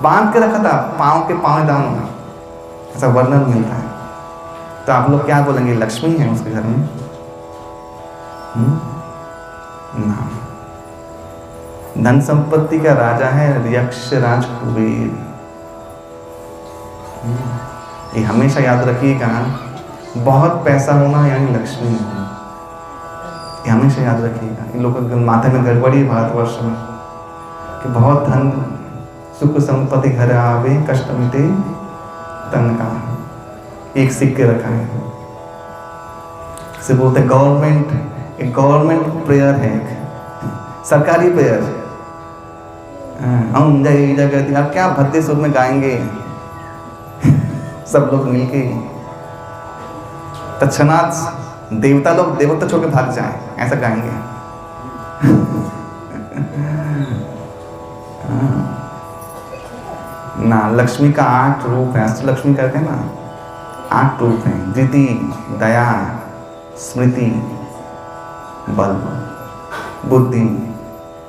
Speaker 1: बांध के रखा था पांव के पायदानों में, ऐसा वर्णन मिलता है। तो आप लोग क्या बोलेंगे, लक्ष्मी है उसके घर में? ना, धन संपत्ति का राजा है यक्षराज कुबेर। ये हमेशा याद रखिएगा, बहुत पैसा होना यानी लक्ष्मी होना, ये हमेशा याद रखिएगा। इन लोगों के माथे में गड़बड़ी है भारतवर्ष में कि बहुत धन सुख संपत्ति घर आवे कष्ट मिटे तन का, एक सिक्के रखा है। इसे बोलते हैं गवर्नमेंट, एक गवर्नमेंट प्रेयर है, एक सरकारी प्रेयर। हम जय जगत, आप क्या भद्दे सुर में गाएंगे सब लोग मिलके, तत्क्षणात देवता लोग देवता छोड़ के भाग जाए, ऐसा गाएंगे। ना, लक्ष्मी का 8 रूप है, अष्टलक्ष्मी कहते हैं ना, 8 रूप हैं, धृति, दया, स्मृति, बल, बुद्धि,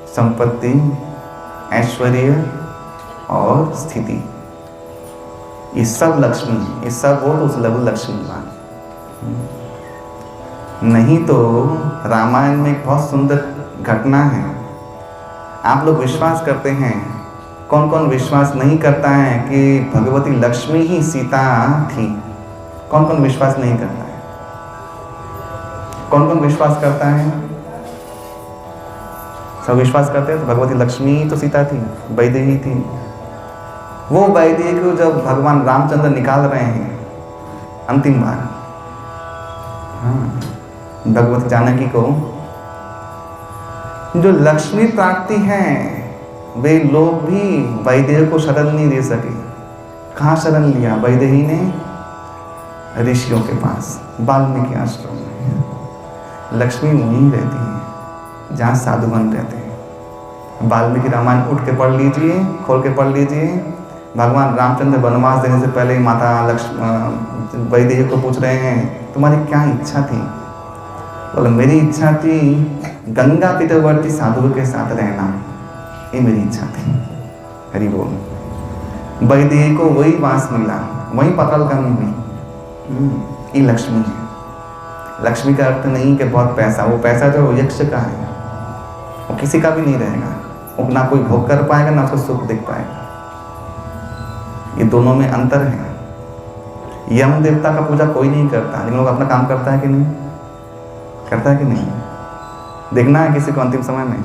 Speaker 1: संपत्ति, ऐश्वर्य और स्थिति। ये सब लक्ष्मी, ये सब वो उस लक्ष्मी बात। नहीं तो रामायण में एक बहुत सुंदर घटना है, आप लोग विश्वास करते हैं, कौन कौन विश्वास नहीं करता है कि भगवती लक्ष्मी ही सीता थी? कौन कौन विश्वास नहीं करता है? कौन कौन विश्वास करता है? सब विश्वास करते हैं तो भगवती लक्ष्मी तो सीता थी, वैदेही थी। वो वैदेही को जब भगवान रामचंद्र निकाल रहे हैं अंतिम बार, भगवती जानकी को, जो लक्ष्मी प्राप्ति है वे लोग भी वैदेही को शरण नहीं दे सके। कहाँ शरण लिया वैदेही ने? ऋषियों के पास, वाल्मीकि आश्रम में। लक्ष्मी वहीं रहती है जहाँ साधुगण रहते हैं। वाल्मीकि रामायण उठ के पढ़ लीजिए, खोल के पढ़ लीजिए। भगवान रामचंद्र वनवास देने से पहले माता वैदेही को पूछ रहे हैं, तुम्हारी क्या इच्छा थी? बोले, मेरी इच्छा थी गंगा तीरवर्ती साधुओं के साथ रहना, ये मेरी इच्छा थी। हरि बोल। वैदेही को वही वास मिला, वही पातालगामी हुई। ये लक्ष्मी है। लक्ष्मी का अर्थ नहीं कि बहुत पैसा, वो पैसा जो यक्ष का है, वो किसी का भी नहीं रहेगा, वो ना कोई भोग कर पाएगा ना उसको सुख दिख पाएगा। ये दोनों में अंतर है। यम देवता का पूजा कोई नहीं करता, लेकिन लोग अपना काम करता है कि नहीं? करता है कि नहीं? देखना है किसी को अंतिम समय में?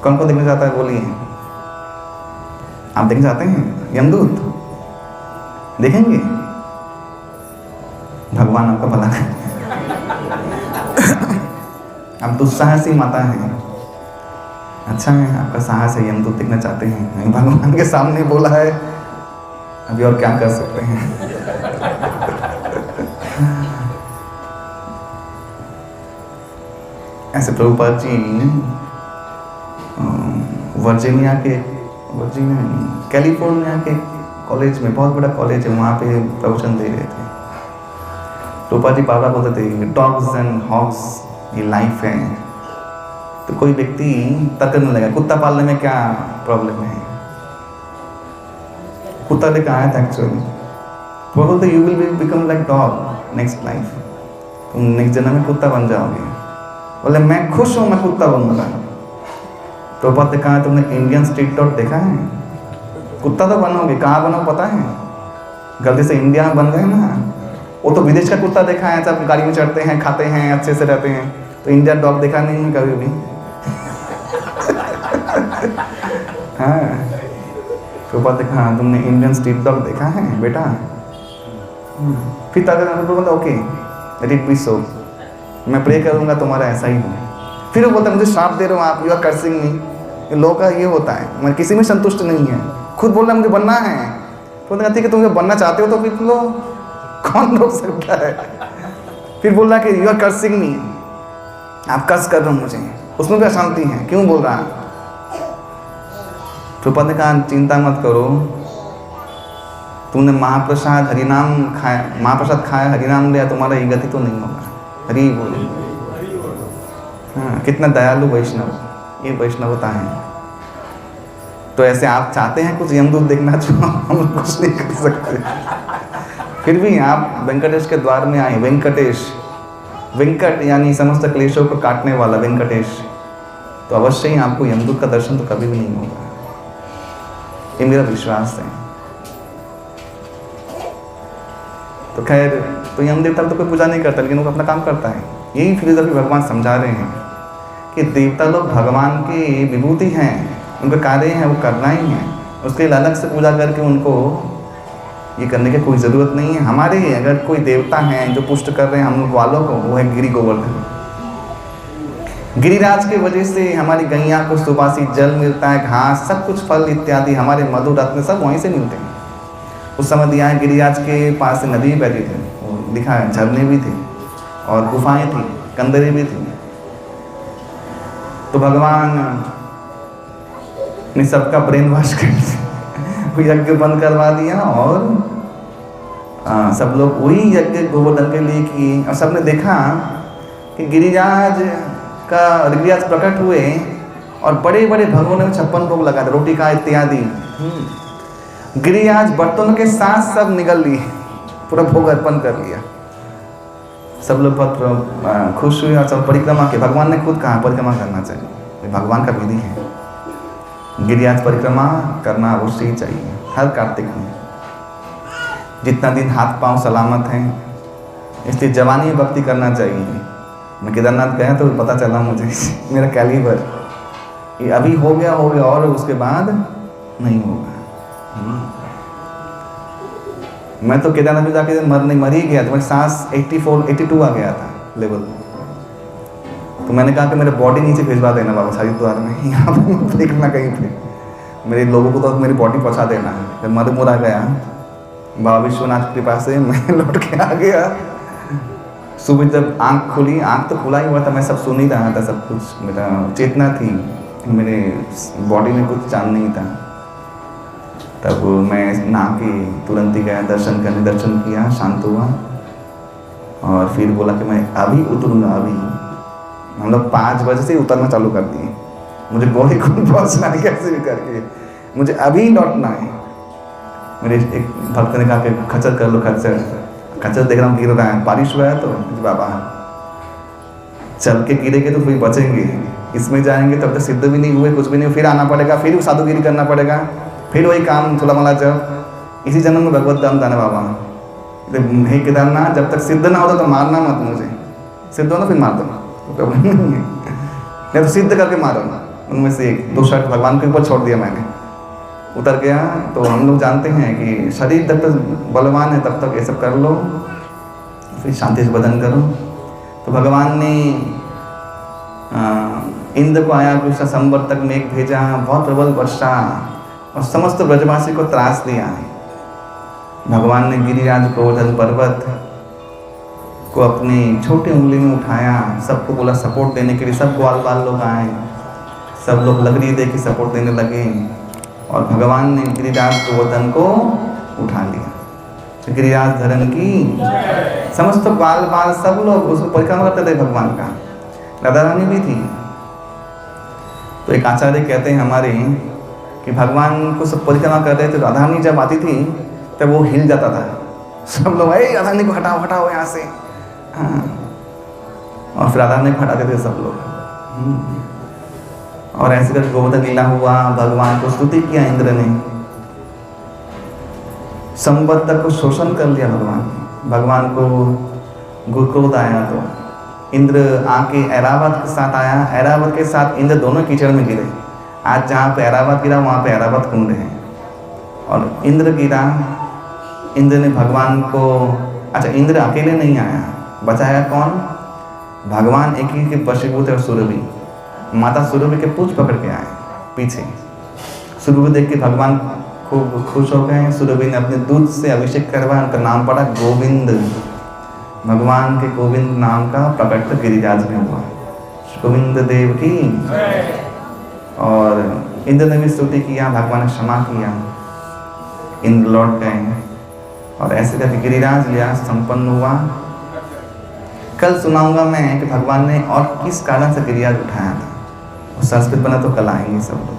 Speaker 1: कौन को देखना चाहता है? बोलिए, आप देखना चाहते हैं यमदूत? देखेंगे? भगवान आपका भला करे। आप दुस्साहसी माता हैं, अच्छा है, आपका साहस है, यमदूत देखना चाहते हैं। भगवान के सामने बोला है, अभी और क्या कर सकते हैं। ऐसे प्रभुपाद जी कैलिफोर्निया के कॉलेज में, बहुत बड़ा कॉलेज है, वहाँ पे प्रवचन दे रहे थे। प्रभुपाद जी बाबा बोलते थे, डॉग्स एंड हॉग्स ये लाइफ है। तो कोई व्यक्ति तर्क करने लगा, कुत्ता पालने में क्या प्रॉब्लम है? कुत्ता लेकर आया था एक्चुअली। तो बोलते you will become like dog next life, तुम नेक्स्ट जन्म में कुत्ता बन जाओगे। बोले मैं खुश हूँ, मैं कुत्ता बनूंगा। तो बात कहा, तुमने इंडियन स्ट्रीट डॉग देखा है? कुत्ता तो बनोगे, कहाँ बनोगे पता है? गलती से इंडिया में बन गए ना, वो तो विदेश का कुत्ता देखा है, सब गाड़ी में चढ़ते हैं, खाते हैं, अच्छे से रहते हैं। तो इंडिया डॉग देखा नहीं है कभी भी। हाँ, तो बात देखा, तुमने इंडियन स्ट्रीट डॉग देखा है बेटा? फिर तक बोलता ओके लेट इट बी सो, मैं प्रे करूँगा तुम्हारा ऐसा ही हो। फिर वो बोलता मुझे श्राप दे रहे हो आप, यू आर कर्सिंग मी। लोगों का ये होता है, मैं किसी में संतुष्ट नहीं है, खुद बोल रहा मुझे बनना है। तो कहती कि तुम बनना चाहते हो तो फिर लो, कौन रोक सकता है? फिर बोल रहा कि यू आर कर्सिंग मी, आप कर्ज कर रहे हो मुझे, उसमें भी अशांति है, क्यों बोल रहा है? प्रभुपाद ने कहा चिंता मत करो, तूने महाप्रसाद हरिनाम खाया, महाप्रसाद खाया, हरिनाम लिया, तुम्हारा ये गति तो नहीं होगा। हरि बोलो। हाँ, कितना दयालु वैष्णव, ये वैष्णवता है। तो ऐसे आप चाहते हैं कुछ यमदूत देखना, जो हम कुछ नहीं कर सकते। फिर भी आप वेंकटेश के द्वार में आए। वेंकटेश, वेंकट यानी समस्त क्लेशों को काटने वाला वेंकटेश, तो अवश्य ही आपको यमदूत का दर्शन तो कभी भी नहीं होगा, ये मेरा विश्वास है। तो खैर, तो यम देवता तो कोई पूजा नहीं करता, लेकिन वो अपना काम करता है। यही फिलोसफी भगवान समझा रहे हैं कि देवता लोग भगवान की विभूति हैं, उनका कार्य है वो करना ही है, उसके लिए अलग से पूजा करके उनको ये करने की कोई ज़रूरत नहीं है। हमारे अगर कोई देवता हैं जो पुष्ट कर रहे हैं हम लोग वालों को, वो है गिरि गोवर्धन। गिरिराज की वजह से हमारी गैया को सुबासित जल मिलता है, घास, सब कुछ फल इत्यादि, हमारे मधु रत्न सब वहीं से मिलते हैं। उस समय दिया है गिरिराज के पास नदी भी बहती थी, वो लिखा है, झरने भी थे और गुफाएं थी, कंदरें भी थी। तो भगवान ने सबका ब्रेन वॉश कर दिया, यज्ञ बंद करवा दिया और सब लोग वही यज्ञ गोवर्धन के लिए किए। और सबने देखा कि गिरिराज प्रकट हुए और बड़े बड़े भगवानों ने 56 भोग लगा था, रोटी का इत्यादि। गिरिराज बर्तनों के साथ सब निगल लिए, पूरा भोग अर्पण कर लिया। सब लोग बहुत खुश हुए और सब परिक्रमा के, भगवान ने खुद कहा परिक्रमा करना चाहिए, भगवान का विधि है। गिरिराज परिक्रमा करना अवश्य ही चाहिए हर कार्तिक में, जितना दिन हाथ पांव सलामत हैं। इसलिए जवानी में भक्ति करना चाहिए। मैं केदारनाथ गया तो पता चला मुझे मेरा कैलिबर ये अभी हो गया और उसके बाद नहीं होगा। मैं तो केदारनाथ में जाके मर ही गया, तो मेरी सांस 82 आ गया था लेवल। तो मैंने कहा कि मेरे बॉडी नीचे भिजवा देना बाबा हरिद्वार में, यहाँ पे मत देखना कहीं पे, मेरे लोगों को तो मेरी बॉडी पहुँचा देना है। फिर मर मुरा गया, बाबा विश्वनाथ की कृपा से मैं लौट के आ गया। सुबह जब आँख खुली, आँख तो खुला ही हुआ था, मैं सब सुन ही रहा था, सब कुछ मेरा चेतना थी, मेरे बॉडी में कुछ जान नहीं था। तब मैं नहा के तुरंत ही गया दर्शन करने, दर्शन किया, शांत हुआ और फिर बोला कि मैं अभी उतरूँगा। अभी हम लोग 5 बजे से उतरना चालू कर दिए, मुझे गौरीकुंड पहुँचना है कैसे भी करके, मुझे अभी लौटना है। मेरे एक भक्त ने कहा कि खच्चर कर लो, खच्चर देख रहा हूँ गिर रहा है, बारिश हुआ है तो बाबा चल के गिरेंगे तो फिर बचेंगे, इसमें जाएंगे तब तक सिद्ध भी नहीं हुए, कुछ भी नहीं, फिर आना पड़ेगा, फिर साधुगिरी करना पड़ेगा, फिर वही काम थोड़ा मला जब इसी जन्म में भगवत धाम जाना बाबा। हे केदारनाथ, जब तक सिद्ध ना होता तो मारना मत मुझे, सिद्ध हो ना फिर मार दो, नहीं तो सिद्ध करके मारो। उनमें से एक 2 शर्ट भगवान के ऊपर छोड़ दिया मैंने, उतर गया। तो हम लोग जानते हैं कि शरीर जब तक बलवान है तब तक ये सब कर लो, फिर शांति से भजन करो। तो भगवान ने इंद्र को आया कुछ संवर्तक मेघ भेजा, बहुत प्रबल वर्षा और समस्त ब्रजवासी को त्रास दिया। भगवान ने गिरिराज गोवर्धन पर्वत को अपनी छोटी उंगली में उठाया, सबको बोला सपोर्ट देने के लिए, सब ग्वाल बाल लोग आए, सब लोग लकड़ी दे के सपोर्ट देने लगे और भगवान ने गिरिराज गोवर्धन को उठा लिया। गिरिराज धरन की समस्त बाल बाल सब लोग उसको परिक्रमा करते थे भगवान का, राधा रानी भी थी। तो एक आचार्य कहते हैं हमारे कि भगवान को सब परिक्रमा कर रहे थे, राधा रानी जब आती थी तब वो हिल जाता था, सब लोग राधा रानी को हटाओ हटाओ यहाँ से, हाँ, और फिर राधा रानी को हटाते थे सब लोग। और ऐसे करके गोवर्धन लीला हुआ, भगवान को स्तुति किया इंद्र ने, संवर्तक को शोषण कर लिया भगवान को गुक्रोध आया तो इंद्र आके ऐरावत के साथ आया, ऐरावत के साथ इंद्र दोनों कीचड़ में गिरे। आज जहाँ पे ऐरावत गिरा वहाँ पे ऐरावत कुंड है और इंद्र गिरा। इंद्र ने भगवान को, अच्छा इंद्र अकेले नहीं आया, बचाया कौन? भगवान एक ही के वशीभूत है, सुरभि माता सुरभि के पूछ पकड़ के आए पीछे। सुरभि देख के भगवान खूब खुश हो गए। सुरभि ने अपने दूध से अभिषेक करवाया, उनका नाम पड़ा गोविंद। भगवान के गोविंद नाम का प्रकट गिरिराज में हुआ, गोविंद देव की। और इंद्र ने भी स्तुति किया, भगवान ने क्षमा किया, इंद्र लौट गए। और ऐसे करके गिरिराज लीला संपन्न हुआ। कल सुनाऊंगा मैं कि भगवान ने और किस कारण से गिरिराज उठाया था। और संस्कृत बना तो कल आएंगे सब लोग,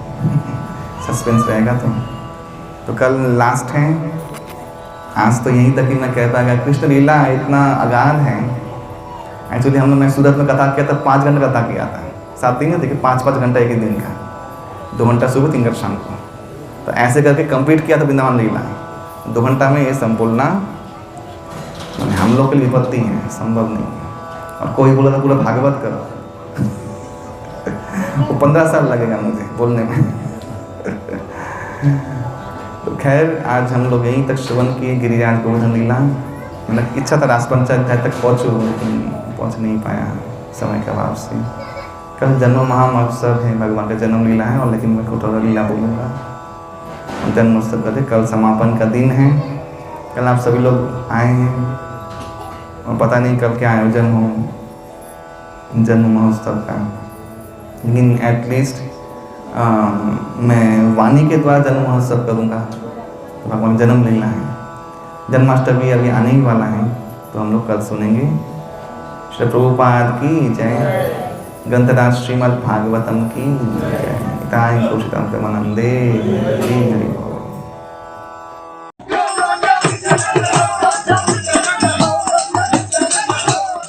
Speaker 1: सस्पेंस रहेगा। तो कल लास्ट है। आज तो यहीं तक ही मैं कह पाएगा। कृष्ण लीला इतना अगाध है। एक्चुअली हम लोग, मैं सूरत में कथा किया था, 5 घंटा कथा किया था। 7 दिन है, देखिए 5-5 घंटा एक ही दिन का, 2 घंटा सुबह 3 घंटा शाम को। तो ऐसे करके कंप्लीट किया था वृंदावन लीला। 2 घंटा में ये संपूर्ण हम लोग के लिए विपत्ति है, संभव नहीं है। और कोई बोला था पूरा भागवत करो वो 15 साल लगेगा मुझे बोलने में। तो खैर आज हम लोग यहीं तक श्रवण किए गिरिराज गोवर्धन लीला। मतलब इच्छा था रासपंचायत तक पहुँचूँ, लेकिन पहुँच नहीं पाया समय के अभाव से। कल जन्म महामहोत्सव है, भगवान का जन्म लीला है, और लेकिन मैं कुटोरा लीला बोलूँगा। जन्मोत्सव का कल समापन का दिन है। कल आप सभी लोग आए हैं और पता नहीं कब क्या आयोजन हो जन्म महोत्सव का, लेकिन एटलीस्ट मैं वाणी के द्वारा जन्म महोत्सव करूँगा। तो भगवान जन्म लीला है। जन्माष्टमी अभी आने ही वाला है, तो हम लोग कल सुनेंगे। श्री प्रभुपाद की जय। ग्रंथराज श्रीमद् भागवतम की जय। ताई कुशितम नंदे हरि हरि।